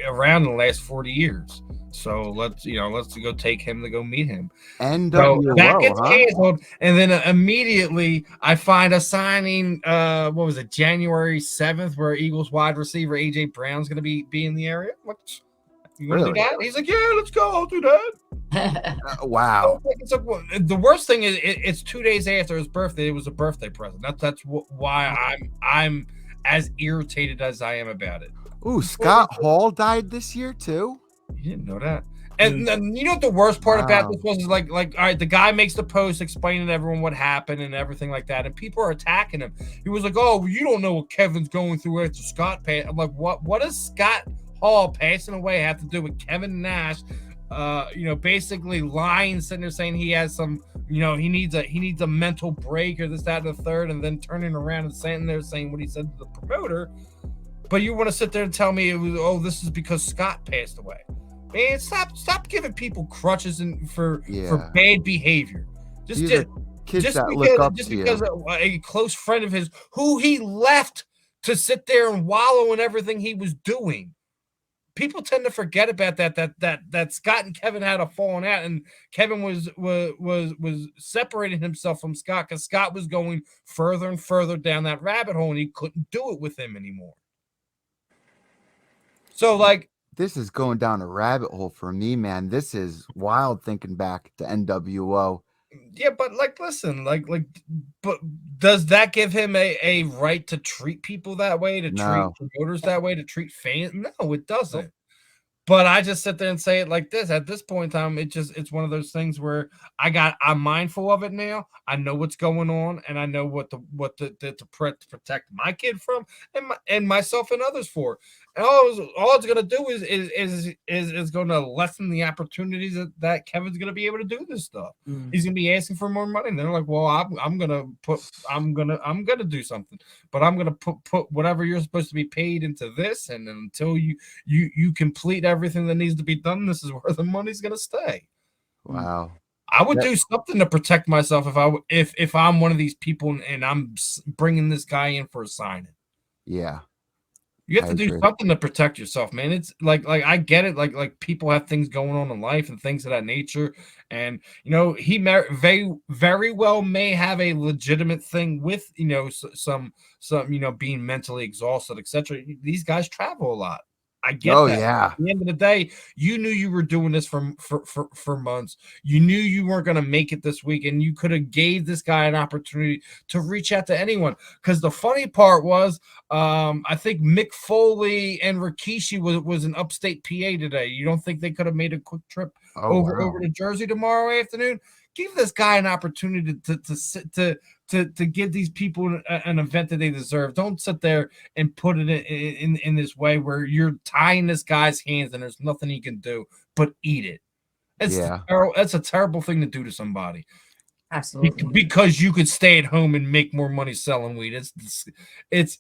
around the last 40 years. So let's go take him to go meet him. And so that gets canceled, and then immediately I find a signing. What was it, January 7th, where Eagles wide receiver AJ Brown's going to be in the area. What? You want to do that? He's like, yeah, let's go. I'll do that. Wow. The worst thing is it's 2 days after his birthday. It was a birthday present. That's why I'm as irritated as I am about it. Ooh, Scott Hall died this year too. You didn't know that. And then, what the worst part about this was, is like, all right, the guy makes the post explaining to everyone what happened and everything like that, and people are attacking him. He was like, oh, well, you don't know what Kevin's going through after Scott passed. I'm like, what does Scott Hall passing away have to do with Kevin Nash basically lying, sitting there saying he has some, he needs a mental break or this, that, and the third, and then turning around and saying what he said to the promoter. But you want to sit there and tell me it was, this is because Scott passed away. Man, stop giving people crutches for bad behavior. Because a close friend of his who he left to sit there and wallow in everything he was doing. People tend to forget about that Scott and Kevin had a falling out, and Kevin was separating himself from Scott because Scott was going further and further down that rabbit hole, and he couldn't do it with him anymore. So, like, this is going down a rabbit hole for me, man. This is wild thinking back to NWO. Yeah, but listen, but does that give him a right to treat people that way, to treat promoters that way, to treat fans? No, it doesn't. But I just sit there and say it like this. At this point in time, it's one of those things where I'm mindful of it now. I know what's going on, and I know what to protect my kid from, and myself and others for. And all it's gonna do is going to lessen the opportunities that Kevin's gonna be able to do this stuff. He's gonna be asking for more money. And they're like, well, I'm gonna do something, but I'm gonna put whatever you're supposed to be paid into this, and until you complete everything that needs to be done, this is where the money's gonna stay. Wow. I would do something to protect myself if I'm one of these people and I'm bringing this guy in for a signing. Yeah. You have to do something to protect yourself, man. It's like I get it. Like people have things going on in life and things of that nature. And, he very well may have a legitimate thing with, some being mentally exhausted, etc. These guys travel a lot. I get that. Yeah. At the end of the day, you knew you were doing this for months. You knew you weren't going to make it this week, and you could have gave this guy an opportunity to reach out to anyone. Because the funny part was, I think Mick Foley and Rikishi was in upstate PA today. You don't think they could have made a quick trip over to Jersey tomorrow afternoon? Give this guy an opportunity to give these people an event that they deserve. Don't sit there and put it in this way where you're tying this guy's hands and there's nothing he can do but eat it. That's a terrible thing to do to somebody. Absolutely. Because you could stay at home and make more money selling weed. It's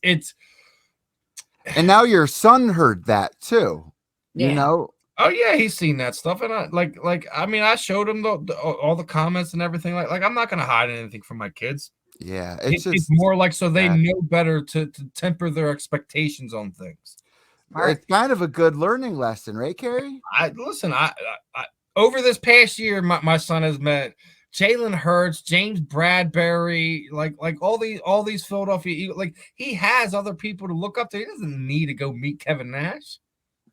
and now your son heard that too. Yeah. Oh yeah, he's seen that stuff, and I showed him all the comments and everything. Like I'm not gonna hide anything from my kids. Yeah, it's more like so they know better to temper their expectations on things. It's kind of a good learning lesson, right, Kerry? I over this past year, my son has met Jalen Hurts, James Bradbury, like all these Philadelphia Eagles. Like he has other people to look up to. He doesn't need to go meet Kevin Nash.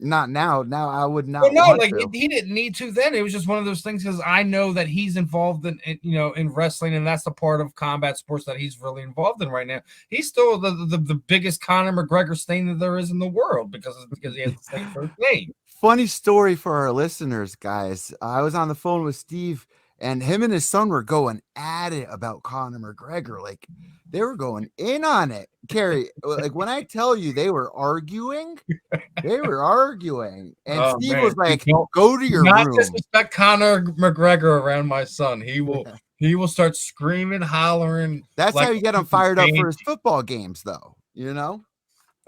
Not now. Now I would not. Well, no, he didn't need to then. It was just one of those things because I know that he's involved in wrestling, and that's the part of combat sports that he's really involved in right now. He's still the biggest Conor McGregor stain that there is in the world because he has the same first name. Funny story for our listeners, guys. I was on the phone with Steve, and him and his son were going at it about Conor McGregor. Like they were going in on it. Kerry, like when I tell you they were arguing, and Steve was like, "Go to your room." Not disrespect Conor McGregor around my son. He will start screaming, hollering. That's how you get him fired up for his football games, though.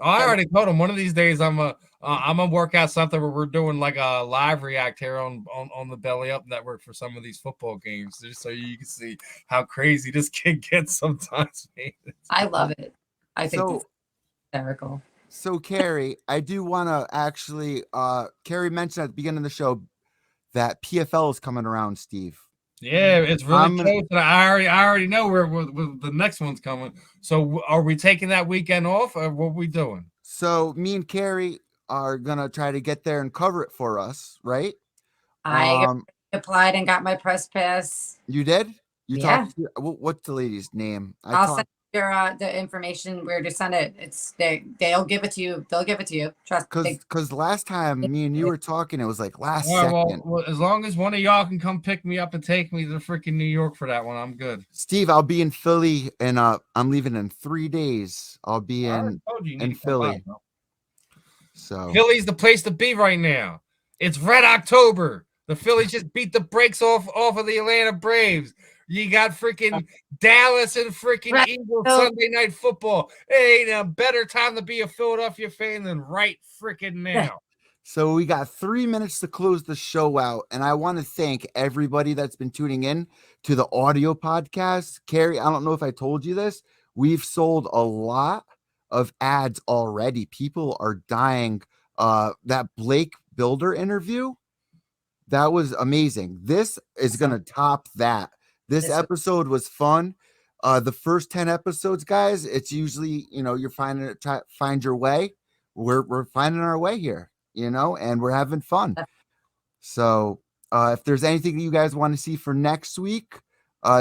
I already told him one of these days I'm gonna work out something where we're doing like a live react here on the Belly Up Network for some of these football games, just so you can see how crazy this kid gets sometimes. Man. I love it. I think it's hysterical. So, Kerry, I do want to actually, Kerry mentioned at the beginning of the show that PFL is coming around, Steve. Yeah, it's really close. And I already know where the next one's coming. So, are we taking that weekend off, or what are we doing? So, me and Kerry are gonna try to get there and cover it for us, right? I applied and got my press pass. You did? Yeah. What's the lady's name? I'll send you the information where to send it. They'll give it to you. They'll give it to you. Trust. Because last time me and you were talking, it was like last second. Well, as long as one of y'all can come pick me up and take me to freaking New York for that one, I'm good. Steve, I'll be in Philly, and I'm leaving in 3 days. I'll be in Philly. Out, so Philly's the place to be right now. It's Red October. The Phillies just beat the brakes off of the Atlanta Braves. You got freaking Dallas and freaking Eagles Sunday Night Football. It ain't a better time to be a Philadelphia fan than right freaking now. So we got 3 minutes to close the show out, and I want to thank everybody that's been tuning in to the audio podcast. Carrie, I don't know if I told you this. We've sold a lot of ads already. People are dying. That Blake Builder interview, that was amazing. This is going to top that. This episode was fun. The first 10 episodes, guys, it's usually, you're finding it, find your way. We're finding our way here, and we're having fun. So if there's anything you guys want to see for next week,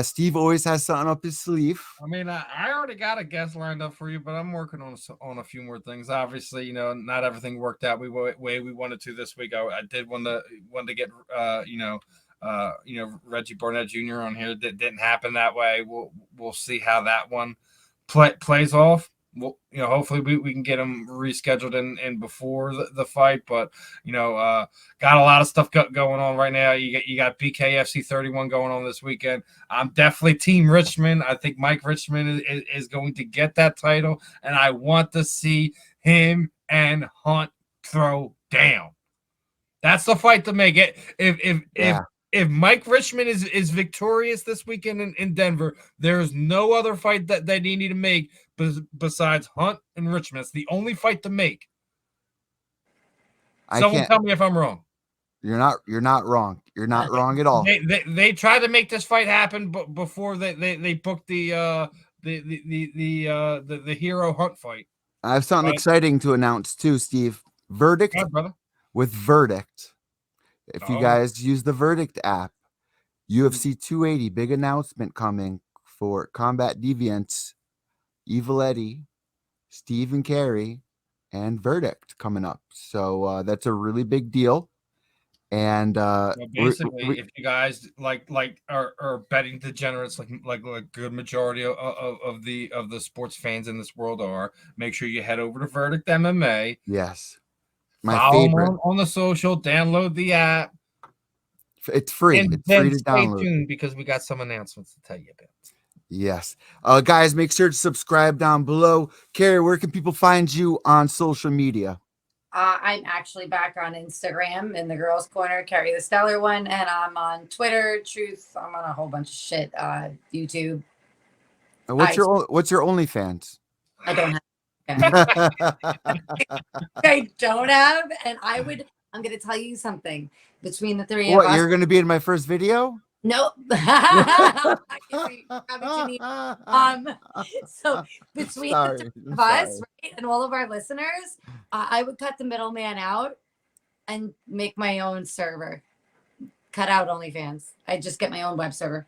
Steve always has something up his sleeve. I mean, I already got a guest lined up for you, but I'm working on a few more things. Obviously, not everything worked out the way we wanted to this week. I did want to get Reggie Barrnett Jr. on here. That didn't happen that way. We'll see how that one plays off. Well, hopefully we can get him rescheduled in before the fight, but got a lot of stuff going on right now. You got BKFC 31 going on this weekend. I'm definitely Team Richmond. I think Mike Richmond is going to get that title, and I want to see him and Hunt throw down. That's the fight to make it. If Mike Richmond is victorious this weekend in Denver, there's no other fight that they need to make besides Hunt and Richmond. It's the only fight to make. Someone tell me if I'm wrong. You're not wrong. You're not wrong at all. They tried to make this fight happen, but before they booked the Hero Hunt fight. I have something exciting to announce too, Steve. Verdict with Verdict. If you guys use the Verdict app, UFC 280, big announcement coming for Combat Deviants, Evil Eddie, Steve and Carrie, and Verdict coming up. So that's a really big deal. And basically, if you guys are betting degenerates, like a good majority of the sports fans in this world are, make sure you head over to Verdict MMA. Yes. Follow them on the social, download the app. It's free. And it's free to download. Stay tuned because we got some announcements to tell you about. Yes. Guys, make sure to subscribe down below. Carrie, where can people find you on social media? I'm actually back on Instagram in the Girls Corner, Carrie the Stellar one, and I'm on Twitter, Truth. I'm on a whole bunch of shit. YouTube. What's your OnlyFans? I don't have. I don't have, and I'm going to tell you something. Between the three of us, you're going to be in my first video? Nope. So between the three of us, right, and all of our listeners, I would cut the middleman out and make my own server. Cut out OnlyFans. I just get my own web server.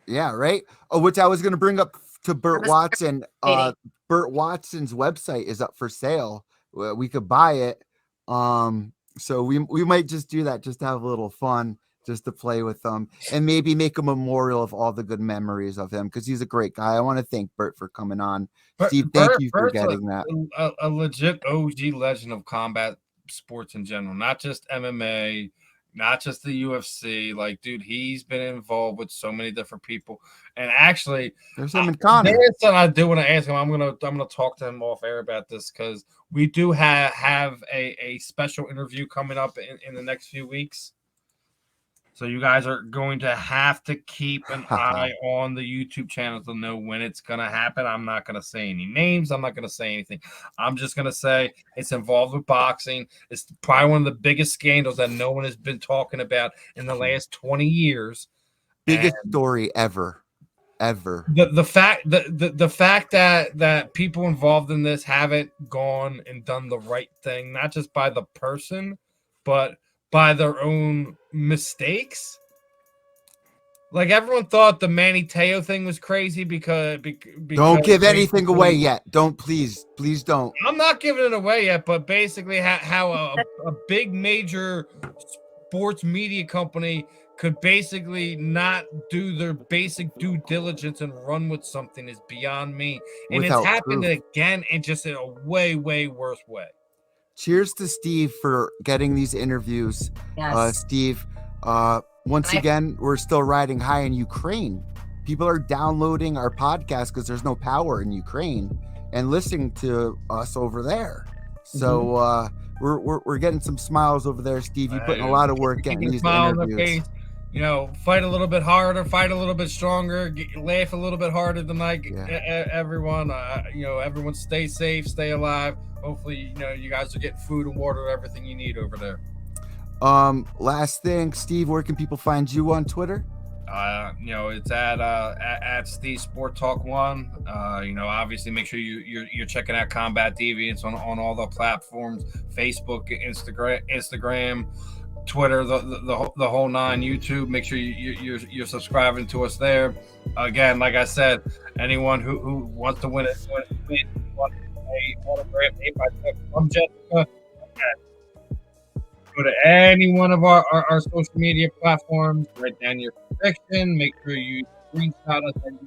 Yeah, right. Which I was going to bring up to Burt Watson. Burt Watson's website is up for sale. We could buy it. So we might just do that just to have a little fun, just to play with them, and maybe make a memorial of all the good memories of him, because he's a great guy. I want to thank Burt for coming on. Steve, thank you for getting that. A legit OG legend of combat sports in general, not just MMA, not just the UFC. Like, dude, he's been involved with so many different people. And actually, there's him in Connor. There's something I do want to ask him. I'm gonna talk to him off air about this, because we do have a special interview coming up in the next few weeks. So you guys are going to have to keep an eye on the YouTube channel to know when it's going to happen. I'm not going to say any names. I'm not going to say anything. I'm just going to say it's involved with boxing. It's probably one of the biggest scandals that no one has been talking about in the last 20 years. Biggest story ever. The fact that people involved in this haven't gone and done the right thing, not just by the person, but by their own mistakes. Like, everyone thought the Manny Teo thing was crazy because don't give anything away yet. Don't, please don't. I'm not giving it away yet, but basically how a big major sports media company could basically not do their basic due diligence and run with something is beyond me. And it's happened again, and just in a way worse way. Cheers to Steve for getting these interviews. Yes. Steve, Once again, we're still riding high in Ukraine. People are downloading our podcast because there's no power in Ukraine and listening to us over there. So we're getting some smiles over there, Steve. You're putting a lot of work getting these interviews. You know, fight a little bit harder, fight a little bit stronger, laugh a little bit harder tonight. Everyone, everyone stay safe, stay alive. Hopefully, you guys are getting food and water, everything you need over there. Last thing, Steve, where can people find you on Twitter? It's at Steve Sport Talk 1. Obviously make sure you're checking out Combat Deviants on all the platforms, Facebook, Instagram, Twitter, the whole nine, YouTube. Make sure you're subscribing to us there. Again, like I said, anyone who wants to win it, wants a autograph 8x10 from Jessica, go to any one of our social media platforms, write down your prediction, make sure you screenshot us and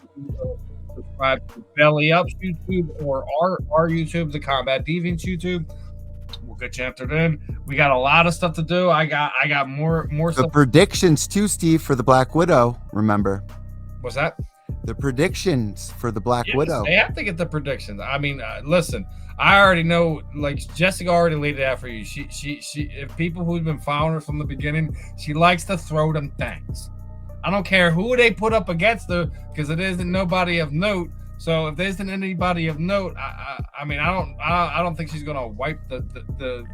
subscribe to Belly Up's YouTube or our YouTube, the Combat Deviants YouTube. We'll get you entered in. We got a lot of stuff to do. I got more the stuff. Predictions too, Steve, for the Black Widow. Remember? What's that? The predictions for the Black Widow. They have to get the predictions. I mean, listen, I already know. Like Jessica already laid it out for you. She. If people who've been following her from the beginning, she likes to throw them things. I don't care who they put up against her because it isn't nobody of note. So if there isn't anybody of note, I don't think she's gonna wipe the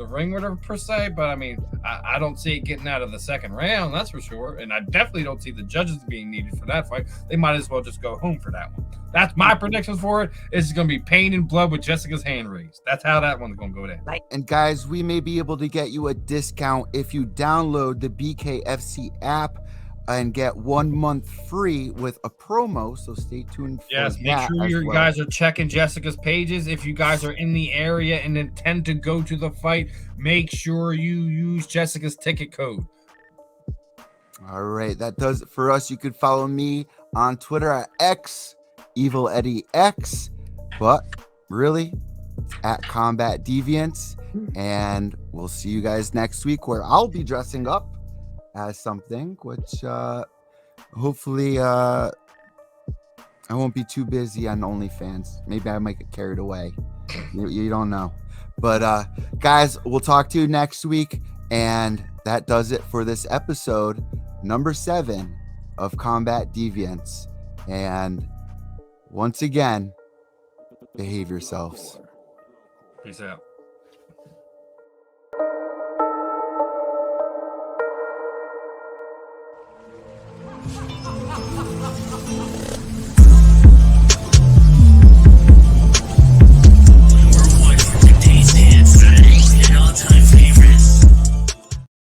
ring with her per se. But I mean, I don't see it getting out of the second round, that's for sure. And I definitely don't see the judges being needed for that fight. They might as well just go home for that one. That's my predictions for it. It's gonna be pain and blood with Jessica's hand raised. That's how that one's gonna go down. And guys, we may be able to get you a discount if you download the BKFC app and get 1 month free with a promo. So stay tuned for that. Yes, make sure you guys are checking Jessica's pages. If you guys are in the area and intend to go to the fight, make sure you use Jessica's ticket code. All right, that does it for us. You can follow me on Twitter at EvilEddieX, but really at Combat Deviants. And we'll see you guys next week where I'll be dressing up as something, which hopefully I won't be too busy on OnlyFans. Maybe I might get carried away. You don't know. But guys, we'll talk to you next week. And that does it for this episode, number 7 of Combat Deviants. And once again, behave yourselves. Peace out.